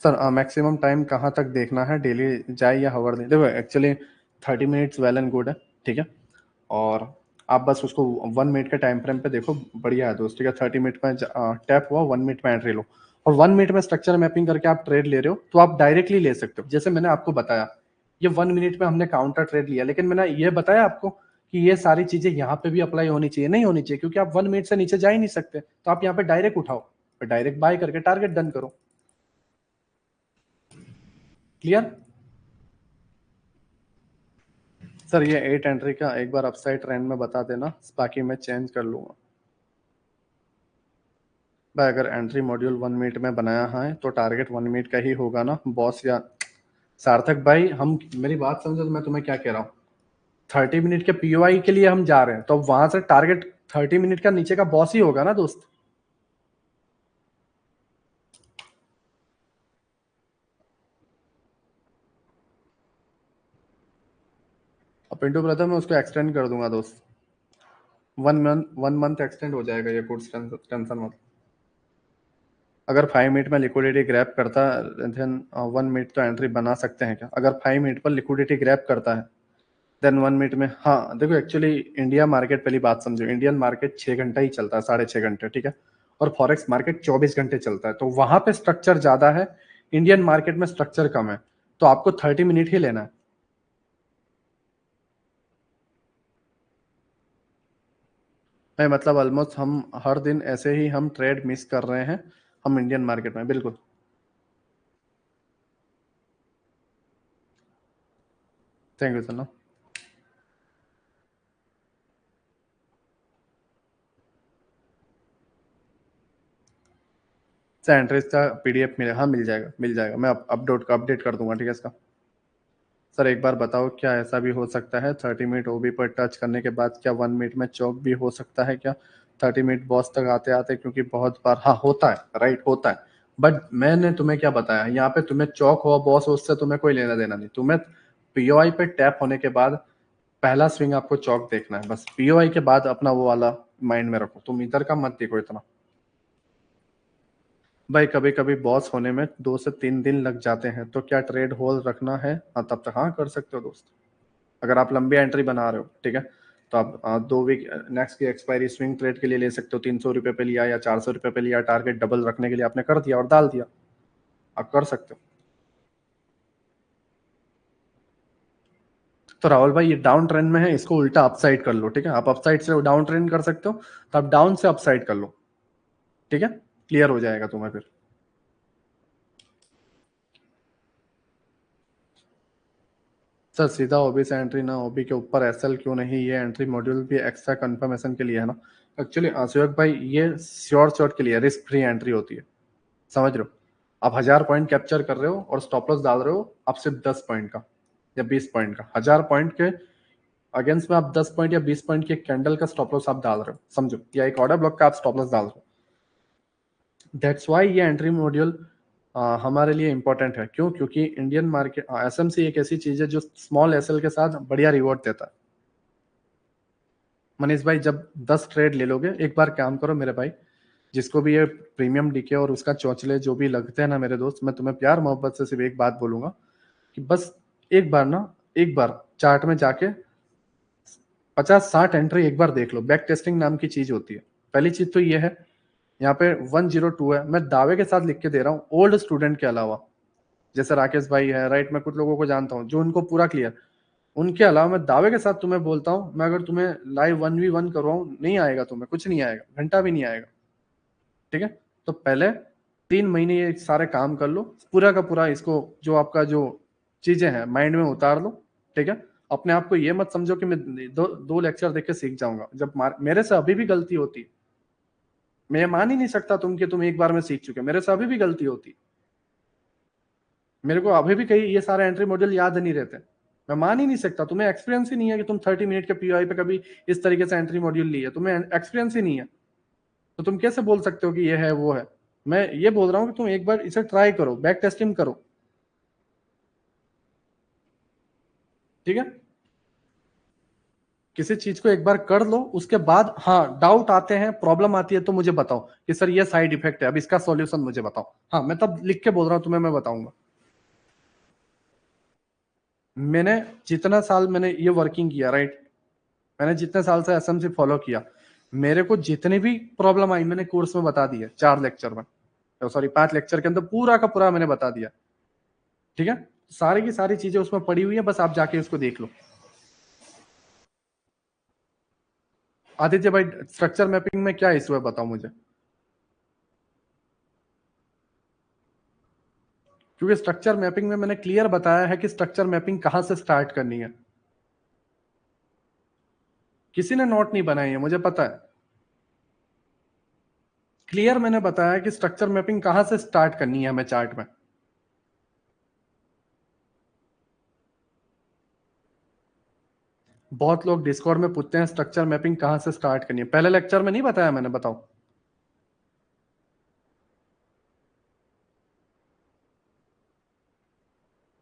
सर मैक्सिमम टाइम कहाँ तक देखना है, डेली जाए या हवर दे? देखो actually 30 minutes well and good है, ठीक है, और आप बस उसको 1 मिनट के टाइम फ्रेम पे देखो, बढ़िया है दोस्त, ठीक है। 30 मिनट में टैप हुआ, 1 मिनट में एंट्री लो, और 1 मिनट में स्ट्रक्चर मैपिंग करके आप ट्रेड ले रहे हो तो आप डायरेक्टली ले सकते हो, जैसे मैंने आपको बताया। ये 1 मिनट में हमने काउंटर ट्रेड लिया, लेकिन मैंने ये बताया आपको कि ये सारी चीजें यहाँ पे भी अप्लाई होनी चाहिए, नहीं होनी चाहिए, क्योंकि आप 1 मिनट से नीचे जा ही नहीं सकते, तो आप यहाँ पे डायरेक्ट उठाओ, डायरेक्ट बाय करके टारगेट डन करो। क्लियर? सर ये 8 एंट्री का एक बार अपसाइड ट्रेंड में बता देना, बाकी मैं चेंज कर लूंगा। भाई अगर एंट्री मॉड्यूल 1 मिनट में बनाया है तो टारगेट 1 मिनट का ही होगा ना बॉस, या सार्थक भाई, हम मेरी बात समझो तो मैं तुम्हें क्या कह रहा हूँ। 30 मिनट के पीओआई के लिए हम जा रहे हैं, तो वहां से टारगेट 30 मिनट का नीचे का बॉस ही होगा ना दोस्त। अब पिंटू ब्रदर मैं उसको एक्सटेंड कर दूंगा दोस्त। 1 मंथ एक्सटेंड हो जाएगा ये कोर्स, टेंशन मत। अगर 5 मिनट में लिक्विडिटी ग्रैब करता देन 1 मिनट तो एंट्री बना सकते हैं क्या? अगर 5 मिनट पर लिक्विडिटी ग्रैब करता है देन 1 मिनट में, हाँ देखो एक्चुअली इंडिया मार्केट, पहली बात समझो, इंडियन मार्केट 6 घंटा ही चलता है, 6.5 घंटे, ठीक है। और फॉरेक्स मार्केट 24 घंटे चलता है, तो वहां पे स्ट्रक्चर ज्यादा है, इंडियन मार्केट में स्ट्रक्चर कम है, तो आपको 30 मिनट ही लेना है। नहीं मतलब ऑलमोस्ट हम हर दिन ऐसे ही हम ट्रेड मिस कर रहे हैं हम इंडियन मार्केट में, बिल्कुल। Thank you sir. Sir entries का पीडीएफ मिले, हाँ मिल जाएगा, मिल जाएगा, मैं अपडेट कर दूंगा, ठीक है इसका। सर एक बार बताओ, क्या ऐसा भी हो सकता है 30 मिनट ओबी पर टच करने के बाद क्या 1 मिनट में चौक भी हो सकता है क्या? 30 मिनट बॉस तक आते आते, क्योंकि बहुत बार हाँ होता है, राइट होता है। बट मैंने तुम्हें क्या बताया यहाँ पे, तुम्हें चौक हो बॉस हो उससे तुम्हें कोई लेना देना नहीं, तुम्हें पीओआई पे टैप होने के बाद पहला स्विंग आपको चौक देखना है बस। पीओआई के बाद अपना वो वाला माइंड में रखो, तुम इधर का मत देखो इतना। भाई कभी कभी बॉस होने में 2 से 3 दिन लग जाते हैं, तो क्या ट्रेड होल्ड रखना है? हाँ तब तक हाँ कर सकते हो दोस्त। अगर आप लंबी एंट्री बना रहे हो, ठीक है, तो आप 2 वीक नेक्स्ट की एक्सपायरी स्विंग ट्रेड के लिए ले सकते हो। 300 रुपये पे लिया या 400 रुपये पे लिया, टारगेट डबल रखने के लिए आपने कर दिया और डाल दिया, आप कर सकते हो। तो राहुल भाई ये डाउन ट्रेंड में है, इसको उल्टा अपसाइड कर लो, ठीक है। आप अपसाइड से डाउन ट्रेंड कर सकते हो, तो आप डाउन से अपसाइड कर लो, ठीक है, क्लियर हो जाएगा तुम्हें फिर। सर सीधा ओबी से एंट्री ना, ओबी के ऊपर एसएल क्यों नहीं? ये एंट्री मॉड्यूल भी एक्स्ट्रा कंफर्मेशन के लिए है ना। एक्चुअली सुयोग भाई ये श्योर शॉट के लिए रिस्क फ्री एंट्री होती है, समझ रहे हो। आप 1000 पॉइंट कैप्चर कर रहे हो और स्टॉप लॉस डाल रहे हो आप सिर्फ 10 पॉइंट का या 20 पॉइंट का। 1000 पॉइंट के अगेंस्ट में आप 10 पॉइंट या 20 पॉइंट के कैंडल का स्टॉप लॉस आप डाल रहे हो, समझो, या एक ऑर्डर ब्लॉक का आप स्टॉप लॉस डाल रहे हो। दैट्स वाई ये एंट्री मॉड्यूल हमारे लिए इंपॉर्टेंट है। क्यों? क्योंकि इंडियन मार्केट एसएमसी एक ऐसी चीज है जो स्मॉल एसएल के साथ बढ़िया रिवॉर्ड देता है। मनीष भाई जब 10 ट्रेड ले लोगे, एक बार काम करो मेरे भाई, जिसको भी ये प्रीमियम डीके और उसका चौचले जो भी लगते हैं ना मेरे दोस्त, मैं तुम्हें प्यार मोहब्बत से सिर्फ एक बात बोलूंगा कि बस एक बार ना, एक बार चार्ट में जाके 50-60 एंट्री एक बार देख लो। बैक टेस्टिंग नाम की चीज होती है। पहली चीज तो ये है, यहाँ पे 102 है, मैं दावे के साथ लिख के दे रहा हूँ, ओल्ड स्टूडेंट के अलावा, जैसे राकेश भाई है, राइट, मैं कुछ लोगों को जानता हूँ जो उनको पूरा क्लियर, उनके अलावा मैं दावे के साथ तुम्हें बोलता हूँ, मैं अगर तुम्हें लाइव 1v1 करवाऊँ, नहीं आएगा तुम्हें, कुछ नहीं आएगा, घंटा भी नहीं आएगा, ठीक है। तो पहले 3 महीने ये सारे काम कर लो, पूरा का पूरा इसको जो आपका जो चीजें हैं माइंड में उतार लो, ठीक है। अपने आप को ये मत समझो कि मैं दो लेक्चर देख के सीख जाऊंगा, जब मेरे से अभी भी गलती होती है। मैं ये मान ही नहीं सकता कि तुम एक बार में सीख चुके, मेरे से अभी भी गलती होती है। मेरे को अभी भी कई ये सारे एंट्री मॉड्यूल याद नहीं रहते। मैं मान ही नहीं सकता, तुम्हें एक्सपीरियंस ही नहीं है कि तुम 30 मिनट के पीओआई पे कभी इस तरीके से एंट्री मॉड्यूल ली है, तुम्हें एक्सपीरियंस ही नहीं है, तो तुम कैसे बोल सकते हो कि ये है वो है। मैं ये बोल रहा हूँ कि तुम एक बार इसे ट्राई करो, बैक टेस्टिंग करो, ठीक है। किसी चीज को एक बार कर लो, उसके बाद हाँ डाउट आते हैं, प्रॉब्लम आती है, तो मुझे बताओ कि सर ये साइड इफेक्ट है, अब इसका सॉल्यूशन मुझे बताओ, हाँ मैं तब लिख के बोल रहा हूँ तुम्हें, मैं बताऊंगा। मैंने जितना साल मैंने ये वर्किंग किया, राइट, मैंने जितने साल से एसएमसी फॉलो किया, मेरे को जितनी भी प्रॉब्लम आई मैंने कोर्स में बता दी है, 4 लेक्चर में, सॉरी 5 लेक्चर के अंदर पूरा का पूरा मैंने बता दिया, ठीक है। सारी की सारी चीजें उसमें पड़ी हुई है, बस आप जाके उसको देख लो। आदित्य भाई स्ट्रक्चर मैपिंग में क्या इशू है बताओ मुझे, क्योंकि स्ट्रक्चर मैपिंग में मैंने क्लियर बताया है कि स्ट्रक्चर मैपिंग कहां से स्टार्ट करनी है। किसी ने नोट नहीं बनाई है, मुझे पता है, क्लियर मैंने बताया कि स्ट्रक्चर मैपिंग कहां से स्टार्ट करनी है हमें चार्ट में। बहुत लोग डिस्कॉर्ड में पूछते हैं स्ट्रक्चर मैपिंग कहाँ से स्टार्ट करनी है। पहले लेक्चर में नहीं बताया मैंने, बताओ।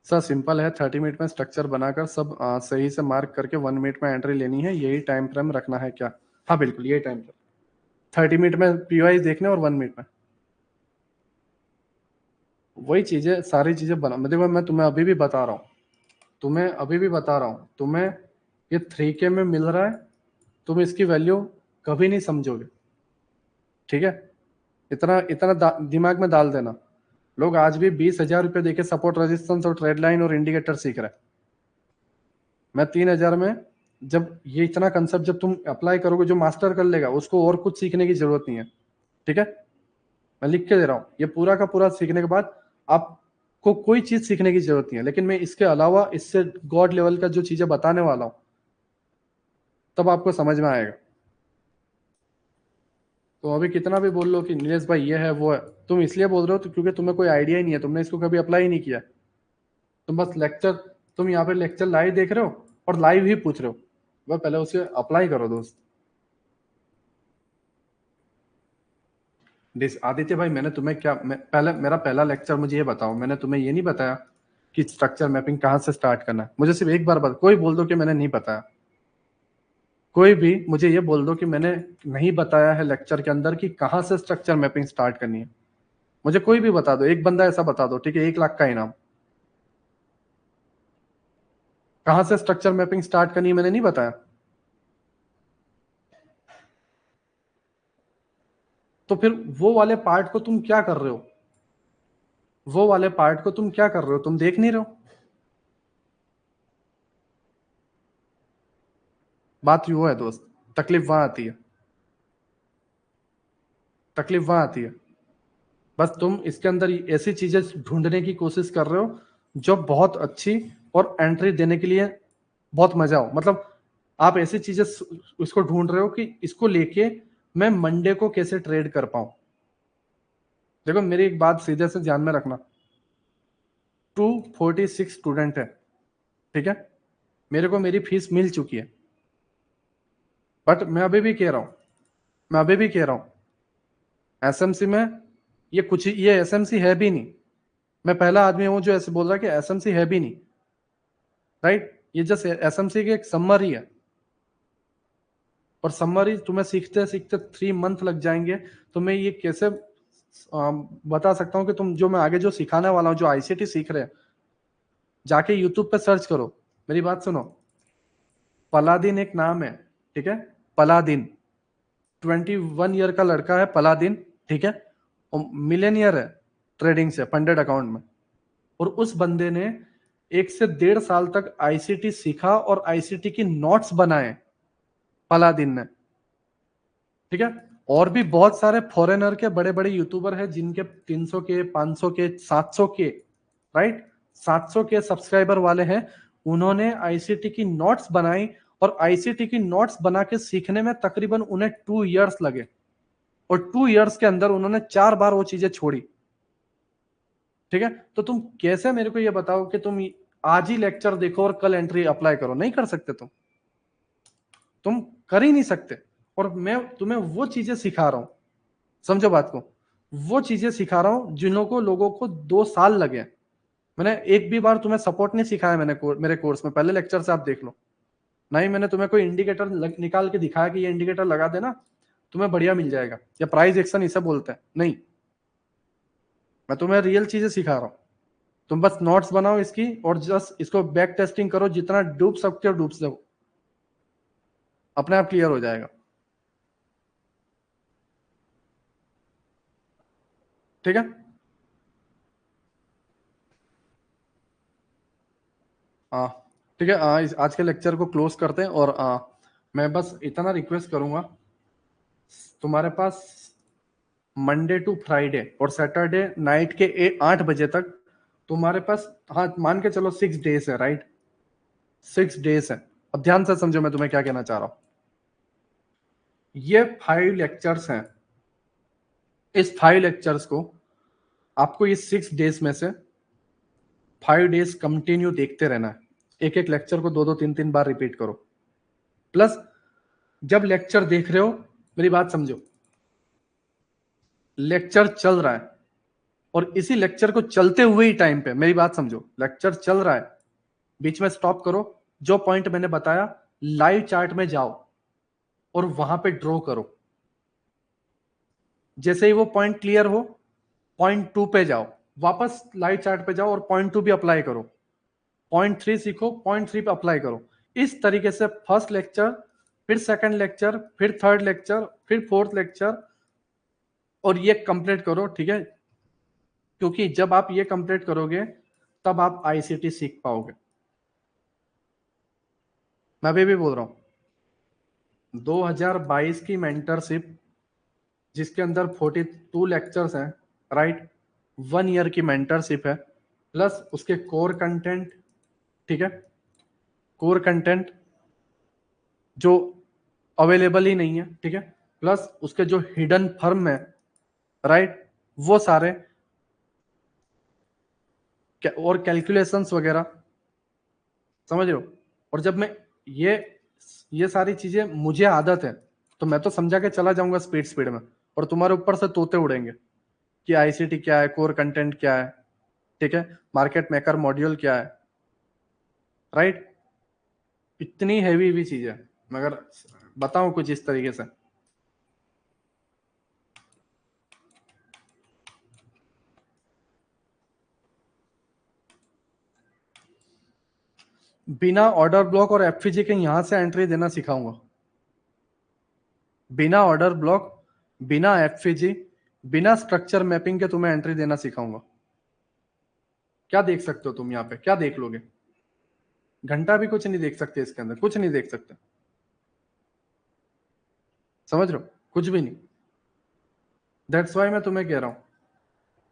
सर सिंपल है, 30 मिनट में स्ट्रक्चर बनाकर सब सही से मार्क करके 1 मिनट में एंट्री लेनी है, यही टाइम फ्रेम रखना है क्या? हाँ बिल्कुल यही टाइम फ्रेम, 30 मिनट में पीवाई देखने और 1 मिनट में वही चीजें, सारी चीजें बना। देखो मैं तुम्हें अभी भी बता रहा हूँ, तुम्हें ये 3K में मिल रहा है, तुम इसकी वैल्यू कभी नहीं समझोगे, ठीक है? इतना इतना दिमाग में डाल देना। लोग आज भी 20,000 रुपये देके सपोर्ट रेजिस्टेंस और ट्रेड लाइन और इंडिकेटर सीख रहे हैं। मैं 3,000 में, जब ये इतना कंसेप्ट जब तुम अप्लाई करोगे, जो मास्टर कर लेगा उसको और कुछ सीखने की जरूरत नहीं है, ठीक है? मैं लिख के दे रहा हूँ, ये पूरा का पूरा सीखने के बाद आपको कोई चीज सीखने की जरूरत नहीं है, लेकिन मैं इसके अलावा इससे गॉड लेवल का जो चीजें बताने वाला हूँ तब आपको समझ में आएगा। तो अभी कितना भी बोल लो कि नीलेश भाई ये है वो है, तुम इसलिए बोल रहे हो तो क्योंकि तुम्हें कोई आइडिया ही नहीं है, तुमने इसको कभी अप्लाई ही नहीं किया। तुम बस लेक्चर, तुम यहाँ पे लेक्चर लाइव देख रहे हो और लाइव ही पूछ रहे हो, वह पहले उसे अप्लाई करो दोस्त। आदित्य भाई मैंने तुम्हें क्या, पहले मेरा पहला लेक्चर मुझे ये बताओ, मैंने तुम्हें ये नहीं बताया कि स्ट्रक्चर मैपिंग कहाँ से स्टार्ट करना है? मुझे सिर्फ एक बार बता, कोई बोल दो कि मैंने नहीं बताया, कोई भी मुझे ये बोल दो कि मैंने नहीं बताया है लेक्चर के अंदर कि कहाँ से स्ट्रक्चर मैपिंग स्टार्ट करनी है। मुझे कोई भी बता दो, एक बंदा ऐसा बता दो, ठीक है? 1 लाख का इनाम। कहाँ से स्ट्रक्चर मैपिंग स्टार्ट करनी है मैंने नहीं बताया। तो फिर वो वाले पार्ट को तुम क्या कर रहे हो? वो वाले पार्ट को तुम क्या कर रहे हो? तुम देख नहीं रहे हो? बात वो है दोस्त, तकलीफ वहां आती है, तकलीफ वहां आती है। बस तुम इसके अंदर ऐसी चीजें ढूंढने की कोशिश कर रहे हो जो बहुत अच्छी और एंट्री देने के लिए बहुत मजा हो, मतलब आप ऐसी चीजें उसको ढूंढ रहे हो कि इसको लेके मैं मंडे को कैसे ट्रेड कर पाऊं। देखो मेरी एक बात सीधे से ध्यान में रखना, 246 स्टूडेंट है, ठीक है? मेरे को मेरी फीस मिल चुकी है, बट मैं अभी भी कह रहा हूं, मैं अभी भी कह रहा हूं, एसएमसी में ये कुछ, ये एसएमसी है भी नहीं। मैं पहला आदमी हूं जो ऐसे बोल रहा है कि एसएमसी है भी नहीं, राइट? ये जस्ट एसएमसी की एक समरी है, और समरी तुम्हें सीखते सीखते 3 मंथ लग जाएंगे। तो मैं ये कैसे बता सकता हूँ कि तुम जो मैं आगे जो सिखाने वाला हूँ, जो आईसीटी सीख रहे हैं, जाके यूट्यूब पे सर्च करो। मेरी बात सुनो, पलादिन एक नाम है, ठीक है? पलादिन 21 ईयर का लड़का है पलादिन, ठीक है? मिलेनियर है ट्रेडिंग से, फंडेड अकाउंट में। और उस बंदे ने 1 से 1.5 साल तक आईसीटी सीखा और आईसीटी की नोट्स बनाए, पलादिन ने, ठीक है? और भी बहुत सारे फॉरेनर के बड़े बड़े यूट्यूबर हैं जिनके 300 के, 500 के, 700 के, राइट, 700 के सब्सक्राइबर वाले हैं। उन्होंने आईसीटी की नोट्स बनाई, और आईसीटी की नोट्स बना के सीखने में तकरीबन उन्हें 2 इयर्स लगे, और 2 इयर्स के अंदर उन्होंने 4 बार वो चीजें छोड़ी, ठीक है? तो तुम कैसे मेरे को ये बताओ कि तुम आज ही लेक्चर देखो और कल एंट्री अप्लाई करो? नहीं कर सकते तुम कर ही नहीं सकते। और मैं तुम्हें वो चीजें सिखा रहा हूं, समझो बात को, वो चीजें सिखा रहा हूं जिन लोगों को 2 साल लगे। मैंने एक भी बार तुम्हें सपोर्ट नहीं सिखाया, मेरे कोर्स में, पहले लेक्चर से आप देख लो। ना ही मैंने तुम्हें कोई इंडिकेटर निकाल के दिखाया कि ये इंडिकेटर लगा देना तुम्हें बढ़िया मिल जाएगा, या प्राइस एक्शन इसे बोलते हैं, नहीं। मैं तुम्हें रियल चीजें सिखा रहा हूं। तुम बस नोट्स बनाओ इसकी और जस्ट इसको बैक टेस्टिंग करो, जितना डूब सकते हो डूब सको, अपने आप क्लियर हो जाएगा, ठीक है? हाँ ठीक है, आज के लेक्चर को क्लोज करते हैं। और मैं बस इतना रिक्वेस्ट करूंगा, तुम्हारे पास मंडे टू फ्राइडे और सैटरडे नाइट के 8 बजे तक तुम्हारे पास, हाँ मान के चलो 6 डेज है, राइट? 6 डेज है। अब ध्यान से समझो मैं तुम्हें क्या कहना चाह रहा हूं। ये 5 लेक्चर्स हैं, इस 5 लेक्चर्स को आपको इस 6 डेज में से 5 डेज कंटिन्यू देखते रहना है। एक एक लेक्चर को 2-2 3-3 बार रिपीट करो, प्लस जब लेक्चर देख रहे हो, मेरी बात समझो, लेक्चर चल रहा है और इसी लेक्चर को चलते हुए ही टाइम पे, मेरी बात समझो, लेक्चर चल रहा है, बीच में स्टॉप करो, जो पॉइंट मैंने बताया लाइव चार्ट में जाओ और वहां पे ड्रॉ करो। जैसे ही वो पॉइंट क्लियर हो, पॉइंट 2 पे जाओ, वापस लाइव चार्ट पे जाओ और पॉइंट 2 भी अप्लाई करो, पॉइंट 3 सीखो, पॉइंट 3 पे अप्लाई करो। इस तरीके से फर्स्ट लेक्चर, फिर सेकंड लेक्चर, फिर थर्ड लेक्चर, फिर फोर्थ लेक्चर, और ये कंप्लीट करो, ठीक है? क्योंकि जब आप ये कंप्लीट करोगे तब आप आईसीटी सीख पाओगे। मैं अभी भी बोल रहा हूं, 2022 की मेंटरशिप जिसके अंदर 42 लेक्चर्स हैं, राइट, 1 ईयर की मेंटरशिप है, प्लस उसके कोर कंटेंट, ठीक है, कोर कंटेंट जो अवेलेबल ही नहीं है, ठीक है, प्लस उसके जो हिडन फर्म है, राइट, वो सारे और कैलकुलेशंस वगैरह, समझ रहे हो? और जब मैं ये सारी चीजें, मुझे आदत है तो मैं तो समझा के चला जाऊंगा स्पीड स्पीड में, और तुम्हारे ऊपर से तोते उड़ेंगे कि आईसीटी क्या है, कोर कंटेंट क्या है, ठीक है, मार्केट मेकर मॉड्यूल क्या है, राइट। इतनी हैवी हैवी चीजें, मगर बताऊं कुछ इस तरीके से, बिना ऑर्डर ब्लॉक और एफपीजी के यहां से एंट्री देना सिखाऊंगा, बिना ऑर्डर ब्लॉक, बिना एफपीजी, बिना स्ट्रक्चर मैपिंग के तुम्हें एंट्री देना सिखाऊंगा। क्या देख सकते हो तुम यहाँ पे, क्या देख लोगे? घंटा भी कुछ नहीं देख सकते इसके अंदर, कुछ नहीं देख सकते, समझ रहे हो? कुछ भी नहीं। दैट्स वाई मैं तुम्हें कह रहा हूं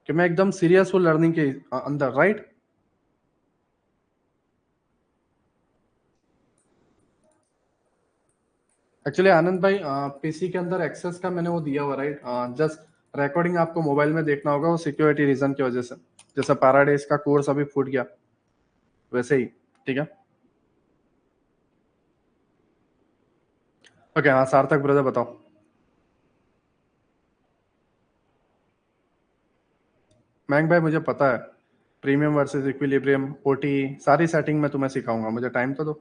कि मैं एकदम सीरियस हूं लर्निंग के अंदर, राइट। एक्चुअली आनंद भाई, पीसी के अंदर एक्सेस का मैंने वो दिया हुआ, राइट, जस्ट रिकॉर्डिंग आपको मोबाइल में देखना होगा, वो सिक्योरिटी रीजन की वजह से, जैसा पैराडाइज का कोर्स अभी फूट गया वैसे ही, ठीक है। ओके, हाँ सार्थक ब्रदर बताओ। मैंग भाई मुझे पता है, प्रीमियम वर्सेस इक्विलिब्रियम, ओटी, सारी सेटिंग मैं तुम्हें सिखाऊंगा, मुझे टाइम तो दो।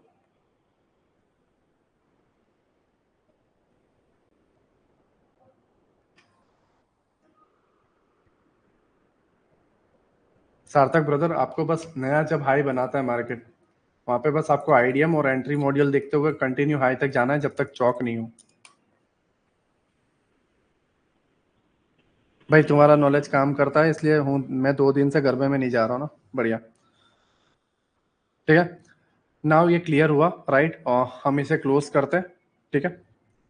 सार्थक ब्रदर, आपको बस नया जब हाई बनाता है मार्केट, वहां पे बस आपको आईडीएम और एंट्री मॉड्यूल देखते हुए कंटिन्यू हाई तक जाना है जब तक चौक नहीं हो। भाई तुम्हारा नॉलेज काम करता है, इसलिए हूँ मैं 2 दिन से गरबे में नहीं जा रहा हूँ ना, बढ़िया, ठीक है। नाउ ये क्लियर हुआ, राइट, और हम इसे क्लोज करते हैं, ठीक है।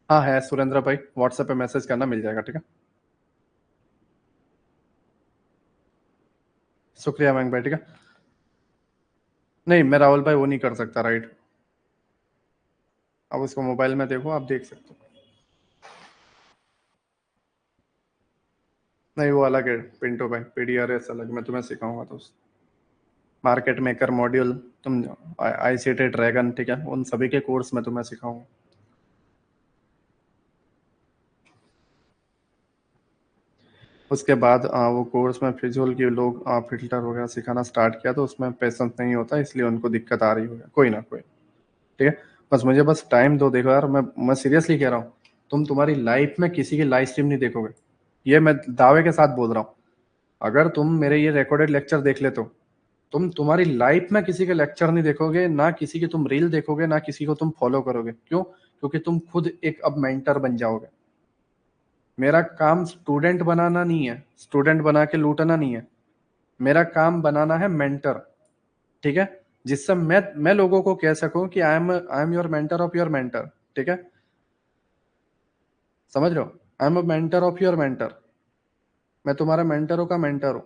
हाँ है सुरेंद्र भाई, व्हाट्सएप पे मैसेज करना, मिल जाएगा, ठीक है। शुक्रिया मैंग भाई, ठीक है। नहीं, मैं राहुल भाई वो नहीं कर सकता, राइट, अब उसको मोबाइल में देखो, आप देख सकते हो। नहीं वो अलग है पिंटो भाई, पीडीआरएस अलग, मैं तुम्हें सिखाऊंगा तो मार्केट मेकर मॉड्यूल, तुम आईसीटी ड्रैगन, ठीक है, उन सभी के कोर्स में तुम्हें सिखाऊंगा। उसके बाद वो कोर्स में फिजूल के लोग फिल्टर वगैरह सिखाना स्टार्ट किया, तो उसमें पेशेंस नहीं होता, इसलिए उनको दिक्कत आ रही होगी, कोई ना कोई, ठीक है। बस मुझे बस टाइम दो, देखो यार, मैं सीरियसली कह रहा हूँ, तुम तुम्हारी लाइफ में किसी की लाइव स्ट्रीम नहीं देखोगे, ये मैं दावे के साथ बोल रहा हूँ। अगर तुम मेरे ये रिकॉर्डेड लेक्चर देख लेते हो, तुम तुम्हारी लाइफ में किसी के लेक्चर नहीं देखोगे, ना किसी की तुम रील देखोगे, ना किसी को तुम फॉलो करोगे। क्यों? क्योंकि तुम खुद एक अब मेंटर बन जाओगे। मेरा काम स्टूडेंट बनाना नहीं है, स्टूडेंट बना के लूटना नहीं है, मेरा काम बनाना है मेंटर, ठीक है, जिससे मैं लोगों को कह सकूं कि I am your mentor of your mentor, ठीक है, समझ रहे हो? I am a mentor of your mentor, मैं तुम्हारा मेंटरों का मेंटर हूं।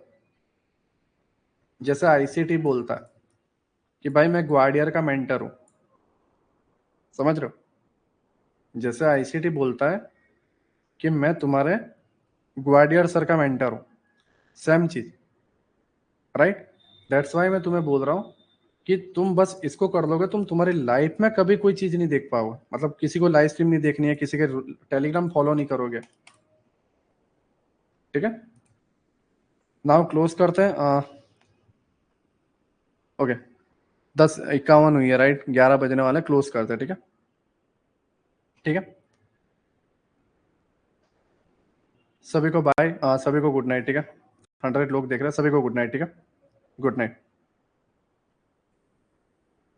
जैसे आईसीटी बोलता है कि भाई मैं ग्वाडियर का मेंटर हूं, समझ रहे हो? जैसे आईसीटी बोलता है कि मैं तुम्हारे ग्वाडियर सर का मेंटर हूं, सेम चीज, राइट। दैट्स वाई मैं तुम्हें बोल रहा हूँ कि तुम बस इसको कर लोगे, तुम तुम्हारी लाइफ में कभी कोई चीज नहीं देख पाओगे। मतलब किसी को लाइव स्ट्रीम नहीं देखनी है, किसी के टेलीग्राम फॉलो नहीं करोगे, ठीक है। नाउ क्लोज करते हैं। ओके, 10:51 हुई है, राइट, 11 बजने वाले, क्लोज करते हैं, ठीक है। ठीक है, सभी को बाय, सभी को गुड नाइट, ठीक है। 100 लोग देख रहे हैं, सभी को गुड नाइट, ठीक है। गुड नाइट,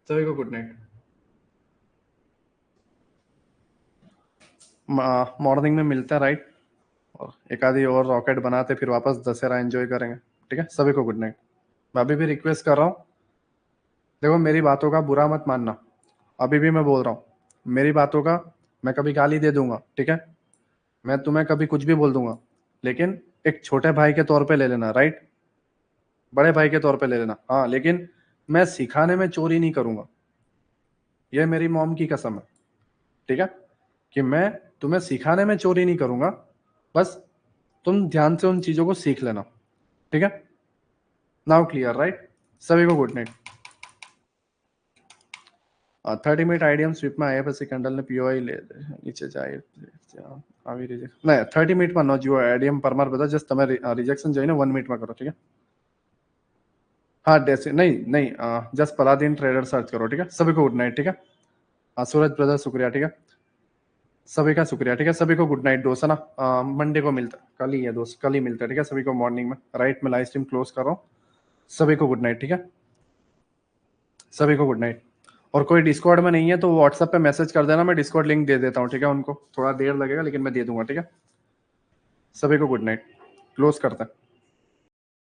सभी को गुड नाइट। मॉर्निंग में मिलते हैं, राइट, और एक आधी और रॉकेट बनाते, फिर वापस दशहरा एंजॉय करेंगे, ठीक है। सभी को गुड नाइट। मैं अभी भी रिक्वेस्ट कर रहा हूँ, देखो मेरी बातों का बुरा मत मानना, अभी भी मैं बोल रहा हूँ, मेरी बातों का मैं कभी गाली दे दूंगा, ठीक है, मैं तुम्हें कभी कुछ भी बोल दूंगा, लेकिन एक छोटे भाई के तौर पे ले लेना, राइट, बड़े भाई के तौर पे ले लेना, हाँ, लेकिन मैं सिखाने में चोरी नहीं करूंगा, ये मेरी मॉम की कसम है, ठीक है, कि मैं तुम्हें सिखाने में चोरी नहीं करूंगा, बस तुम ध्यान से उन चीजों को सीख लेना, ठीक है। नाउ क्लियर, राइट, सभी को good night. 30 minute IDM sweep में आईएफएससी कैंडल ने पीओआई ले नीचे जाए अभी रिजेक्ट नहीं, 30 मिनट में नो जो आईडीएम परमार बता, जस्ट તમે रिजेक्शन जो है ना 1 मिनट में करो, ठीक है। हाँ डेसी नहीं नहीं, जस्ट पलादीन ट्रेडर सर्च करो, ठीक है। सभी को गुड नाइट, ठीक है। सूरज ब्रदर शुक्रिया, ठीक है, सभी का शुक्रिया, ठीक है। सभी को गुड नाइट दोस्त, है ना। मंडे को मिलता है, कल ही है दोस्त, कल ही मिलता है, ठीक है। सभी को मॉर्निंग में, राइट, मैं लाइव स्ट्रीम क्लोज कर रहा हूँ। सभी को गुड नाइट, ठीक है, सभी को गुड नाइट। और कोई डिस्कॉर्ड में नहीं है तो व्हाट्सएप पे मैसेज कर देना, मैं डिस्कॉर्ड लिंक दे देता हूँ, ठीक है। उनको थोड़ा देर लगेगा लेकिन मैं दे दूंगा, ठीक है। सभी को गुड नाइट, क्लोज करते हैं।